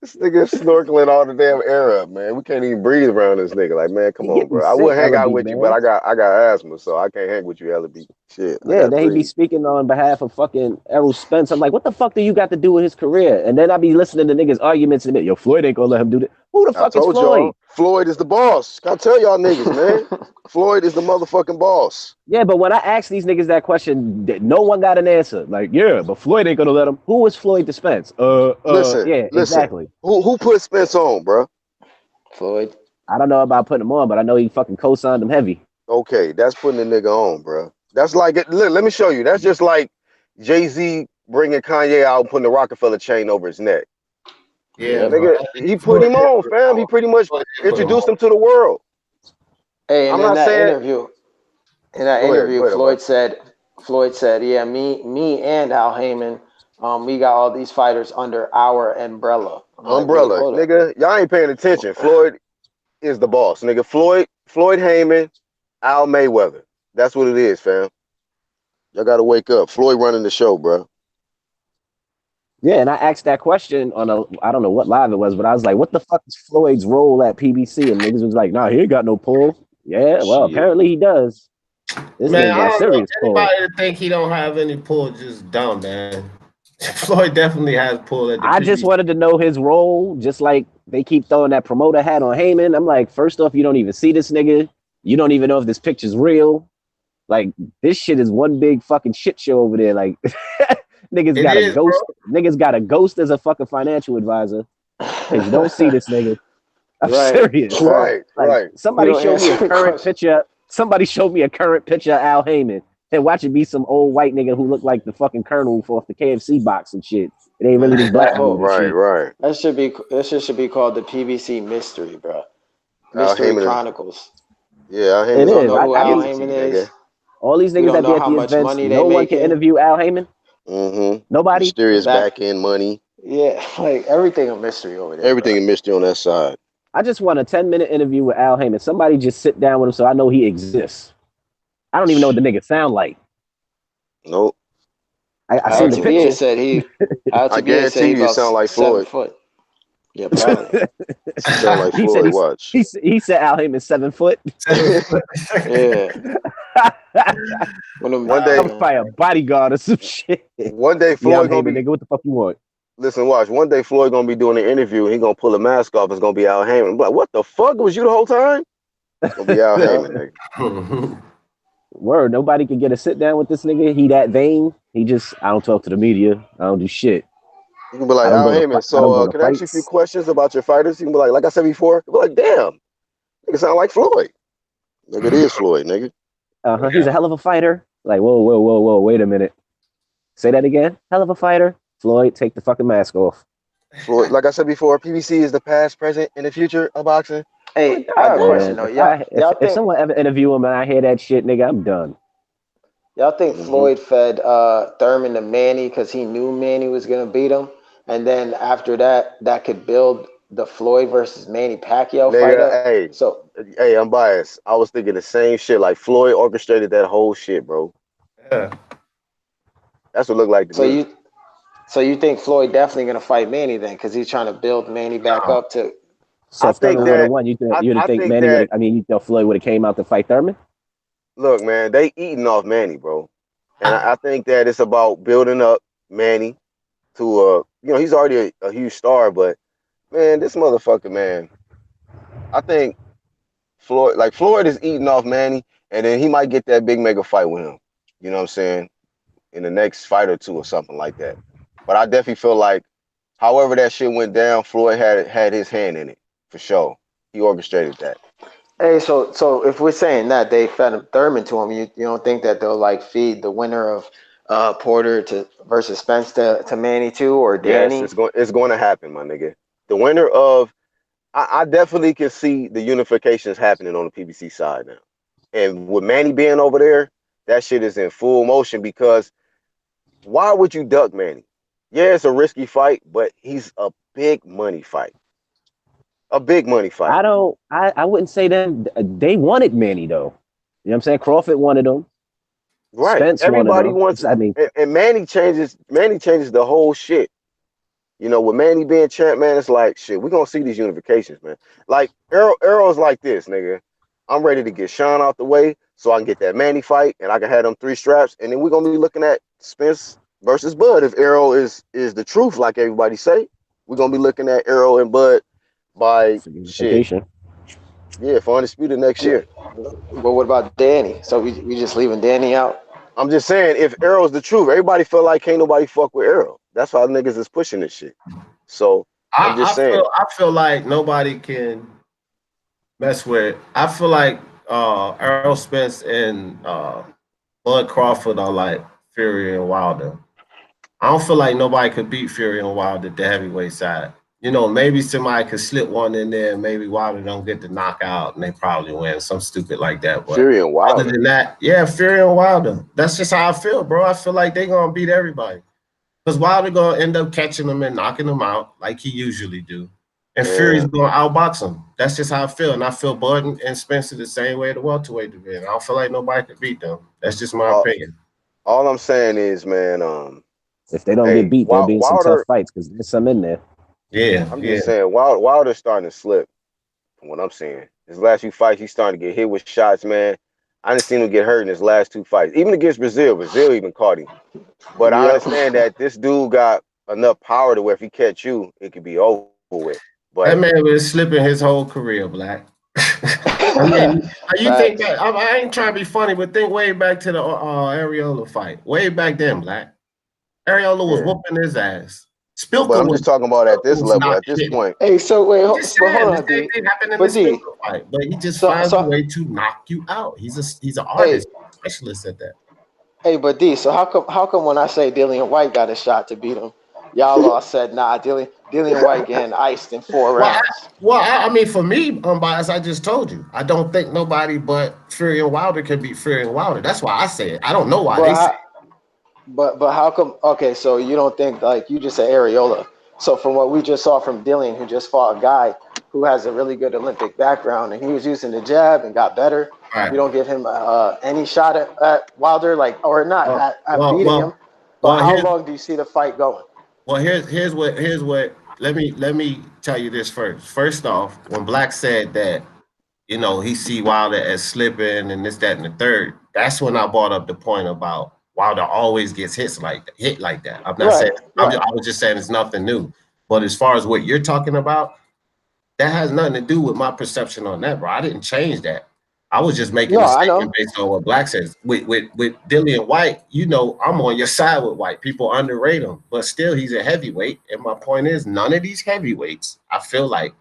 This nigga snorkeling all the damn air up, man. We can't even breathe around this nigga. Like, man, come He on, getting bro. I sick, would hang out Ellaby, with you, but man. I got asthma, so I can't hang with you, LB. Shit, I Yeah, gotta then he be breathe. speaking on behalf of fucking Errol Spence. I'm like, what the fuck do you got to do with his career? And then I be listening to niggas' arguments and yo, Floyd ain't gonna let him do that. Who the I fuck is told Floyd? y'all, Floyd is the boss. Gotta tell y'all niggas, man. Floyd is the motherfucking boss. Yeah, but when I ask these niggas that question, no one got an answer. Like, yeah, but Floyd ain't gonna let him. Who is Floyd to Spence? Yeah, Listen. exactly. Who put Spence on, bro? Floyd. I don't know about putting him on, but I know he fucking co-signed him heavy. Okay, that's putting the nigga on, bro. That's like it. Look, let me show you. That's just like Jay-Z bringing Kanye out and putting the Rockefeller chain over his neck. Yeah, Yep. bro. Nigga, he put Floyd him did on, put fam. He pretty much him introduced on. him to the world. Hey, and I'm not saying. in that Go interview, ahead, Mike. Floyd said, yeah, me and Al Heyman, we got all these fighters under our umbrella. I'm like, wait, Umbrella, hold up. nigga. Y'all ain't paying attention. Floyd is the boss, nigga. Floyd Heyman, Al Mayweather. That's what it is, fam. Y'all gotta wake up. Floyd running the show, bro. Yeah, and I asked that question on I don't know what live it was, but I was like, what the fuck is Floyd's role at PBC? And niggas was like, nah, he ain't got no pull. Yeah, well, Shit. apparently he does. This Man, nigga I got don't know. serious pull. Anybody that think he don't have any pull just dumb, man. Floyd definitely has pull at the I just PBC. wanted to know his role, just like they keep throwing that promoter hat on Heyman. I'm like, first off, you don't even see this nigga. You don't even know if this picture's real. Like, this shit is one big fucking shit show over there. Like, niggas It got a is, bro. ghost. Niggas got a ghost as a fucking financial advisor because you don't see this nigga. I'm Right. serious. Right, Like, right. He somebody don't showed me a answer the current question. picture. Somebody showed me a current picture of Al Heyman and watch it be some old white nigga who looked like the fucking colonel off the KFC box and shit. It ain't really this Man, black that dude whole and Right, shit. right. that should be called the PBC mystery, bro. Al Mystery Heyman is, Chronicles. yeah, Al We It Heyman's don't on is. know who I Al be Heyman entity, is. nigga. all these We niggas don't that be know at how the much events. money they No one can making. interview Al Heyman. Mm-hmm. Nobody. Mysterious Back, back end money. yeah, like everything a mystery over there, bro. Everything in mystery on that side. I just want a 10-minute interview with Al Heyman. Somebody just sit down with him so I know he exists. I don't even know what the nigga sound like. Nope. I I seen the can Altabia picture. said he, I Altabia said guarantee he you it about sound like 7 Floyd. foot. Yeah, probably. Sound like He said Floyd. Watch. he said Al Heyman 7 foot. Yeah. When them, One day, I'm man. probably a bodyguard or some shit. one day Yeah, I'm Floyd gonna Heyman, be. nigga. What the fuck you want? Listen, watch. One day Floyd gonna be doing an interview. He gonna pull a mask off. It's gonna be Al Heyman. But what the fuck was you the whole time? It's gonna be Al Yeah. Heyman, nigga. Word, nobody can get a sit down with this nigga. He that vain. He just, I don't talk to the media. I don't do shit. You can be like I don't Al go to Heyman. I don't go So to can I ask you a few fights. questions about your fighters? You can be like I said before. You be like, damn, nigga sound like Floyd. Nigga, it is Floyd, nigga. He's a hell of a fighter. Like, whoa, wait a minute. Say that again. Hell of a fighter. Floyd, take the fucking mask off. Floyd, like I said before, PBC is the past, present, and the future of boxing. Hey, I have a Goddamn. question Man, though. Y'all if think someone ever interview him and I hear that shit, nigga, I'm done. Mm-hmm. Floyd fed Thurman to Manny because he knew Manny was gonna beat him, and then after that, that could build the Floyd versus Manny Pacquiao fight Nigga, up. So, hey, I'm biased. I was thinking the same shit. Like Floyd orchestrated that whole shit, bro. Yeah. That's what it looked like to so me. you, so you think Floyd definitely gonna fight Manny then, because he's trying to build Manny back No. up to. So I if think Thurman would have that won, you'd have I think think Manny would that have. I mean, you know, Floyd would have came out to fight Thurman. look, man, they eating off Manny, bro. And I think that it's about building up Manny to he's already a huge star, but man, this motherfucker, man, I think Floyd is eating off Manny, and then he might get that big mega fight with him. You know what I'm saying? In the next fight or two or something like that. But I definitely feel like, however that shit went down, Floyd had his hand in it for sure. He orchestrated that. Hey, so if we're saying that they fed him Thurman to him, you don't think that they'll like feed the winner of Porter to versus Spence to Manny too, or Yes, Danny? it's going to happen, my nigga. The winner of I definitely can see the unifications happening on the PBC side now. And with Manny being over there, that shit is in full motion because why would you duck Manny? Yeah, it's a risky fight, but he's a big money fight. A big money fight. I don't. I wouldn't say them. They wanted Manny though. You know what I'm saying? Crawford wanted him. Right. Spence wanted Everybody him. wants I mean, and Manny changes the whole shit. You know, with Manny being champ, man, it's like shit, we're gonna see these unifications, man. Like Arrow's like this, nigga. I'm ready to get Sean out the way so I can get that Manny fight and I can have them 3 straps, and then we're gonna be looking at Spence versus Bud. If Arrow is the truth, like everybody say, we're gonna be looking at Arrow and Bud by for shit. unification. Yeah, for Undisputed next year. But what about Danny? So we just leaving Danny out? I'm just saying, if Arrow's the truth, everybody feel like can't nobody fuck with Arrow. That's how niggas is pushing this shit. So I'm just saying. I feel like nobody can mess with. I feel like Errol Spence and Bud Crawford are like Fury and Wilder. I don't feel like nobody could beat Fury and Wilder at the heavyweight side. You know, maybe somebody could slip one in there, and maybe Wilder don't get the knockout, and they probably win, some stupid like that. But Fury and other Wilder. than that, yeah, Fury and Wilder. That's just how I feel, bro. I feel like they're gonna beat everybody. Because Wilder gonna end up catching them and knocking them out like he usually do. And Fury's Man, gonna outbox him. That's just how I feel. And I feel Bud and Spencer the same way the welterweight division. I don't feel like nobody could beat them. That's just my all, opinion. all I'm saying is, man, If they don't get hey, beat, they'll be in some tough Wilder. fights because there's some in there. Yeah, I'm yeah. just saying, Wilder's starting to slip. From what I'm saying, his last few fights, he's starting to get hit with shots, man. I didn't see him get hurt in his last 2 fights, even against Brazil. Brazil even caught him. But I Yep. understand that this dude got enough power to where if he catch you, it could be over with. That But man was slipping his whole career, Black. I mean, you think Facts. that I ain't trying to be funny, but think way back to the Areola fight. Way back then, Black. Areola was yeah, whooping his ass. but I'm Spilka just talking about at this was level, not at this shit. point. Hey, so wait, I'm just but hold saying the on, same D. thing happened in the But D. Spilka fight, but he just So finds a so way to knock you out. He's an hey artist, specialist at that. hey, but D. So how come when I say Dillian White got a shot to beat him, y'all all said nah, Dillian White getting iced in 4 rounds. I mean, for me, unbiased, I just told you, I don't think nobody but Fury and Wilder can beat Fury and Wilder. That's why I say it. I don't know why But they say how, but how come? Okay, so you don't think like you just said Areola. So from what we just saw from Dillian, who just fought a guy who has a really good Olympic background, and he was using the jab and got better. it. All You right. don't give him any shot at Wilder, like or not Well, at well, beating him. well, But well. how Here's long do you see the fight going? Well, here's what let me tell you this first. First off, when Black said that, he see Wilder as slipping and this, that, and the third, that's when I brought up the point about Wilder always gets hit like that. I'm not saying Right, right. I was just saying it's nothing new. But as far as what you're talking about, that has nothing to do with my perception on that, bro. I didn't change that. I was just making No, a I statement know. based on what Black says. With Dillian White, I'm on your side with White. People underrate him, but still he's a heavyweight. And my point is, none of these heavyweights, I feel like,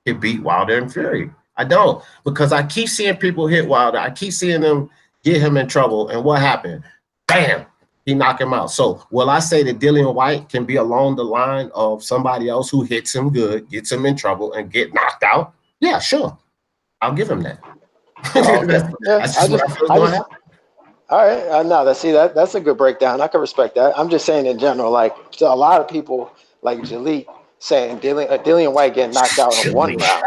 can beat Wilder and Fury. I don't, because I keep seeing people hit Wilder. I keep seeing them get him in trouble. And what happened? Bam, he knocked him out. So will I say that Dillian White can be along the line of somebody else who hits him good, gets him in trouble, and get knocked out? Yeah, sure. I'll give him that. Oh, okay. Yeah, That's just what I feel is I going to just, happen. all right. Now that's a good breakdown. I can respect that. I'm just saying in general, like so a lot of people like Jaleel saying Dillian White getting knocked out in one round.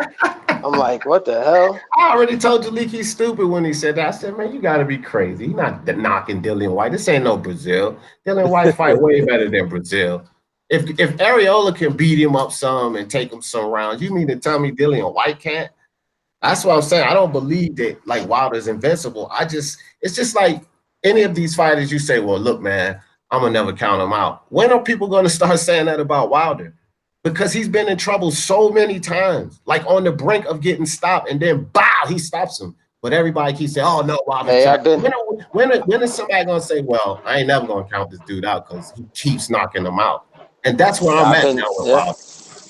I'm like, what the hell? I already told Jalik he's stupid when he said that. I said, man, you got to be crazy. He's not knocking Dillian White. This ain't no Brazil. Dillian White fight way better than Brazil. If Areola can beat him up some and take him some rounds, you mean to tell me Dillian White can't? That's what I'm saying. I don't believe that like Wilder's invincible. It's just like any of these fighters. You say, well, look, man, I'm gonna never count him out. When are people gonna start saying that about Wilder? Because he's been in trouble so many times, like on the brink of getting stopped, and then bow, he stops him. But everybody keeps saying, "Oh no, Wilder." Hey, I've been When is somebody gonna say, "Well, I ain't never gonna count this dude out because he keeps knocking them out"? And that's where I'm I've at been now with yeah. Wilder.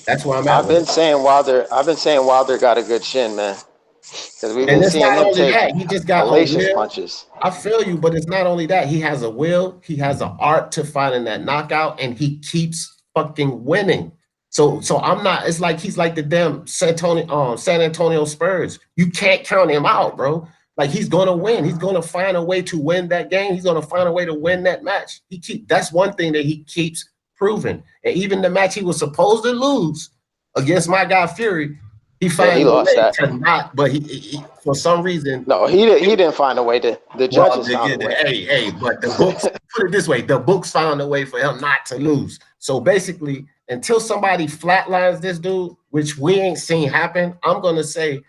That's where I'm at I've with been him. saying Wilder. I've been saying Wilder got a good chin, man, because we've And been it's seeing not him only take that, he just got a hellacious will. punches. I feel you, but it's not only that. He has a will, he has an art to finding that knockout, and he keeps fucking winning. So I'm not, it's like he's like the damn San Antonio Spurs. You can't count him out, bro. Like he's gonna win. He's gonna find a way to win that game. He's gonna find a way to win that match. That's one thing that he keeps proving. And even the match he was supposed to lose against my guy Fury, he Yeah, he finds a lost way that. to not, but he for some reason, No, he didn't find a way to. The well, judges found a way. but the books, put it this way, the books found a way for him not to lose. So basically, until somebody flatlines this dude, which we ain't seen happen, I'm going to say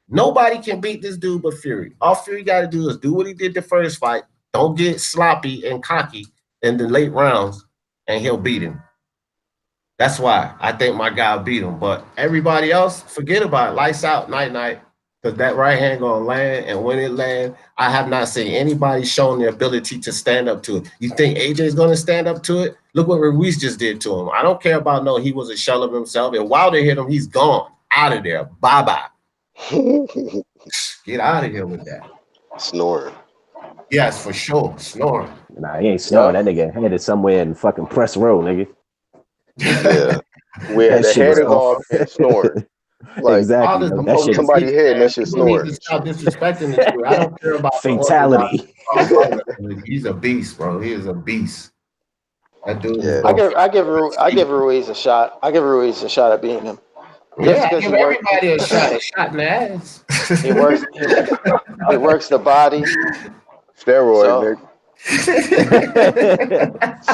nobody can beat this dude but Fury. All Fury got to do is do what he did the first fight. Don't get sloppy and cocky in the late rounds, and he'll beat him. That's why I think my guy beat him. But everybody else, forget about it. Lights out, night night. Because that right hand gonna land, and when it lands, I have not seen anybody showing the ability to stand up to it. You think AJ's gonna stand up to it? Look what Ruiz just did to him. I don't care about no, he was a shell of himself. And Wilder hit him, he's gone out of there. Bye bye. Get out of here with that. Snoring. Yes, for sure. Snoring. Nah, he ain't Yep. snoring. That nigga headed somewhere in fucking press row, nigga. Yeah. Where That the shit head was is off. off and snoring. Like Exactly, Wilder's yo. I'm That holding shit is somebody's head and that shit people need to snoring. stop disrespecting this dude. I don't care about the orthodox. fatality. Wilder. He's a beast, bro. He is a beast. That dude is Yeah. I gonna give I fight. give I give Ruiz a shot. I give Ruiz a shot at beating him, just Yeah, I because give everybody a shot in the ass. he works he works the body. Steroids, So nigga.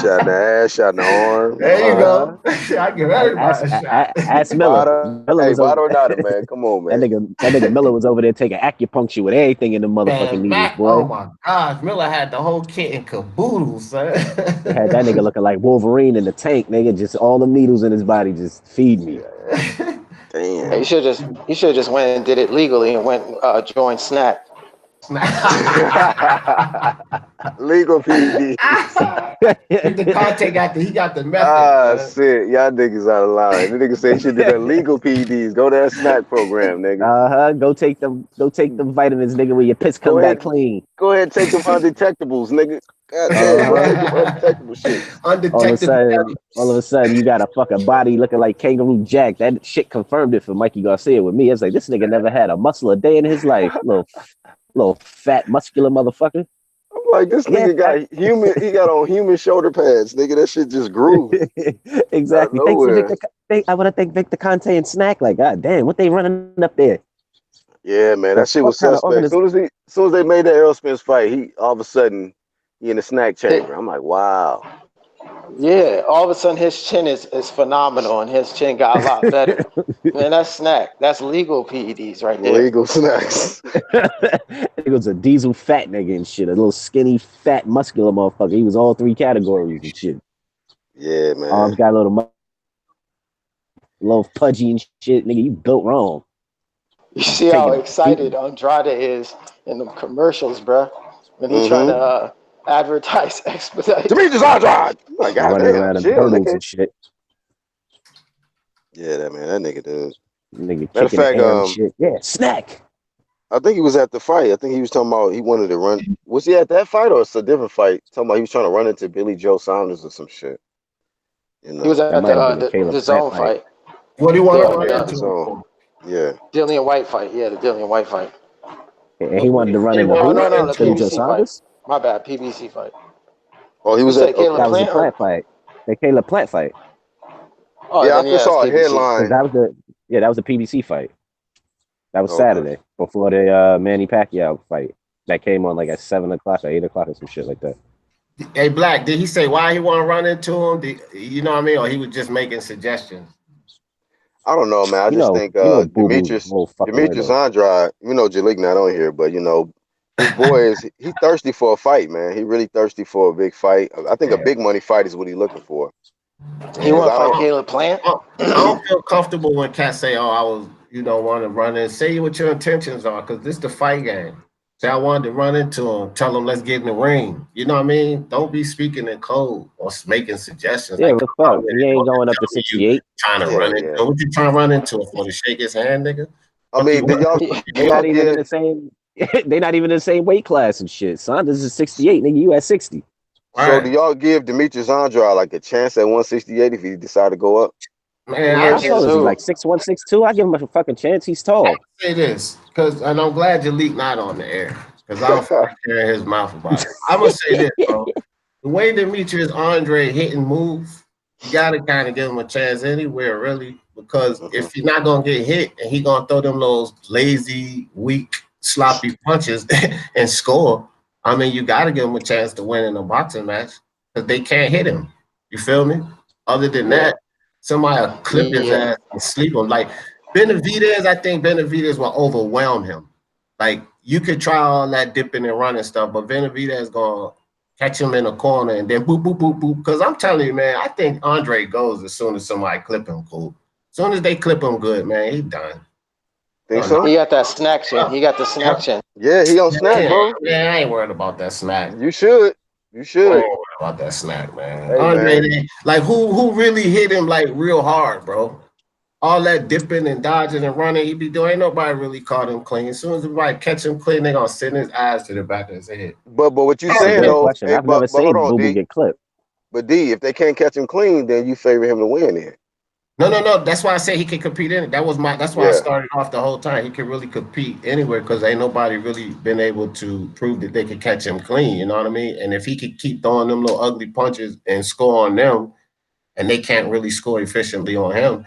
Shot in the ass, shot in the arm. There you uh, go. I give everybody a shot. Ask Miller. Bada, Miller hey, was over Bada or nada, man. Come on, that man. nigga Miller was over there taking acupuncture with everything in the motherfucking Man, needles, Mac, oh boy. my gosh, Miller had the whole kit and caboodle, son. They had that nigga looking like Wolverine in the tank, nigga. Just all the needles in his body. Just feed me. hey, Damn. you should just went and did it legally and went joined Snack. Legal PD. The Conte he got the method, Ah, man. shit. Y'all niggas out of line. The nigga said he should do the legal PDs. Go to that snack program, nigga. Go take them vitamins, nigga, where your piss Go come back ahead. clean. Go ahead and take them undetectables, nigga. God damn, go take them undetectable shits. Undetected. All of a sudden, you got a fucking body looking like Kangaroo Jack. That shit confirmed it for Mikey Garcia with me. It's like this nigga never had a muscle a day in his life. Little fat, muscular motherfucker. I'm like, this Yeah, nigga got human. He got on human shoulder pads, nigga. That shit just grew out of exactly. Thanks to nowhere. Victor. I want to thank Victor Conte and Snack. Like, god damn, what they running up there? Yeah, man, The that shit fuck was kind of suspect. Soon as they made that Errol Spence fight, he all of a sudden he in the snack Hit, chamber. I'm like, wow. Yeah, all of a sudden his chin is phenomenal, and his chin got a lot better. Man, that's snack. That's legal PEDs right there. Legal snacks. It was a diesel fat nigga and shit. A little skinny, fat, muscular motherfucker. He was all three categories and shit. Yeah, Arms man. got a little pudgy and shit. Nigga, you built wrong. You see how Taking excited Andrade is in the commercials, bruh, when he trying Mm-hmm. to advertise expedite. Demetrius Andrade. Like, running goddamn, around in chill, hurdles nigga. and shit. Yeah, that man, that nigga, dude. Nigga Matter of kicking the fact, air and shit. Yeah, snack. I think he was at the fight. I think he was talking about he wanted to run. Was he at that fight or it's a different fight? Talking about he was trying to run into Billy Joe Saunders or some shit. You He was know. That at might have been a Caleb the Plant zone fight. fight. What do you want Yeah, to Oh run yeah, the the into him zone. for? Yeah. Dillian White fight. Yeah, the Dillian White fight. And he wanted to run What do you into want Oh to who? no, run no, the Billy into him Joe PBC for? fight. Saunders? My bad, PBC fight. Oh, he You was say at Caleb That okay. was the Plant or? Plant fight. The Caleb Plant fight. Oh, Yeah, I then just yeah, it's saw a PBC. Because headline. that was the PBC fight. That was Okay. Saturday before the Manny Pacquiao fight. That came on like at 7 o'clock or 8 o'clock or some shit like that. Hey, Black, did he say why he want to run into him? You know what I mean? Or he was just making suggestions? I don't know, man. I You just know, think Boo Boo's a whole fucking Demetrius weirdo. Andrade, Jalik not on here, but his boy is he thirsty for a fight, man. He really thirsty for a big fight. I think a Yeah. big money fight is what he's looking for. He Because want to I fight don't Caleb Plant. I don't feel comfortable when cats say, "Oh, I was, want to run in." Say what your intentions are, because this the fight game. Say I wanted to run into him. Tell him let's get in the ring. You know what I mean? Don't be speaking in code or making suggestions Yeah, like what the come out fuck? with He it or ain't going just up to tell me you 68. trying to yeah, run into yeah. him. What you trying to run into him for? To shake his hand, nigga? I Fuck you mean, want? They not even in the same. They not even in the same weight class and shit. Saunders is 68. Nigga, you at 60. so do Right, y'all give Demetrius Andrade like a chance at 168 if he decide to go up? man. How Versus tall is he? who? Like 6'1", 6'2"? I give him a fucking chance. He's tall. Say this, and I'm glad Jalik not on the air, because I don't feel like hearing his mouth about it. I'm gonna say this, bro. The way Demetrius Andre hit and move, you gotta kind of give him a chance anywhere, really, because Mhm. if he's not gonna get hit and he gonna throw them little lazy, weak, sloppy punches and score, I mean, you gotta give him a chance to win in a boxing match because they can't hit him. You feel me? Other than Yeah. that, somebody will clip his Yeah. ass and sleep him. Like Benavidez, I think Benavidez will overwhelm him. Like you could try all that dipping and running stuff, but Benavidez gonna catch him in the corner and then boop boop boop boop. Because I'm telling you, man, I think Andre goes as soon as somebody clip him. Cool. As soon as they clip him, good man, he done. Think Oh, no. so? He got that snack chin. He got the snack chin. Yeah, he on snack, Yeah, bro. man, I ain't worried about that smack. You should. You I ain't should. worried about that smack, man. Hey, Andre, man. like who really hit him like real hard, bro? All that dipping and dodging and running he be doing, ain't nobody really caught him clean. As soon as somebody catch him clean, they gonna send his eyes to the back of his head. But what you That's a saying good though? question. Hey, I've never but hold seen on, Boo Boo D. get clipped. But D, if they can't catch him clean, then you favor him to win. Then. No. That's why I say he can compete in it. That's why I Yeah. started off the whole time. He can really compete anywhere because ain't nobody really been able to prove that they could catch him clean. You know what I mean? And if he could keep throwing them little ugly punches and score on them, and they can't really score efficiently on him,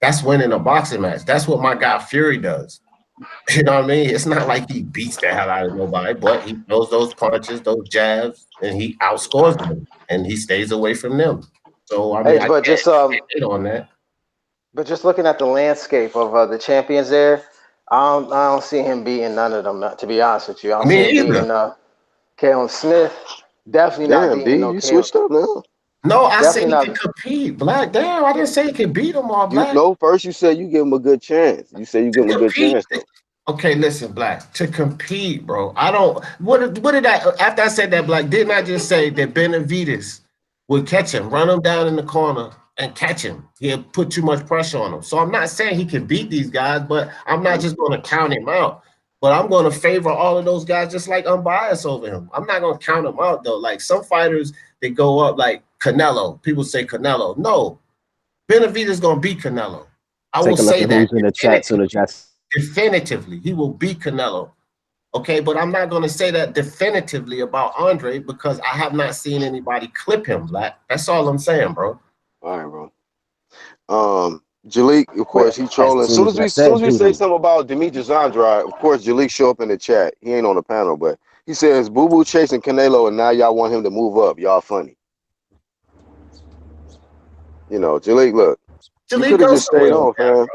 that's winning a boxing match. That's what my guy Fury does. You know what I mean? It's not like he beats the hell out of nobody, but he throws those punches, those jabs, and he outscores them, and he stays away from them. So I mean, Hey, I but can't just hate on that. looking at the landscape of the champions there, I don't see him beating none of them. To be honest with you, I I don't see mean, him either. beating Kalen Smith. Definitely not Damn, D, beating no you Caleb. switched up now. No, I said Definitely he can not. compete. Black, damn, I didn't say he can beat them all. You Black, know, first you said you give him a good chance. You said you to give him a good compete. chance though. Okay, listen, Black, to compete, bro. I don't. What did I? After I said that, Black, didn't I just say that Benavidez would catch him, run him down in the corner, and catch him? He'll put too much pressure on him. So I'm not saying he can beat these guys, but I'm not just going to count him out. But I'm going to favor all of those guys just like I'm biased over him. I'm not going to count him out though. Like some fighters, they go up like Canelo. People say Canelo. No, Benavidez is going to beat Canelo. I will Take a look say at that who's in the chat soon as definitively. He will beat Canelo. Okay, but I'm not going to say that definitively about Andre because I have not seen anybody clip him, Black. That's all I'm saying, bro. All right, bro. Jalik, of Wait, course, he as trolling. As soon soon as as I we, soon said as we say dude. something about Demetrius Andrade, of course, Jalik show up in the chat. He ain't on the panel, but he says Boo Boo chasing Canelo, and now y'all want him to move up. Y'all funny. You know, Jaleel, look, you Jaleel could have goes just stayed somewhere with on, fam.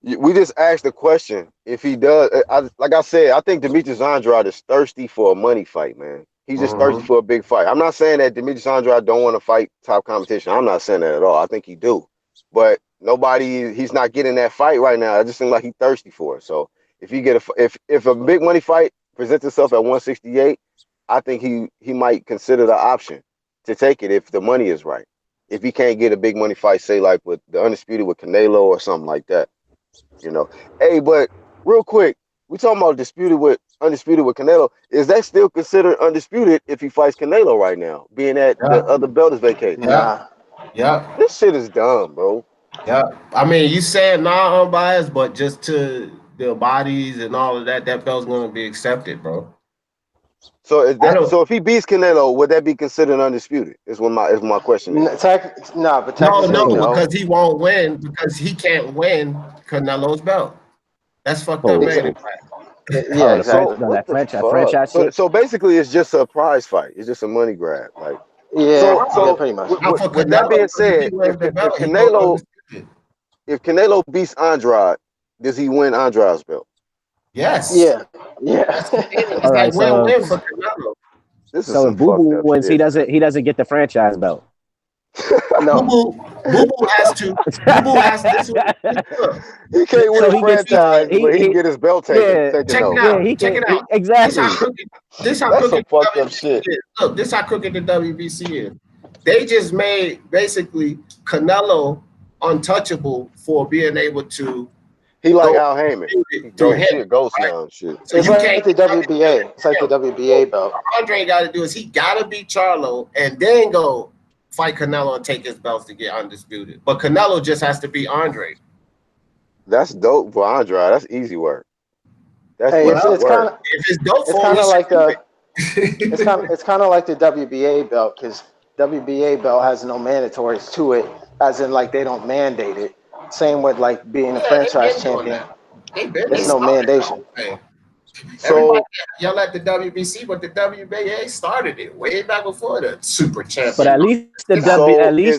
that, We just asked the question if he does. Like I said, I think Demetrius Andrade is thirsty for a money fight, man. He's just thirsty bro. for a big fight. I'm not saying that Demetrius Andrade don't want to fight top competition. I'm not saying that at all. I think he do, but he's not getting that fight right now. It just seems like he's thirsty for it. So if you get if a big money fight presents itself at 168, I think he might consider the option to take it if the money is right. If he can't get a big money fight, say like with the Undisputed with Canelo or something like that. You know, hey, but real quick, we talking about undisputed with Canelo. Is that still considered undisputed if he fights Canelo right now, being that the Yeah, other belt is vacated? yeah, Nah. yeah, This shit is dumb, bro. yeah. I mean, you said non-unbiased, but just to the bodies and all of that, that belt's gonna be accepted, bro. So is I that don't. so if he beats Canelo, would that be considered undisputed? Is my question is. No, but No, technically no, no. because he won't win because he can't win Canelo's belt. That's fucked up, Oh, man. Exactly. oh, Yeah, oh, the So exactly. no, what that the fuck? franchise So shit. so basically, it's just a prize fight. It's just a money grab. Like Yeah, so yeah, so pretty much. Not for with that Canelo, being because if he said, wins the if belt, he goes Canelo undisputed. if Canelo beats Andrade, does he win Andrade's belt? Yes. Yeah, yeah. That's the thing. All It's like right, win-win for Canelo. This is so some if Boo fucked Boo up wins, shit, man. he doesn't get the franchise belt. Boo No. Boo, Boo Boo has to. Boo Boo has this. Look, He can't win So a he gets franchise, but he can he get his belt yeah taken check it over. yeah out. he Check can it out. This how exactly. crooked. This how That's some crooked fucked the up WBC shit. is. Look, this how crooked the WBC is. They just made basically Canelo untouchable for being able to He like go Al Heyman. through He him, a ghost right? now and shit. So It's you can't like the get WBA. It's like the him. WBA belt. Andre got to do is he got to beat Charlo and then go fight Canelo and take his belts to get undisputed. But Canelo just has to beat Andre. That's dope for Andrade. That's easy work. That's Hey, decent it's Well, kind work. of if it's dope it's for him, kind he of should like do the it. it's kind of like the WBA belt because WBA belt has no mandatories to it, as in like they don't mandate it. Same with like being a Yeah, they've franchise been doing champion. that. They It's no started the mandation. whole thing. Everybody So yell at the WBC, but the WBA started it way back before the super But champion. at least so if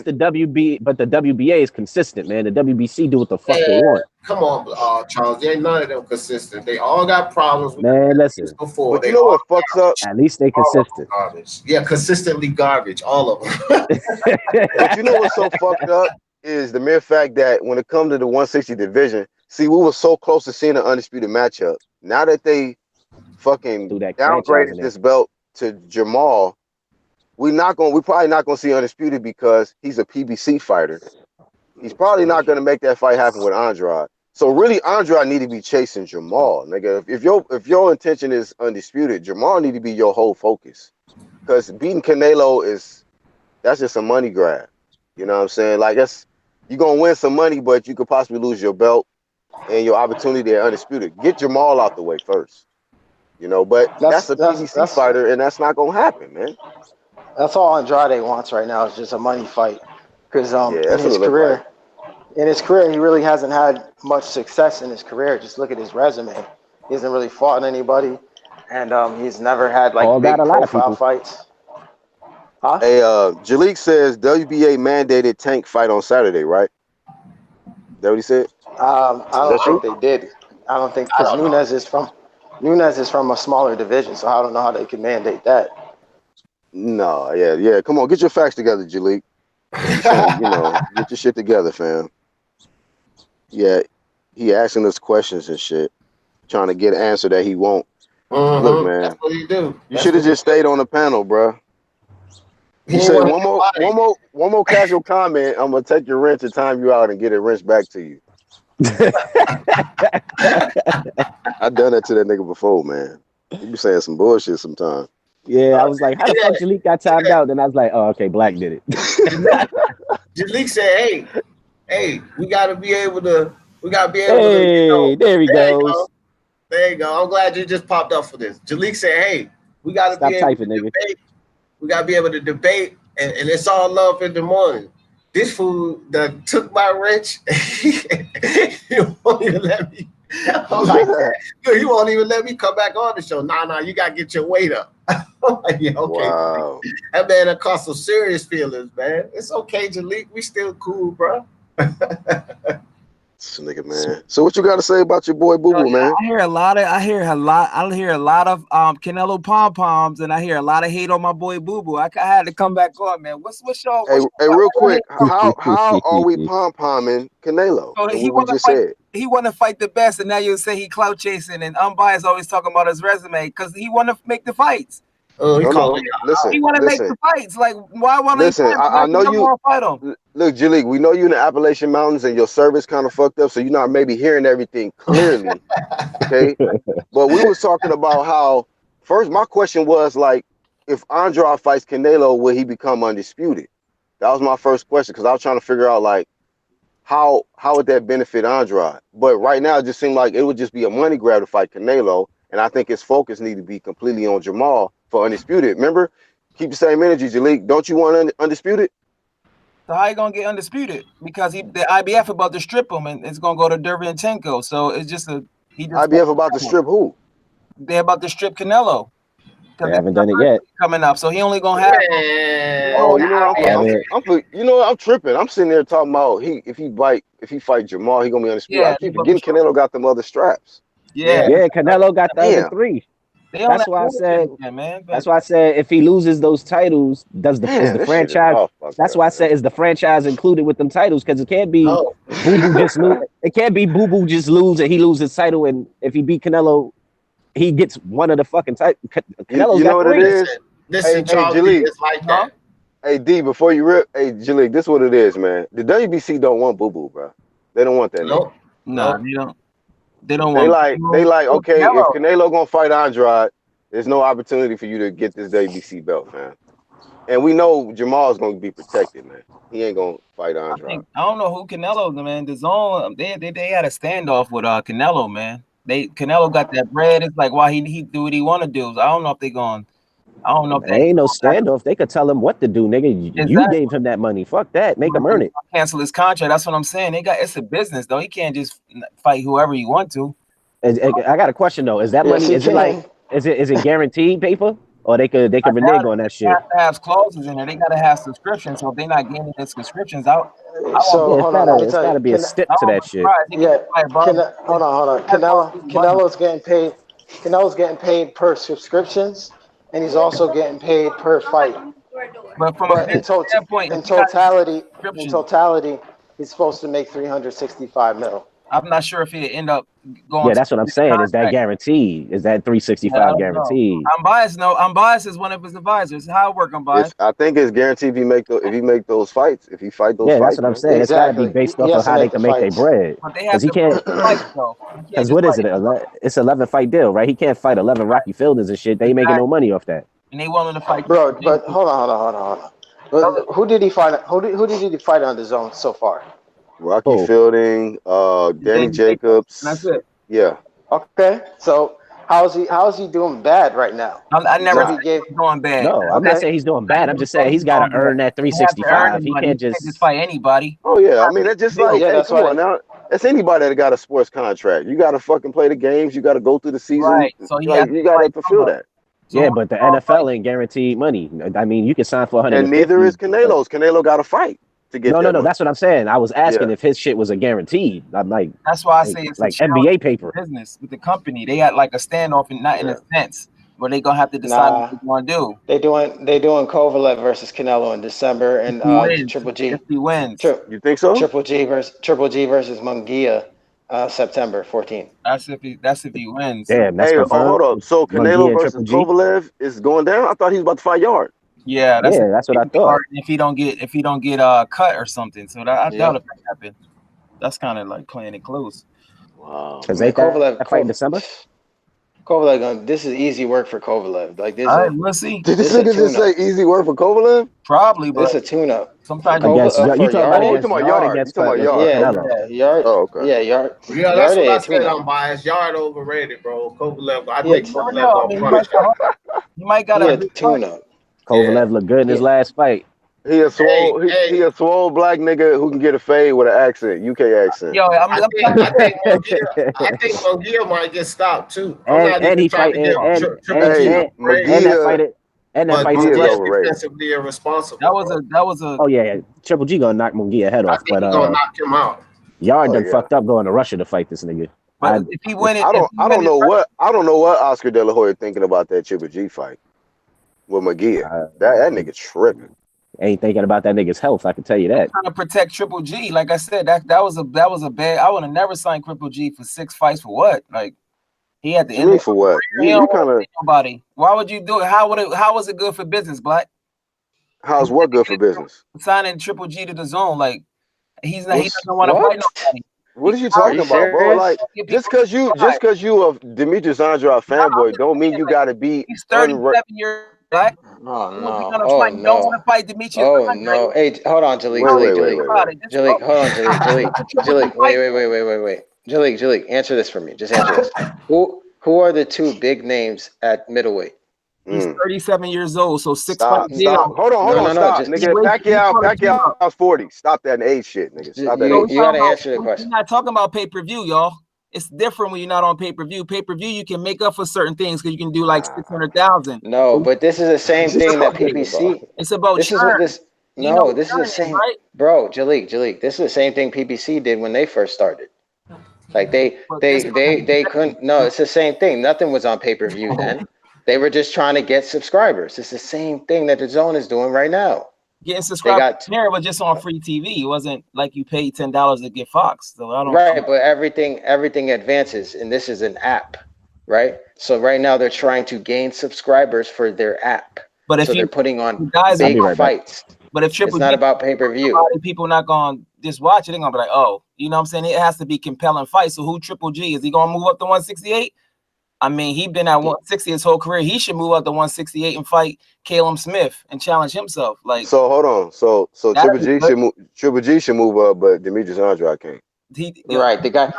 the WBA is consistent, man. The WBC do what the fuck they Yeah, want. come on, Charles. There ain't none of them consistent. They all got problems with the Man, ratings listen. before. but you They know all what fucks up? At least they all of them consistent. garbage. Yeah, consistently garbage. All of them. But you know what's so fucked up is the mere fact that when it comes to the 160 division, see, we were so close to seeing an undisputed matchup. Now that they fucking Threw that franchise in downgraded there. this belt to Jamal, we're probably not gonna see undisputed because he's a PBC fighter. He's probably not gonna make that fight happen with Andrade. So really, Andrade need to be chasing Jamal, nigga. If your intention is undisputed, Jamal need to be your whole focus. Because beating Canelo that's just a money grab. You know what I'm saying? Like you're gonna win some money, but you could possibly lose your belt and your opportunity at undisputed. Get Jamal out the way first. You know, but That's that's a that's PBC that's fighter, and that's not gonna happen, man. that's all Andrade wants right now is just a money fight. Because Yeah, that's what it looked like. in his career, he really hasn't had much success in his career. Just look at his resume. He hasn't really fought anybody, and he's never had like Called that big a lot of profile people. fights. Huh? Hey, Jalik says WBA mandated Tank fight on Saturday, right? That what he said? I Is that don't true? think they did. I don't think I because don't know. Nunez is from a smaller division, so I don't know how they can mandate that. No, yeah. Come on, get your facts together, Jalik. Get your shit together, fam. Yeah, he asking us questions and shit, trying to get an answer that he won't. Look, That's man, what he do. you That's should have what he just stayed on the panel, bro. He You ain't say want to get body. one more casual comment. I'm gonna take your wrench and time you out and get it wrenched back to you. I done that to that nigga before, man. He be saying some bullshit sometimes. Yeah, I was like, how the fuck Yeah, Jalik got timed out? Then I was like, oh, okay, Black did it. Jalik said, "Hey, we gotta be able to, Hey, there he there you go, goes. there you go. I'm glad you just popped up for this." Jalik said, "Hey, we gotta be Stop able to typing, nigga. debate. We gotta be able to debate, and it's all love in the morning." This fool that took my wrench, he won't even let me. I'm like, he won't even let me come back on the show. Nah, you gotta get your weight up. I'm like, yeah, okay. Wow. That man that caused some serious feelings, man. It's okay, Jalik. We still cool, bro. This nigga, man. So what you got to say about your boy Boo Boo, man? I hear a lot of Canelo pom poms, and I hear a lot of hate on my boy Boo Boo. I had to come back on, man. What's y'all? Hey, real quick, how are we pom-pomming Canelo? So And he what we want to just fight. said. He want to fight the best, and now you say he clout chasing, and unbiased always talking about his resume because he want to make the fights. Oh, he No, calling listen, He want to make the fights. Like, why won't he listen. fight him? I know you. Want to fight him. Look, Jalik, we know you in the Appalachian Mountains and your service kind of fucked up, so you're not maybe hearing everything clearly. Okay, but we was talking about how first. My question was like, if Andrade fights Canelo, will he become undisputed? That was my first question because I was trying to figure out like how would that benefit Andrade? But right now, it just seemed like it would just be a money grab to fight Canelo, and I think his focus need to be completely on Jamal for undisputed. Remember, keep the same energy, Jalik. Don't you want undisputed? So how you gonna get undisputed? Because the IBF about to strip him, and it's gonna go to Derevyanchenko. So it's just IBF about to strip who? They're about to strip Canelo They because haven't done it yet. coming up. So he only gonna have. Oh, you know what? I'm tripping. I'm sitting there talking about if he fight Jamal, he gonna be undisputed. I keep forgetting Canelo got them other straps. Yeah, Canelo got the other three. That's why I said, man. That's why I said if he loses those titles, is the franchise? That's why I said is the franchise included with them titles? Because it can't be Boo Boo just lose. It can't be Boo Boo just lose and he loses his title, and if he beat Canelo, he gets one of the fucking titles. Canelo's you know got what three. it is? Listen, Charles, it's like that. Hey D, before you rip, hey Jalik, this is what it is, man. The WBC don't want Boo Boo, bro. They don't want that. No, they don't. They don't They want. like okay, if Canelo gonna fight Andrade, there's no opportunity for you to get this WBC belt, man. And we know Jamal's gonna be protected, man. He ain't gonna fight Andrade. I don't know who Canelo, man. The Zone, they had a standoff with Canelo, man. Canelo got that bread. It's like why he do what he want to do. So I don't know if they going. I don't know if there ain't no standoff. They could tell him what to do, nigga. You gave him that money. Fuck that. Make him earn it. Cancel his contract. That's what I'm saying. It's a business though. He can't just fight whoever he want to. I got a question though. Is that money? Is it guaranteed paper, or they could renege on that shit? They have to have clauses in there. They gotta have subscriptions. So if they're not getting their subscriptions out. So it's gotta be a step to that shit. Yeah. Hold on. Canelo's getting paid. Canelo's getting paid per subscriptions, and he's also getting paid per fight. But in totality, he's supposed to make 365 mil. I'm not sure if he'll end up going. Yeah, that's what I'm saying. Is that guaranteed? Is that 365 guaranteed? Unbiased, no. Unbiased is one of his advisors. How it work, Unbiased? I think it's guaranteed if he make those fights. If he fight those fights. Yeah, that's what I'm saying. Exactly. It's got to be based off of how they can make their bread. Because he can't. Because what is it? It's 11 fight deal, right? He can't fight 11 Rocky Fieldings and shit. They ain't making no money off that. And they want him to fight. Bro, but hold on. But who did he fight? Who did he fight on the Zone so far? Rocky Fielding, Danny Jacobs. That's it. Yeah. Okay. So how is he doing bad right now? I never said he's doing bad. No, I'm not saying he's doing bad. I'm just saying he's got to earn that 365. He can't just fight anybody. Oh yeah, I mean that's just like come on now. That's anybody that got a sports contract. You got to fucking play the games. You got to go through the season. Right. So you got to fulfill that. Yeah, but the NFL ain't guaranteed money. I mean, you can sign for 150. And neither is Canelo's. Canelo got to fight to get. No. That's what I'm saying. I was asking if his shit was a guaranteed. I'm like, that's why I say it's like NBA paper business with the company. They got like a standoff, and not in a sense, where they gonna have to decide what they want to do. They doing Kovalev versus Canelo in December, and Triple G. If he wins, you think so? Triple G versus Munguia. September 14th. That's if he wins. Damn, that's confirmed. Hold up. So Canelo versus Kovalev is going down. I thought he was about to fight Yard. Yeah, that's what I thought. If he don't get cut or something, so I doubt if that happened. That's kind of like playing it close. Wow. Because they Kovalev fight in December. Kovalev, this is easy work for Kovalev. Like this. We'll see. Did this nigga just say easy work for Kovalev? Probably, but it's a tune-up. Sometimes you talking about Yard. Yeah, Yard. Oh, okay. Yeah, Yard. Yeah, that's what I said. Unbiased. Yard overrated, bro. Kovalev. I think Kovalev gonna punish. You might got a tune-up. Kovalev looked good in his last fight. He a swole black nigga who can get a fade with an accent, UK accent. Yo, I think Munguia might get stopped too. And he fight and that fight And that But fight's McGee is split. overrated. defensively irresponsible. That was a Oh yeah, Triple G gonna knock Munguia head I off, think but he's gonna knock him out. Yard Oh done yeah. fucked up going to Russia to fight this nigga. but if he win it, I don't know what Oscar De La Hoya thinking about that Triple G fight with McGee. That nigga tripping. Ain't thinking about that nigga's health. I can tell you that. trying to protect Triple G. Like I said, that was a bad. I would have never signed Triple G for 6 fights for what? Like he had the What you mean for what? You kind of nobody. Why would you do it? How was it good for business, Black? how's what good for business? Signing Triple G to the zone, like he doesn't want to What? fight nobody. What are you Are talking you about, bro? serious? Like just cause you a Demetrius Andrade fanboy, don't mean you gotta be He's 37 years old, Black. Oh He no! gonna Oh fight. You don't want no! to fight Demetrius Oh Andrade. no! Hey, hold on, Jalik. Wait. Jalik, hold on, Jalik. Wait. Jalik, answer this for me. Just answer this. Who are the 2 big names at middleweight? He's 37 years old, so 6 Stop. fights deal. Hold on, stop. just- Nigga, Pacquiao's 40. Stop that age shit, nigga. Stop that age You gotta answer the We're question. not talking about pay-per-view, y'all. It's different when you're not on pay-per-view. Pay-per-view, you can make up for certain things because you can do like 600,000. No, but this is the same thing that PPC. It's about This is what this. You know No, what this is the churn is, same, right? bro. Jalik. This is the same thing PPC did when they first started. Like they couldn't. No, it's the same thing. Nothing was on pay-per-view then. They were just trying to get subscribers. It's the same thing that the Zone is doing right now. Getting subscribers there was just on free TV. It wasn't like you paid $10 to get Fox. So I don't. Right, but everything advances, and this is an app, right? So right now they're trying to gain subscribers for their app. But if they're putting on guys big fights. But if Triple it's not G, about pay-per-view. People not gonna just watch it. They're gonna be like, oh, you know what I'm saying? It has to be compelling fight. So who Triple G? Is he gonna move up to 168? I mean, he been at 160 his whole career. He should move up to 168 and fight Caleb Smith and challenge himself. Like, so hold on. So Triple G should move up, but Demetrius Andrade can't. Right, the guy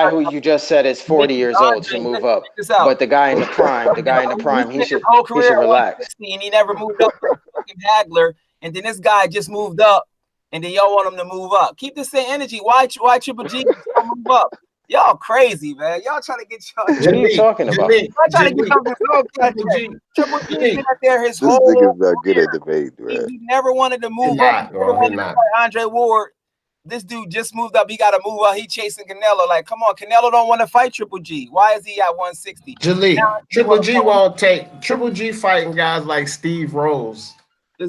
who you just said is 40 years old should move up, but the guy in the prime, he should relax. And he never moved up to fucking Hagler, and then this guy just moved up, and then y'all want him to move up. Keep the same energy. Why Triple G move up? Y'all crazy, man. Y'all trying to get y'all. What are you talking about? Y'all trying to get y'all. Triple G been out there his whole. This nigga's not good at debate, man. He never wanted to move up. He never wanted to fight Andre Ward. This dude just moved up. He got to move up. He chasing Canelo. Like, come on, Canelo don't want to fight Triple G. Why is he at 160? Triple G won't take Triple G fighting guys like Steve Rose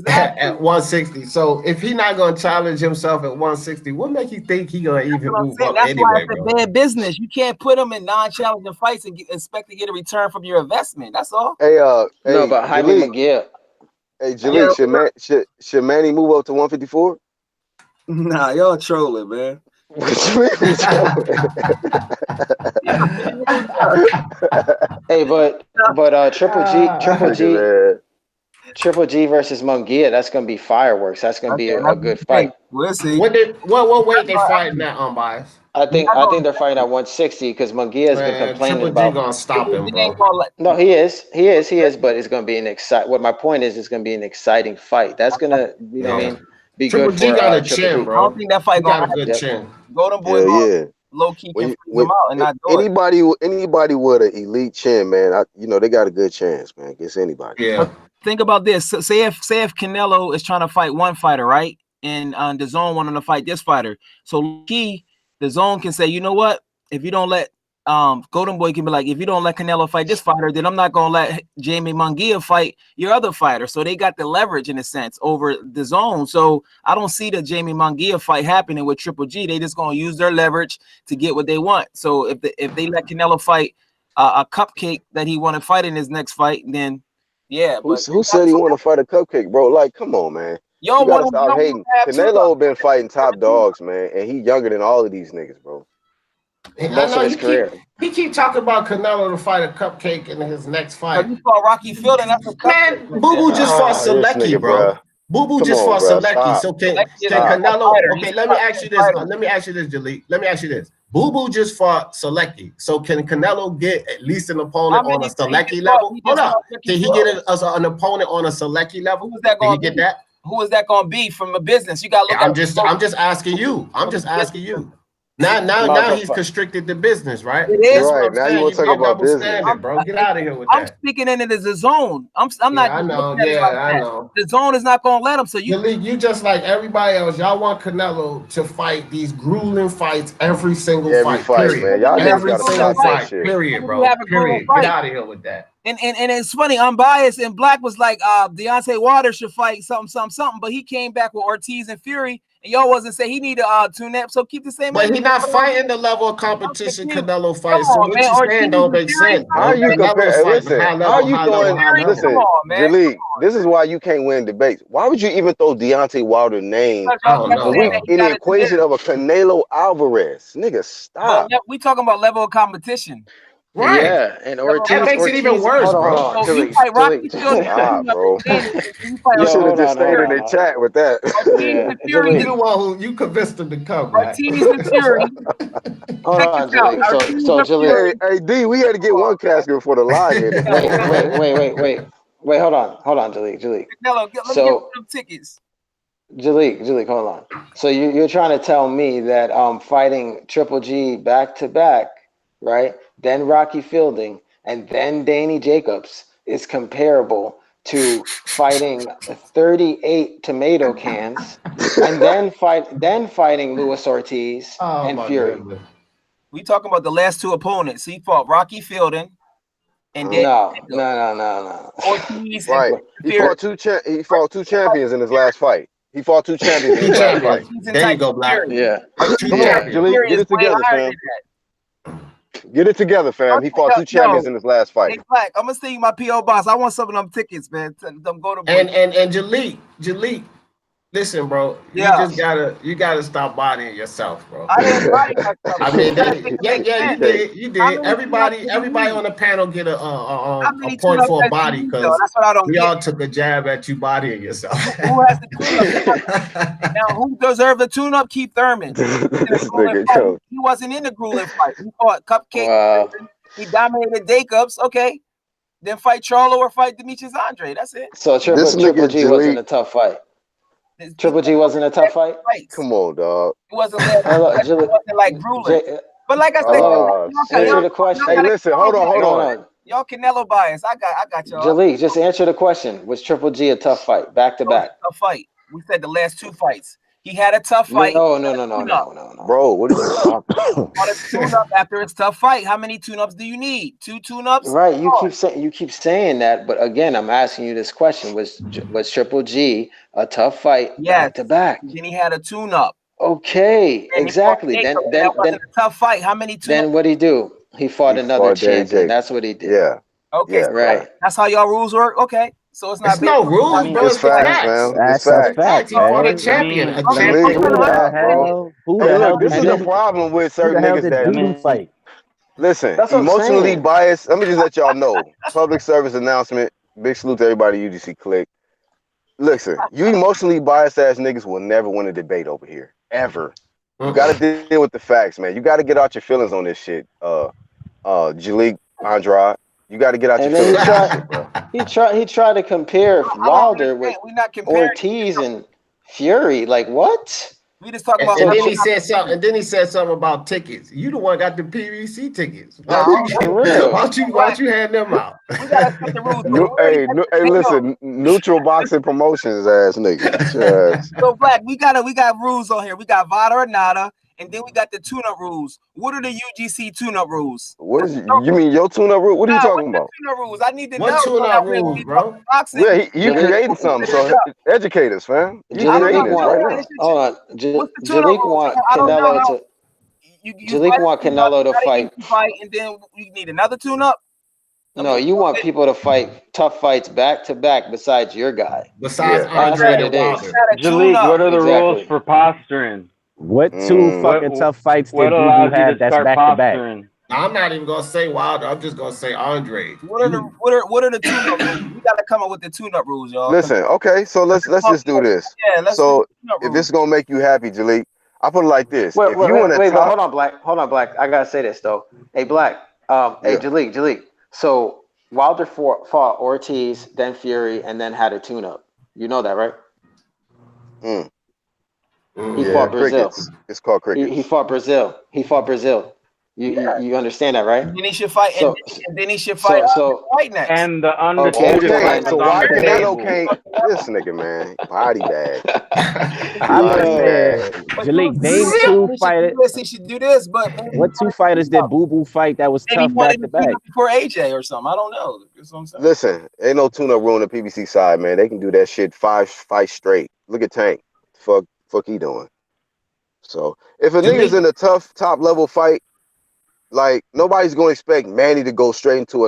at 160. So if he's not going to challenge himself at 160, what make you think he going to even move up That's anyway, why it's a bad business. You can't put him in non-challenging fights and expect to get a return from your investment. That's all. Hey, no, but Jaime McGill. Hey, Jalik, should Manny move up to 154? Nah, y'all trolling, man. Hey, but Triple G versus Munguia, that's gonna be fireworks. That's gonna be a good fight. We'll see. What weight they fighting that unbiased? I think they're fighting at 160 because Munguia has been complaining Triple G about. gonna stop him, bro. No, he is, but it's gonna be an exciting. What my point is, it's gonna be an exciting fight. That's gonna, you know what I mean? Be Triple good G for got a Triple chin, G. bro. I don't think that fight got a good chin. Golden Boy, low key can freeze him out and not do it. Anybody with an elite chin, man, they got a good chance, man, against anybody. Yeah. But think about this. So say if Canelo is trying to fight one fighter, right? And the Zone wanting to fight this fighter. So the Zone can say, you know what? If you don't let Golden Boy can be like, if you don't let Canelo fight this fighter, then I'm not gonna let Jamie Munguia fight your other fighter. So they got the leverage in a sense over the Zone. So I don't see the Jamie Munguia fight happening with Triple G. They just gonna use their leverage to get what they want. So if they let Canelo fight a cupcake that he want to fight in his next fight, then yeah. Who said he want to fight a cupcake, bro? Like, come on, man. You gotta stop hating. Canelo been fighting top dogs, man, and he younger than all of these niggas, bro. Most of his career. He keep talking about Canelo to fight a cupcake in his next fight. You saw Rocky Fielding. That's a man. Boo Boo just fought Selecki, bro. Boo Boo just fought Selecki. So can Canelo? Okay, let me ask you this. Jalik. Let me ask you this. Boo Boo just fought Selecki. So can Canelo get at least an opponent on a Selecki level? Hold up. Can he get an opponent on a Selecki level? Can he get that? Who is that going to be from a business? You got to look. I'm just asking you. Now he's fight. constricted to business, right? It That's is. what Right I'm now, you saying. want You to talk being about double business? standard, bro. Get out of here with I'm that. speaking into the zone. I'm Yeah, not I just know. looking at it Yeah, like I that. know. The zone is not gonna let him. So you You just like everybody else. Y'all want Canelo to fight these grueling fights every single Every fight. fight, Period. man. when Y'all you have niggas a Every got to grueling single stop that fight, fight. shit. Period, when you bro. have a grueling Period. Get fight. out of here with that. And it's funny, I'm biased, and Black was like, Deontay Wilder should fight something, but he came back with Ortiz and Fury, and y'all wasn't say he needed tune up, so keep the same But energy. he not fighting the level of I'm competition confused. Canelo Come fights. So on, what man. you Ortiz saying don't and make Fury, sense, How bro. are you okay? Canelo's compare? fighting Listen, high how are level, you high level, throwing? high Fury, level. come Listen, on, man. Jalik, this is why you can't win debates. Why would you even throw Deontay Wilder name I Y'all don't kept know, when saying we that bro. he in the got it to equation this, of a Canelo Alvarez? Nigga, but stop. we talking about level of competition. Right. Yeah, and Level of That Ortiz, makes it even Ortiz. worse, Hold bro. on, So you Jalik, fight Rocky Field and Jalik. Stop, tune up and bro. Danny, and then you fight You Yo, should have hold Ortiz just on, and hold stayed in on, the Fury. hold on. chat with that. Ortiz Yeah, and Fury. You the Jalik. one who you convinced him to come, Black. Ortiz and Fury. Hold Check this on, out. Jalik. Ortiz So and Jalik. Hey, Fury. hey, D, we had to get one casket before the lie hit. Wait. Hold on, Jalik. Canelo, let me get So some tickets. Jalik, hold on. So you're trying to tell me that fighting Triple G back to back, right? Then Rocky Fielding and then Danny Jacobs is comparable to fighting 38 tomato cans and then fighting Luis Ortiz Oh and my Fury. goodness. We talking about the last two opponents. He fought Rocky Fielding and then No. Ortiz and Right. Fury. He fought two champions in his last fight. He fought two champions in Two his last fight. champions. Ortiz and There you Tyson go, Black. Fury. Yeah. Two Come Ortiz on, champions. Jalik, Fury get is it way together, higher fam. than that. Get it together, fam. He fought two champions in his last Hey, fight. Black, I'm gonna send you my PO box. I want some of them tickets, man. Them go to boy. And Jalik, listen, bro. Yeah, You gotta stop bodying yourself, bro. I didn't body myself. I You mean, gotta make it make you sense. did, you How did. many tune-ups do you Everybody need? on the panel get How a many point tune-ups for a does you body need, though? because That's what I don't we get. all took a jab at you bodying yourself. Who has the tune-up? Now, who deserved the tune-up? Keith Thurman. In a This grueling nigga, fight. yo. He wasn't in the grueling fight. He fought Cupcake. Wow. He dominated Jacobs. Okay. Then fight Charlo or fight Demetrius Andre. That's it. So This Triple nigga, G wasn't Jalik. a tough fight. This Triple G wasn't a tough fight. fights. Come on, dog. It wasn't last. Hello, It wasn't like grueling. But like I said, Hello. Oh, Answer shit. the y'all Hey, question. got listen, hold on. No. y'all Canelo bias. I got y'all. Jalik, just answer the question. Was Triple G a tough fight, back to back? A fight. We said the last two fights. He had a tough fight. No. Bro, what are you talking about? On a tune-up after his tough fight. How many tune-ups do you need? 2 tune-ups? Right, you keep saying that, but again, I'm asking you this question: was Triple G a tough fight, Yes. back to back? Then he had a tune-up. Okay, And exactly. Then that wasn't a tough fight. How many tune-ups? then what he do? He fought He another fought Danny champion. Jacobs. That's what he did. Yeah. Okay, Yeah. so Right. that's how y'all rules work. Okay, so it's not It's no rules, bro. It's It's the facts, facts. fam. It's That's a facts. fact, He fought a man. champion. I A mean, Jalik, champion who the stop, bro. hell? Who Hey, the look, hell this did is And the then Diddy? problem with Who certain the hell niggas did that Diddy fight? listen, that's what I'm emotionally saying. biased. Let me just let y'all know. Public service announcement. Big salute to everybody UGC click. Listen, you emotionally biased ass niggas will never win a debate over here. Ever. You gotta deal with the facts, man. You gotta get out your feelings on this shit. Jalik Andrade. You gotta get out your And then feelings on this shit, bro. he tried to compare I don't Wilder with understand. We're not comparing. Ortiz and Fury. Like what? We just talking And, about. and then he said something. And then he said something about tickets. You the one got the PVC tickets. Why For real. don't you hand them out? We gotta set the rules. Hey, listen, neutral boxing promotions ass nigga. Get your ass. So Black, we got rules on here. We got Vada or Nada, and then we got the tune-up rules. What are the UGC tune-up rules? What is you mean your tune-up rule? What are you talking What's the about? tune-up rules? I need to What know. tune-up rules, bro? Boxing. Yeah, he Jalik, creating something. So educate us, fam. He Jalik, creating this right now. hold on. What's the tune-up Jalik rules? want I don't know. Canelo to. You Jalik fight want Canelo to fight. and then you need another tune-up. No, you want people to fight tough fights back to back besides your guy. Besides Yeah. That's Andre what and it is. Wilder. Jalik, what are the rules Exactly. for posturing? What two What fucking tough fights what did Boo Boo allows you have to that's start back to back? posturing? I'm not even gonna say Wilder. I'm just gonna say Andre. What are the tune-up rules? We gotta come up with the tune-up rules, y'all. Listen, okay, so let's just do this. Yeah, let's So do the tune-up if rules. this is gonna make you happy, Jalik, I put it like this. Wait, If you in a wait, top, hold on, Black. I gotta say this though. Hey, Black. Hey, yeah. Jalik. So Wilder fought Ortiz, then Fury, and then had a tune-up. You know that, right? He Yeah, fought Brazil. crickets. It's called crickets. He fought Brazil. He fought Brazil. You understand that, right? And then he should fight, So and then he should fight White next. And the Okay, undisputed Okay, fight then- is so on why the Canelo table. can't? This nigga, man, body bag. I'm just Body bag. saying, But Jalik, you name said two he should fighters. do this, he should do this, but maybe What two fighters did Boo Boo fight that was maybe he tough wanted back to to do back? it before AJ or something. I don't know. That's what I'm saying. Listen, ain't no tune-up rule on the PBC side, man. They can do that shit 5 fights straight. Look at Tank. Fuck he doing. So if a nigga's in a tough top level fight, like nobody's gonna expect Manny to go straight into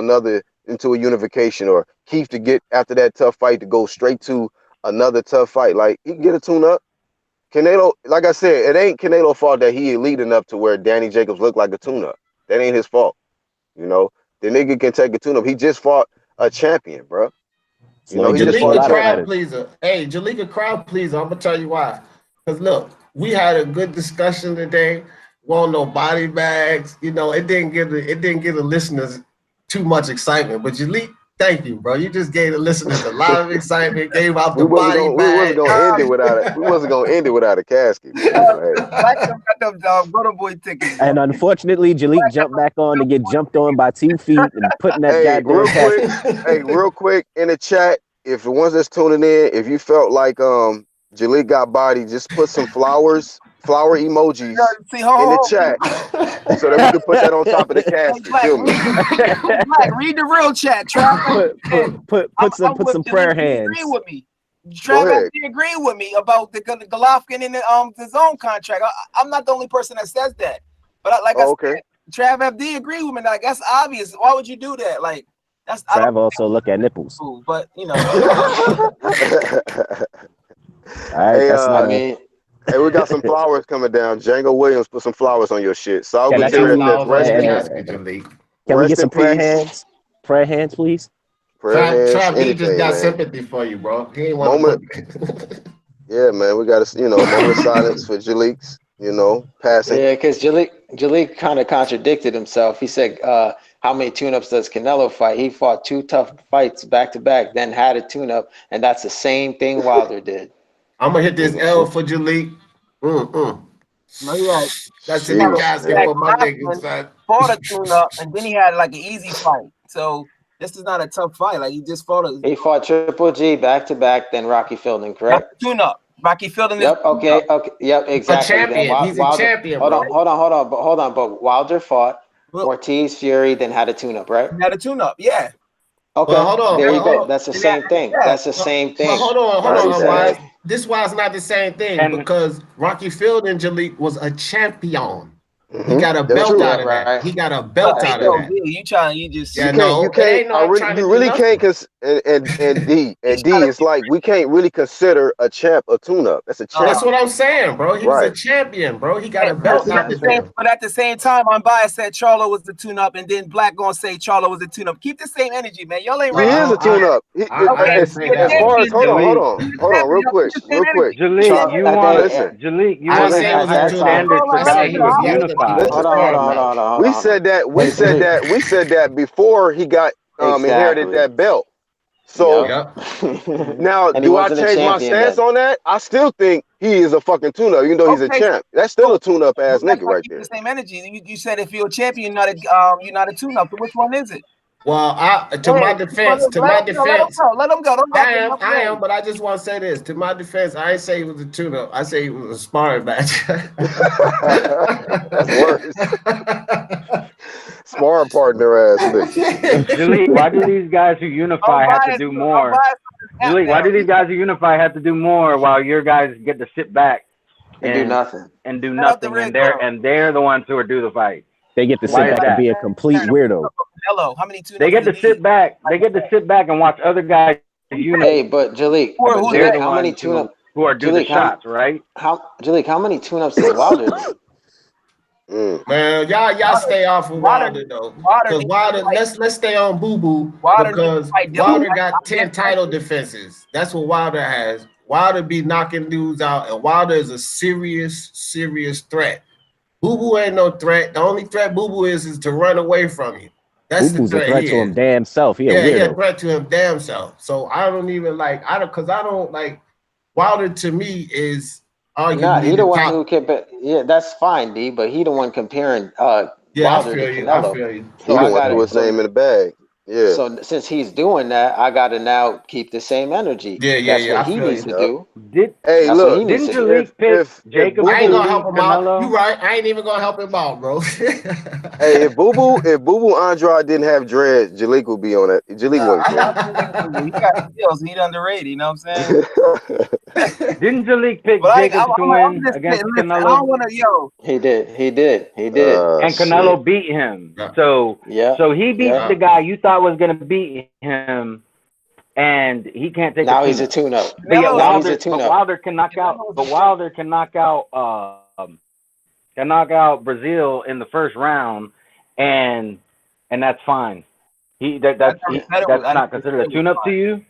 a unification, or Keith to get after that tough fight to go straight to another tough fight. Like he can get a tune-up. Canelo, like I said, it ain't Canelo's fault that he elite enough to where Danny Jacobs looked like a tune-up. That ain't his fault. You know, the nigga can take a tune-up. He just fought a champion, bro. You know, Floyd he just Jalika fought a Jalika crowd champion. crowd pleaser. Hey, Jalika crowd pleaser. I'm gonna tell you why. Because look, we had a good discussion today. Won't no body bags. You know, it didn't give the listeners too much excitement. But Jalik, thank you, bro. You just gave the listeners a lot of excitement. Gave out the body We wasn't bag. gonna end it without it. We wasn't gonna end it without a casket, man. Hey. Black got them Brother Boy tickets. And unfortunately, Jalik jumped back on to get jumped on by 2 feet and putting that Hey, goddamn real quick. casket. Hey, real quick in the chat, if the ones that's tuning in, if you felt like Jalik got body, just put some flower emojis See, in the chat so that we can put that on top of the casket. Feel me? Black, read the real chat. Trav, Put some prayer hands. Agree with me. Go Trav ahead. actually agree with me about the Golovkin and the zone contract. I'm not the only person that says that, but I Okay. said, Trav FD agree with me. Like that's obvious. Why would you do that? Like that's I Trav don't also look at nipples. know, but you know. All right, Hey, that's not. I mean, Hey, we got some flowers coming down. Django Williams put some flowers on your shit. Saul Yeah, that's Gutierrez you. says, rest on in your peace. Jalik. Can we Rest get some in prayer peace. hands? Prayer hands, please. Prayer hands, Trav, he just anything, got man. sympathy for you, bro. He ain't want Moment. to. Yeah, man, we got a moment of silence for Jalik's, passing. yeah, because Jalik kind of contradicted himself. He said, how many tune-ups does Canelo fight? He fought 2 tough fights back-to-back, then had a tune-up, and that's the same thing Wilder did. I'm gonna hit this L for Jalik. No, you're right. That's in the Sheesh, casket man. for my nigga, son. Fought a tune-up, and then he had like an easy fight. So this is not a tough fight. Like he just fought a He fought Triple G back-to-back, then Rocky Fielding, correct? tune-up. Rocky Fielding. Yep. Okay. Yep. Exactly. champion. Then He's a champion, Hold bro. on. But Wilder fought Ortiz, Fury, then had a tune-up, right? Had a tune-up. Yeah. Okay. Well, hold on. There you hold go. on. That's the same thing. Yeah. That's the same thing. But hold on, That's the same Wise. thing. This why it's not the same thing And- because Rocky Fielding Jalik was a champion. He Mhm. got a That's belt true. out of that. Right. He got a belt out of that. You just Yeah, You no, can't. it ain't no, I'm trying to You do really nothing. can't. And D, it's like we can't really consider a champ a tune-up. That's a champ. That's what I'm saying, bro. He was a Right. champion, bro. He got a belt out of him. But at the same time, Unbiased said Charlo was the tune-up, and then Black gonna say Charlo was the tune-up. Keep the same energy, man. Y'all ain't He is a tune-up. I ain't say that. As far as hold Jalik. on, real quick. Jalik, you want Listen. Jalik, you I want to didn't say it was a set tune-up. standards for I said guys he who was have younger. unified. Hold on. We said that before he got inherited Exactly. that belt. So Yep. now, And he do I wasn't a change my champion stance then. on that? I still think he is a fucking tune-up, even though he's a champ. That's still a tune-up ass nigga right there. The same energy. You said if you're a champion, you're not a tune-up. So which one is it? Well, to my defense, let him go. Don't go. I am, but I just want to say this. To my defense, I ain't say he was a tune-up. I say he was a sparring match. That's worse. Sparring partner ass nigga. Jalik, why do these guys who unify have to do more? Jalik, why do these guys who unify have to do more while your guys get to sit back And do nothing. and do nothing, and they're the ones who are do the fight? They get to sit Why is back that? and be a complete weirdo. Hello, how many tune-ups They get to sit back. They get to sit back and watch other guys unify. Hey, but Jalik, They're the how many ones tune-ups? who are do the shots, right? Jalik, how many tune-ups does Wilder do? Man, y'all stay off of Wilder though. Because Wilder, let's stay on Boo Boo because Wilder got 10 title defenses. That's what Wilder has. Wilder be knocking dudes out, and Wilder is a serious threat. Boo Boo ain't no threat. The only threat Boo Boo is to run away from you. That's Boo Boo's the a threat to him damn self. He a he a weirdo. threat to him damn self. So I don't even like Wilder to me is Nah, arguably he the the one who top. kept. Yeah, that's fine, D. But he the one comparing Yeah, I Wilder to feel you. I Canelo. feel you. So He the I one got threw to his so name in the bag. Yeah. so since he's doing that, I got to now keep the same energy. Yeah, yeah, That's yeah. what I he feel needs you. to Yep. do. Did Hey, That's what he look, needs didn't to do. Jalik pick if Jacob Boo I ain't to Boo, gonna help beat him out. You Canelo? right. I ain't even gonna help him out, bro. hey, if Boo Boo Andrade didn't have dreads, Jalik would be on it. Jalik Nah, wouldn't I care. do like Boo. He got skills. He underrated. You know what I'm saying? Didn't Jalik pick But Jacob to I'm win just against saying. Listen, I don't Canelo? want to. Yo, He did. He did. He did. And Shit. Canelo beat him. Yeah. So Yeah. he beat Yeah. the guy you thought was gonna beat him, and he can't take a Now he's a tune-up. tune-up. But yet Canelo's Now he's a But tune-up. Wilder can knock out. Canelo's But Wilder can knock out Brazil in the first round, and that's fine. I never said it was. That's I never not said considered a it was tune-up to fine. you.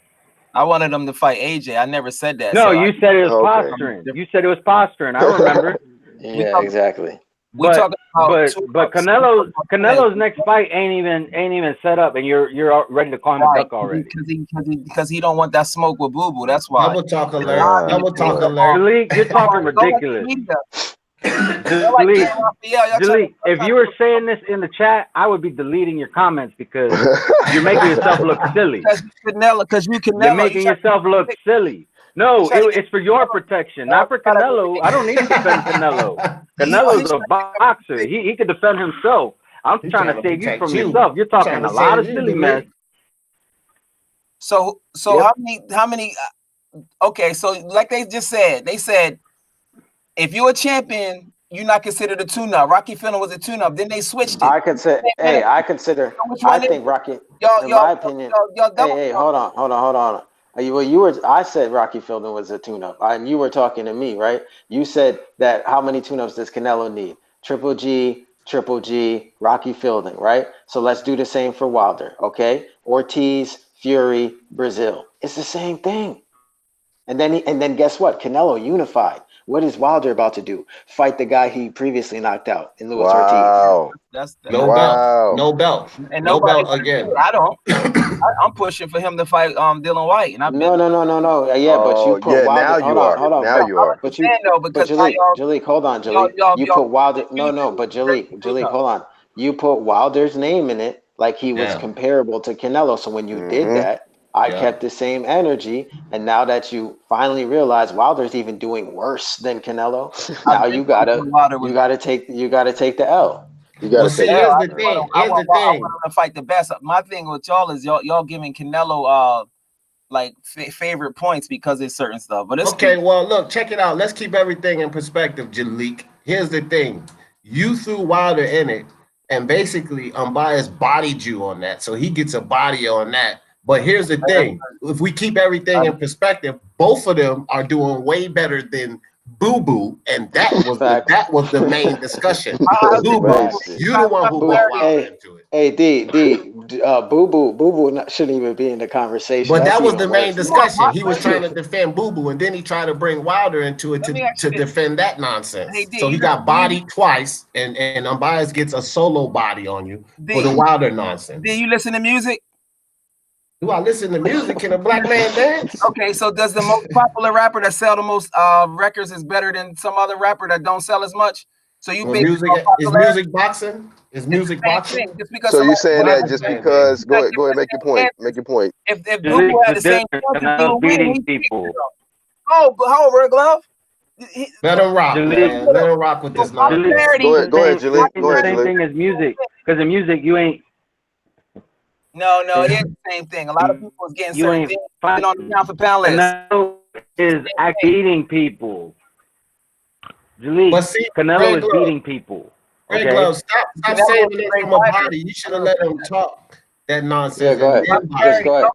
I wanted him to fight AJ. I never said that. No, So you said it was Okay. posturing. You said it was posturing. I remember. we Yeah, talk, But exactly. we talking about two ups. We talking about Canelo's next fight ain't even set up, and you're ready to call him a right duck already. because he don't want that smoke with Boo Boo. That's why. Double talk alert. Ah, Double talk boy. alert. Jalik, you're talking Go like the ridiculous. media. Y'all like Jalik, Raphael. Y'all trying Jalik, if you were saying this in the chat, I would be deleting your comments because you're making yourself look silly. because you Canelo. You're making yourself look silly. No, it's for your protection, not for Canelo. I don't need to defend Canelo. Canelo's a boxer. He could defend himself. I'm He trying to save you from yourself. You're talking Trying to a lot of save you, silly Jalik. mess. So Yep. how many? Okay, so like they just said, they said if you're a champion, you're not considered a tune-up. Rocky Fielding was a tune-up. Then they switched it. I consider. Hey, I consider. Which I one is think it? Rocky. Y'all, In y'all, my opinion. y'all double. Hey, hold on. You were. I said Rocky Fielding was a tune-up, and you were talking to me, right? You said that how many tune-ups does Canelo need? Triple G, Rocky Fielding, right? So let's do the same for Wilder, okay? Ortiz, Fury, Brazil. It's the same thing. And then guess what? Canelo unified. What is Wilder about to do? Fight the guy he previously knocked out in Luis Ortiz. Wow. That's No Wow. belt. No belt. and No nobody. belt again. I don't. I'm pushing for him to fight Dylan White, and I've been. No. Yeah, but you Oh, put yeah, Wilder. now you are. Hold on. Now you are. But you, saying though, but because now Jalik, hold on, y'all, Jalik. y'all, You y'all put Wilder. you No, but Jalik, tune-up. hold on. You put Wilder's name in it like he was Yeah. comparable to Canelo. So when you did Mm-hmm. that, I Yeah. kept the same energy. And now that you finally realize Wilder's even doing worse than Canelo, now you gotta take the L. You Well, got to see, take it. here's the Yeah. thing. I Here's the want thing. him to fight the best. My thing with y'all is y'all giving Canelo like favorite points because it's certain stuff. But it's Okay, well, look, check it out. Let's keep everything in perspective, Jalik. Here's the thing. You threw Wilder in it, and basically unbiased bodied you on that. So he gets a body on that. But here's the thing. If we keep everything in perspective, both of them are doing way better than Boo Boo, and that was the main discussion. Boo Boo, you the one who brought Wilder into it. Hey, Boo Boo shouldn't even be in the conversation. But That's that was even the main worse. discussion. He was trying to defend Boo Boo, and then he tried to bring Wilder into it to defend that nonsense. Hey, D, so he got bodied twice, and Unbiased gets a solo body on you for the Wilder nonsense. Do you listen to music? Do I listen to music? Can a black man dance? Okay, so does the most popular rapper that sell the most records is better than some other rapper that don't sell as much? So you Well, is music boxing? Is music boxing? Just because So you saying that What just happened? because? Go ahead, make your point. Make your point. if Boo Boo had the same Canelo's beating people. Oh, but hold on, Red Glove. Let him rock, Jalik- man. Let him rock with this nonsense. Go ahead, Jalik. Go ahead, The same Jalik. thing as music, because in music you ain't. No, it is the same thing. A lot of people is getting You certain ain't things fighting. on the pound for pound list. Canelo is beating people. But Jalik, see, Canelo Red is Glove, beating people. Red Okay. Glove, stop saying it from a body. You should have let him talk that nonsense. Yeah, go ahead. Just go ahead.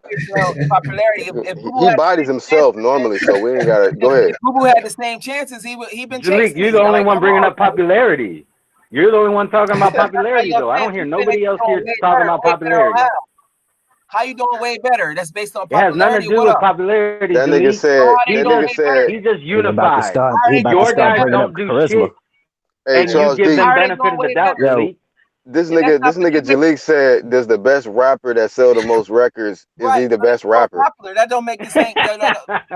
Popularity. If Boo Boo He had bodies himself normally, so we ain't got to. Go ahead. if Boo Boo had the same chances, he been Jalik, chasing. you're the only one bringing up popularity. You're the only one talking about popularity, How though. I don't hear nobody else here way talking better, about way better on popularity. how you doing way better? That's based on It has nothing popularity. to do What with up? popularity, That nigga Jalik. said. How you That doing nigga way said. better? He's just He about to unified. start. He about to Your start guys bringing don't up do charisma. shit, Hey, and you Charles give D. them How are they benefit doing of the way doubt, better? Yo, Jalik. this And that's nigga, not this nigga that Jalik said, "Does the best rapper that sell the most records is right, he the but it's best more rapper?" popular. That don't make the same.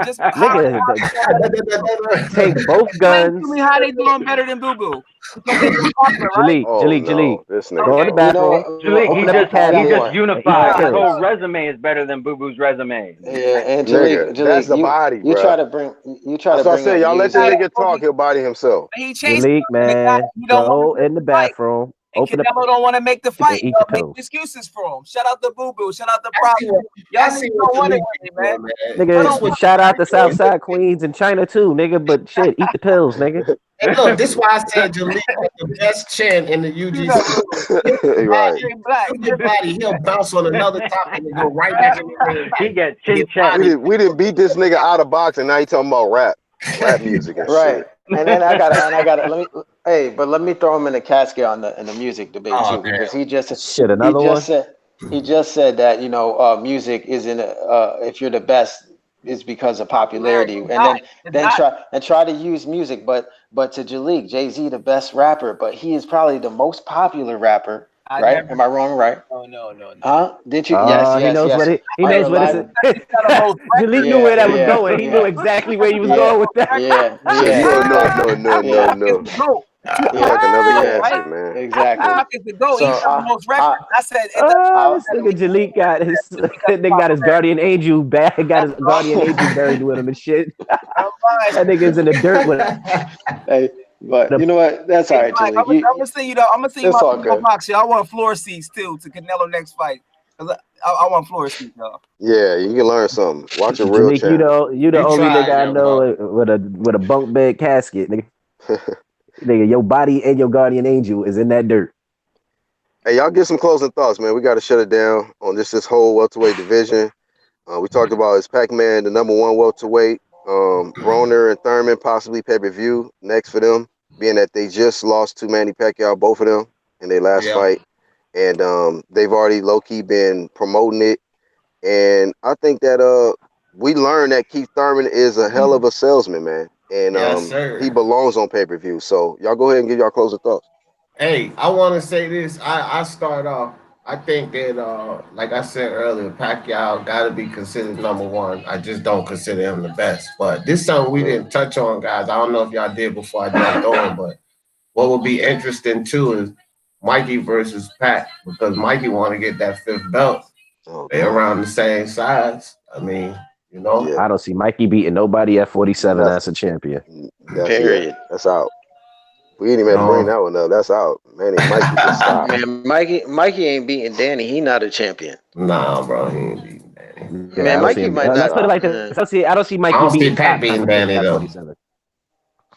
Just how Nigga, they doing better than Boo Boo. take both Explain to guns. me how they doing better than Boo Boo because they more popular, right? Oh no, this Go in nigga. the You know bathroom, what? Jalik, open he up the just I he got cabinet, just more. and eat the unified. His I, whole pills. resume is better than Boo Boo's resume. yeah, and Nigga, that's the body, You try bruh. to That's what I bring said. up Y'all let this music. nigga talk. He'll body himself. He chasing Jalik, the guy man, he don't want to go make in the the fight. bathroom, And open up, Canelo don't want to make the fight. and eat the Make pills. excuses for him. Shout out to Boo Boo. Shout out to I see Problem. what Y'all I niggas see what don't want it Jalik with is me, man. doing, man. I This don't Nigga, what want it. shout out to Jalik doing. Southside Queens and China too, nigga. But shit, eat the pills, nigga. Hey, look, this is why I said Jalik got the best chin in the You UGC. know, He'll come back, Right. straight black. he'll get body, he'll bounce on another topic and go right back in the ring He get and chin get checked. body. We didn't beat this nigga out of boxing. Now he talking about rap music and Right. shit. And then I got to let me throw him in the casket on the music debate Oh too, damn. because Shit, he another just one. said that music isn't if you're the best is because of Popularity. popularity, It's and not. It's not. try to use music, but to Jalik, Jay-Z the best rapper, but he is probably the most popular rapper, I right? never. Am I wrong? Right? No. Huh? Did you? Yes, He yes, knows what yes. he On knows your what it's. live. He's got the most Jalik records. knew Yeah, where that was yeah, going. He knew yeah, exactly where he was yeah, going with that. yeah, He said, yeah, "No, no, exactly. no, no, no, Yeah, Tupac is no." the GOAT. Tupac, Like another yeah, right? casket, man. exactly. Tupac is the GOAT. He So got the most records. I said it doesn't I, This matter nigga what you Jalik got his just because of they got his popularity. guardian angel back, got That's his all. guardian angel buried with him and shit. I'm fine. That nigga's in the dirt with hey, but a you know what? That's all Hey, right, Black, Jalik. You, I'm gonna send you. I'm gonna send you it's my all video good. box. I want floor seats too to Canelo next fight. 'Cause I want floor seats, y'all. Yeah, you can learn something. Watch a real Jalik, channel. you the You only nigga tried, I yo, bro. know with a bunk bed casket, nigga. Nigga, your body and your guardian angel is in that dirt. Hey, y'all get some closing thoughts, man. We got to shut it down on this whole welterweight division. We talked about is Pacman the number one welterweight. Broner and Thurman possibly pay-per-view next for them, being that they just lost to Manny Pacquiao, both of them, in their last Yeah. fight. And they've already low-key been promoting it. And I think that we learned that Keith Thurman is a hell of a salesman, man. And Yes, he sir. belongs on pay-per-view. So y'all go ahead and give y'all closing thoughts. Hey, I want to say this. I start off. I think that, like I said earlier, Pacquiao got to be considered number one. I just don't consider him the best. But this is something we didn't touch on, guys. I don't know if y'all did before I jumped on, but what would be interesting too is Mikey versus Pat, because Mikey want to get that fifth belt. Oh, They God. around the same size. I mean, you know. Yeah, I don't see Mikey beating nobody at 47 that's as a champion. Period. that's out. We ain't even had to bring No. that one up. That's out. Manny Mikey can stop. Man, Mikey ain't beating Danny. He not a champion. Nah, bro, he ain't beating Danny. Yeah, I Man, don't see Mikey him. might Let's not. put it Stop. like this. I don't see I Mikey don't see beating Pac top beating competition Danny at though. 47.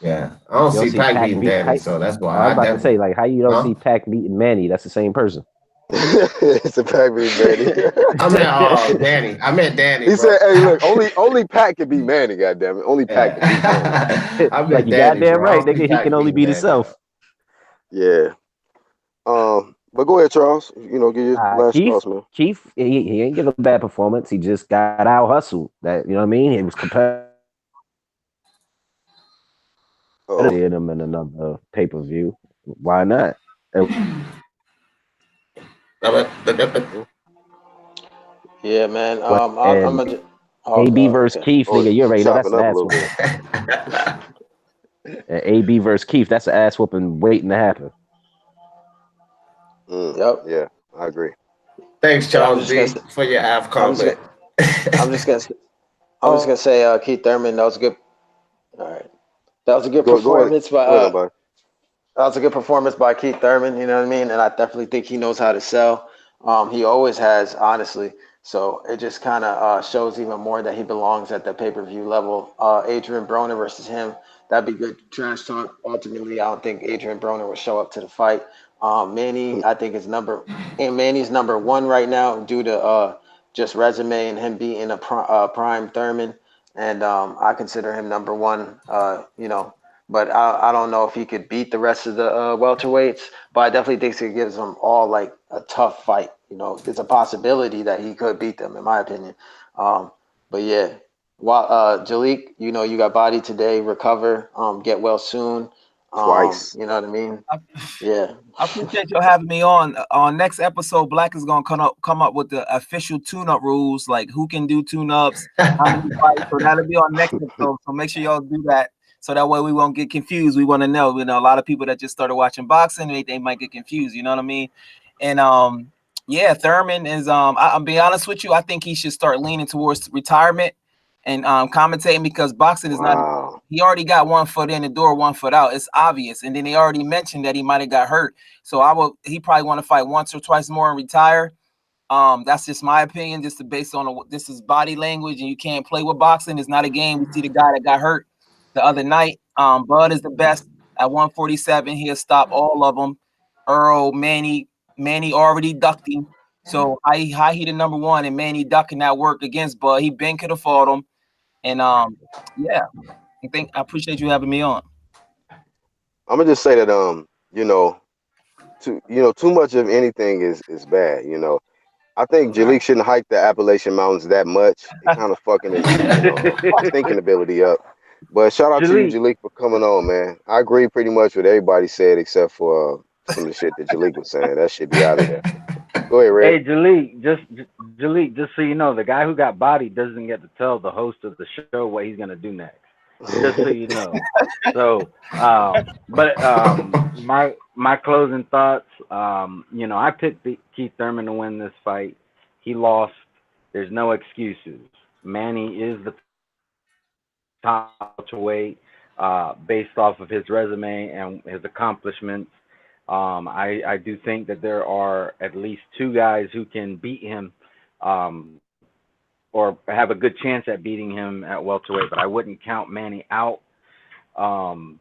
Yeah, I don't You don't see see Pac Pac beating beat. Danny, so that's why I was I about to say, definitely. like, how you don't Huh? see Pac beating Manny? That's the same person. It's a pack beat Manny. I meant Danny. I meant Danny, He bro. said, "Hey, look, only Pat can beat Manny. Goddamn it, only Pat can beat Manny." Yeah. I Like meant you Danny, goddamn bro. I right, don't see nigga. He Pac can only beating beat Danny himself. though. Yeah. But go ahead, Charles. Give your last Keith, thoughts, man. he ain't give a bad performance. He just got out hustled. That you know what I mean. He was competitive Oh, in him in another pay per view. Why not? And Yeah, man. I'm and a. AB Oh, versus okay. Keith, oh, nigga. You you already know that's chopping an up a ass little whooping. bit. And AB versus Keith, that's an ass whooping waiting to happen. Yep. Yeah, I agree. Thanks, Yeah, Charles D, for your half I'm just comment. gonna. I'm just gonna. I'm just gonna Oh, say, Keith Thurman. That was a good. All right. That was a good Go ahead. performance by. Go ahead, nobody. That was a good performance by Keith Thurman. You know what I mean? And I definitely think he knows how to sell. He always has, honestly. So it just kind of shows even more that he belongs at the pay-per-view level. Adrian Broner versus him, that'd be good trash talk. Ultimately, I don't think Adrian Broner would show up to the fight. Manny, I think Manny's number one right now due to just resume and him being a prime Thurman. And I consider him number one. But I don't know if he could beat the rest of the welterweights. But I definitely think it gives them all like a tough fight. There's a possibility that he could beat them, in my opinion. But yeah, while Jalik, you got body today. Recover, get well soon. twice. You know what I mean? I, Yeah. I appreciate you having me on. On next episode, Black is gonna come up with the official tune-up rules, like who can do tune-ups, how many fights. So that'll be on next episode. So make sure y'all do that. So that way we won't get confused. We want to know. A lot of people that just started watching boxing, they might get confused. You know what I mean? And yeah, Thurman is I'll be honest with you. I think he should start leaning towards retirement and commentating, because boxing is not. Wow. He already got one foot in the door, one foot out. It's obvious. And then they already mentioned that he might have got hurt. So he probably want to fight once or twice more and retire. That's just my opinion, just based on this is body language, and you can't play with boxing. It's not a game. We see the guy that got hurt the other night. Bud is the best at 147. He'll stop all of them. Earl, Manny already ducked him. So how he the number one, and Manny ducking that work against Bud. He been could have fought him. And yeah, I appreciate you having me on. I'm gonna just say that too much of anything is bad. I think Jalik shouldn't hike the Appalachian Mountains that much. It kind of fucking his thinking ability up. But shout out to you, Jalik, Jalik, for coming on, man. I agree pretty much with everybody said except for some of the shit that Jalik was saying. That should be out of there. Go ahead, Red. hey Jalik, Jalik, just so you know, the guy who got bodied doesn't get to tell the host of the show what he's gonna do next. Just so you know. So, but my closing thoughts. I picked Keith Thurman to win this fight. He lost. There's no excuses. Manny is the top welterweight, based off of his resume and his accomplishments. I do think that there are at least two guys who can beat him, um, or have a good chance at beating him at welterweight, but I wouldn't count Manny out. Um,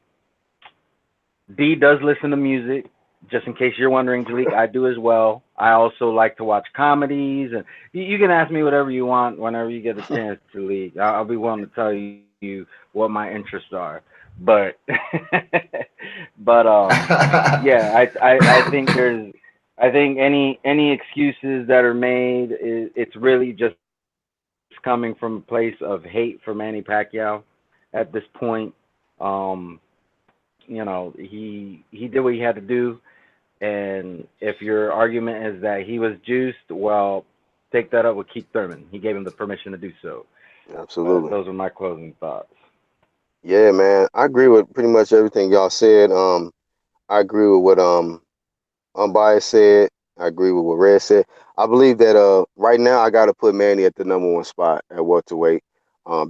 D does listen to music. Just in case you're wondering, Jalik, I do as well. I also like to watch comedies, and you can ask me whatever you want whenever you get a chance, Jalik. I'll be willing to tell you what my interests are. But, but yeah, I think any excuses that are made, it's really just coming from a place of hate for Manny Pacquiao at this point. Um, he did what he had to do. And if your argument is that he was juiced, well, take that up with Keith Thurman. He gave him the permission to do so. But Absolutely. those are my closing thoughts. Yeah, man. I agree with pretty much everything y'all said. I agree with what Unbiased said. I agree with what Red said. I believe that right now I got to put Manny at the number one spot at welterweight.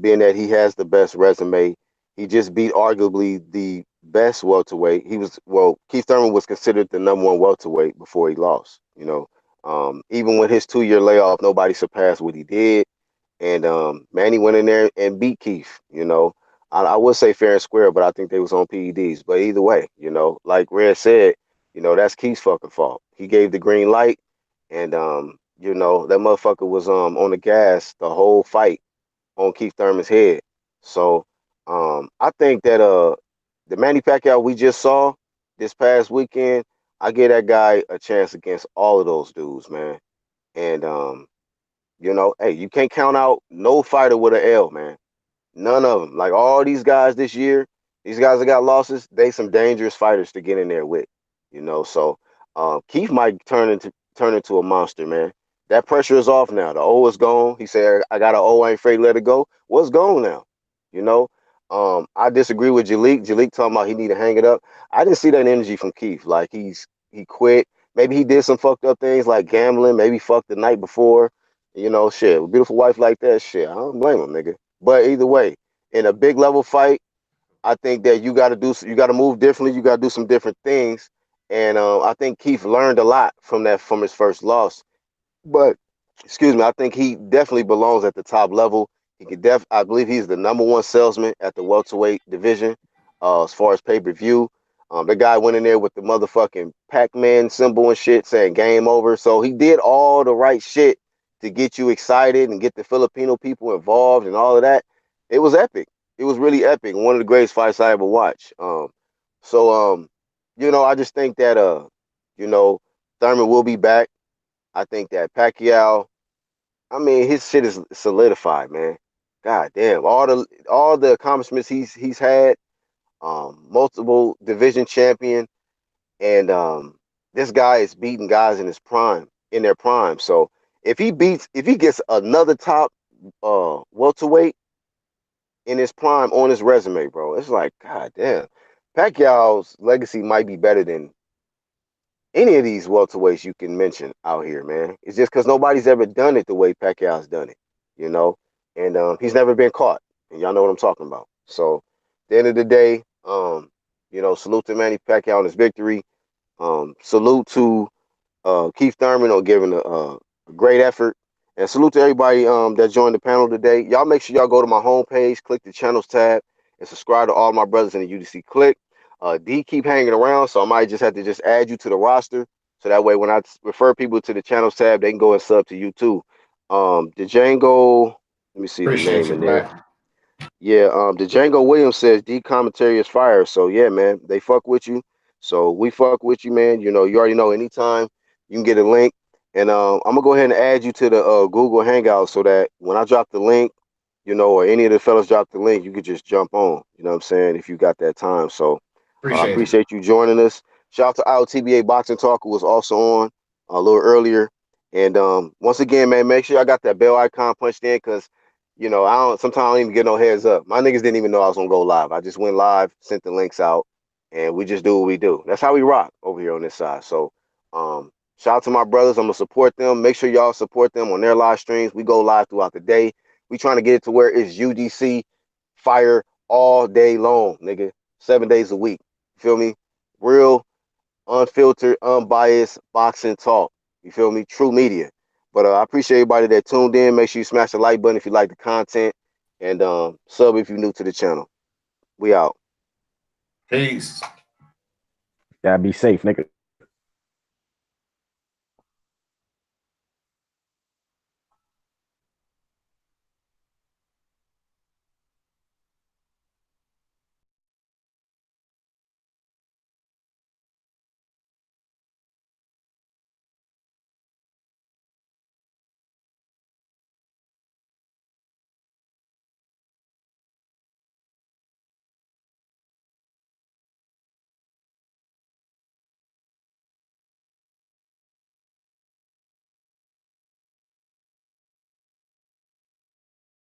Being that he has the best resume, he just beat arguably the best welterweight. Keith Thurman was considered the number one welterweight before he lost. Even with his 2 year layoff, nobody surpassed what he did. And Manny went in there and beat Keith. I would say fair and square, but I think they was on PEDs. But either way, like Red said, that's Keith's fucking fault. He gave the green light, and that motherfucker was on the gas the whole fight on Keith Thurman's head. So I think that the Manny Pacquiao we just saw this past weekend, I give that guy a chance against all of those dudes, man. And hey, you can't count out no fighter with an L, man. None of them. Like all these guys this year, these guys that got losses, they some dangerous fighters to get in there with. So Keith might turn into a monster, man. That pressure is off now. The O is gone. He said, "I got an O. I ain't afraid to let it go." What's gone now? You know. I disagree with Jalik. Jalik talking about he need to hang it up. I didn't see that energy from Keith. Like he quit. Maybe he did some fucked up things like gambling. Maybe fucked the night before. Shit. A beautiful wife like that, shit. I don't blame him, nigga. But either way, in a big level fight, I think that you got to move differently. You got to do some different things, and I think Keith learned a lot from his first loss. But excuse me, I think he definitely belongs at the top level. I believe he's the number one salesman at the welterweight division, as far as pay-per-view. The guy went in there with the motherfucking Pacman symbol and shit, saying "game over." So he did all the right shit to get you excited and get the Filipino people involved and all of that. It was epic. It was really epic. One of the greatest fights I ever watched. I just think that you know, Thurman will be back. I think that Pacquiao, I mean, his shit is solidified, man. God damn, all the accomplishments he's had. multiple division champion, and this guy is beating guys in his prime, in their prime. So if he gets another top welterweight in his prime on his resume, bro, it's like, god damn, Pacquiao's legacy might be better than any of these welterweights you can mention out here, man. It's just because nobody's ever done it the way Pacquiao's done it, you know, and he's never been caught, and y'all know what I'm talking about. So, at the end of the day, salute to Manny Pacquiao on his victory. Salute to Keith Thurman on giving a great effort. And salute to everybody that joined the panel today. Y'all make sure y'all go to my homepage, click the channels tab, and subscribe to all my brothers in the UDC Click. D keep hanging around, so I might just have to just add you to the roster. So that way when I refer people to the channels tab, they can go and sub to you too. The Django, let me see the Appreciate name you, in there. Black. Yeah, the Django Williams says D commentary is fire. So yeah, man, they fuck with you. So we fuck with you, man. You know, you already know anytime you can get a link. And I'm gonna go ahead and add you to the Google Hangout so that when I drop the link, or any of the fellas drop the link, you could just jump on. You know what I'm saying? If you got that time. So I Appreciate it. appreciate you joining us. Shout out to our TBA Boxing Talk, who was also on a little earlier. And once again, man, make sure I got that bell icon punched in because I don't sometimes I don't even get no heads up. My niggas didn't even know I was gonna go live. I just went live, sent the links out, and we just do what we do. That's how we rock over here on this side. So shout out to my brothers. I'm gonna support them. Make sure y'all support them on their live streams. We go live throughout the day. We trying to get it to where it's UDC fire all day long, nigga. 7 days a week. You feel me? Real, unfiltered, unbiased boxing talk. You feel me? True media. But I appreciate everybody that tuned in. Make sure you smash the like button if you like the content, and sub if you're new to the channel. We out. Peace. Gotta be safe, nigga.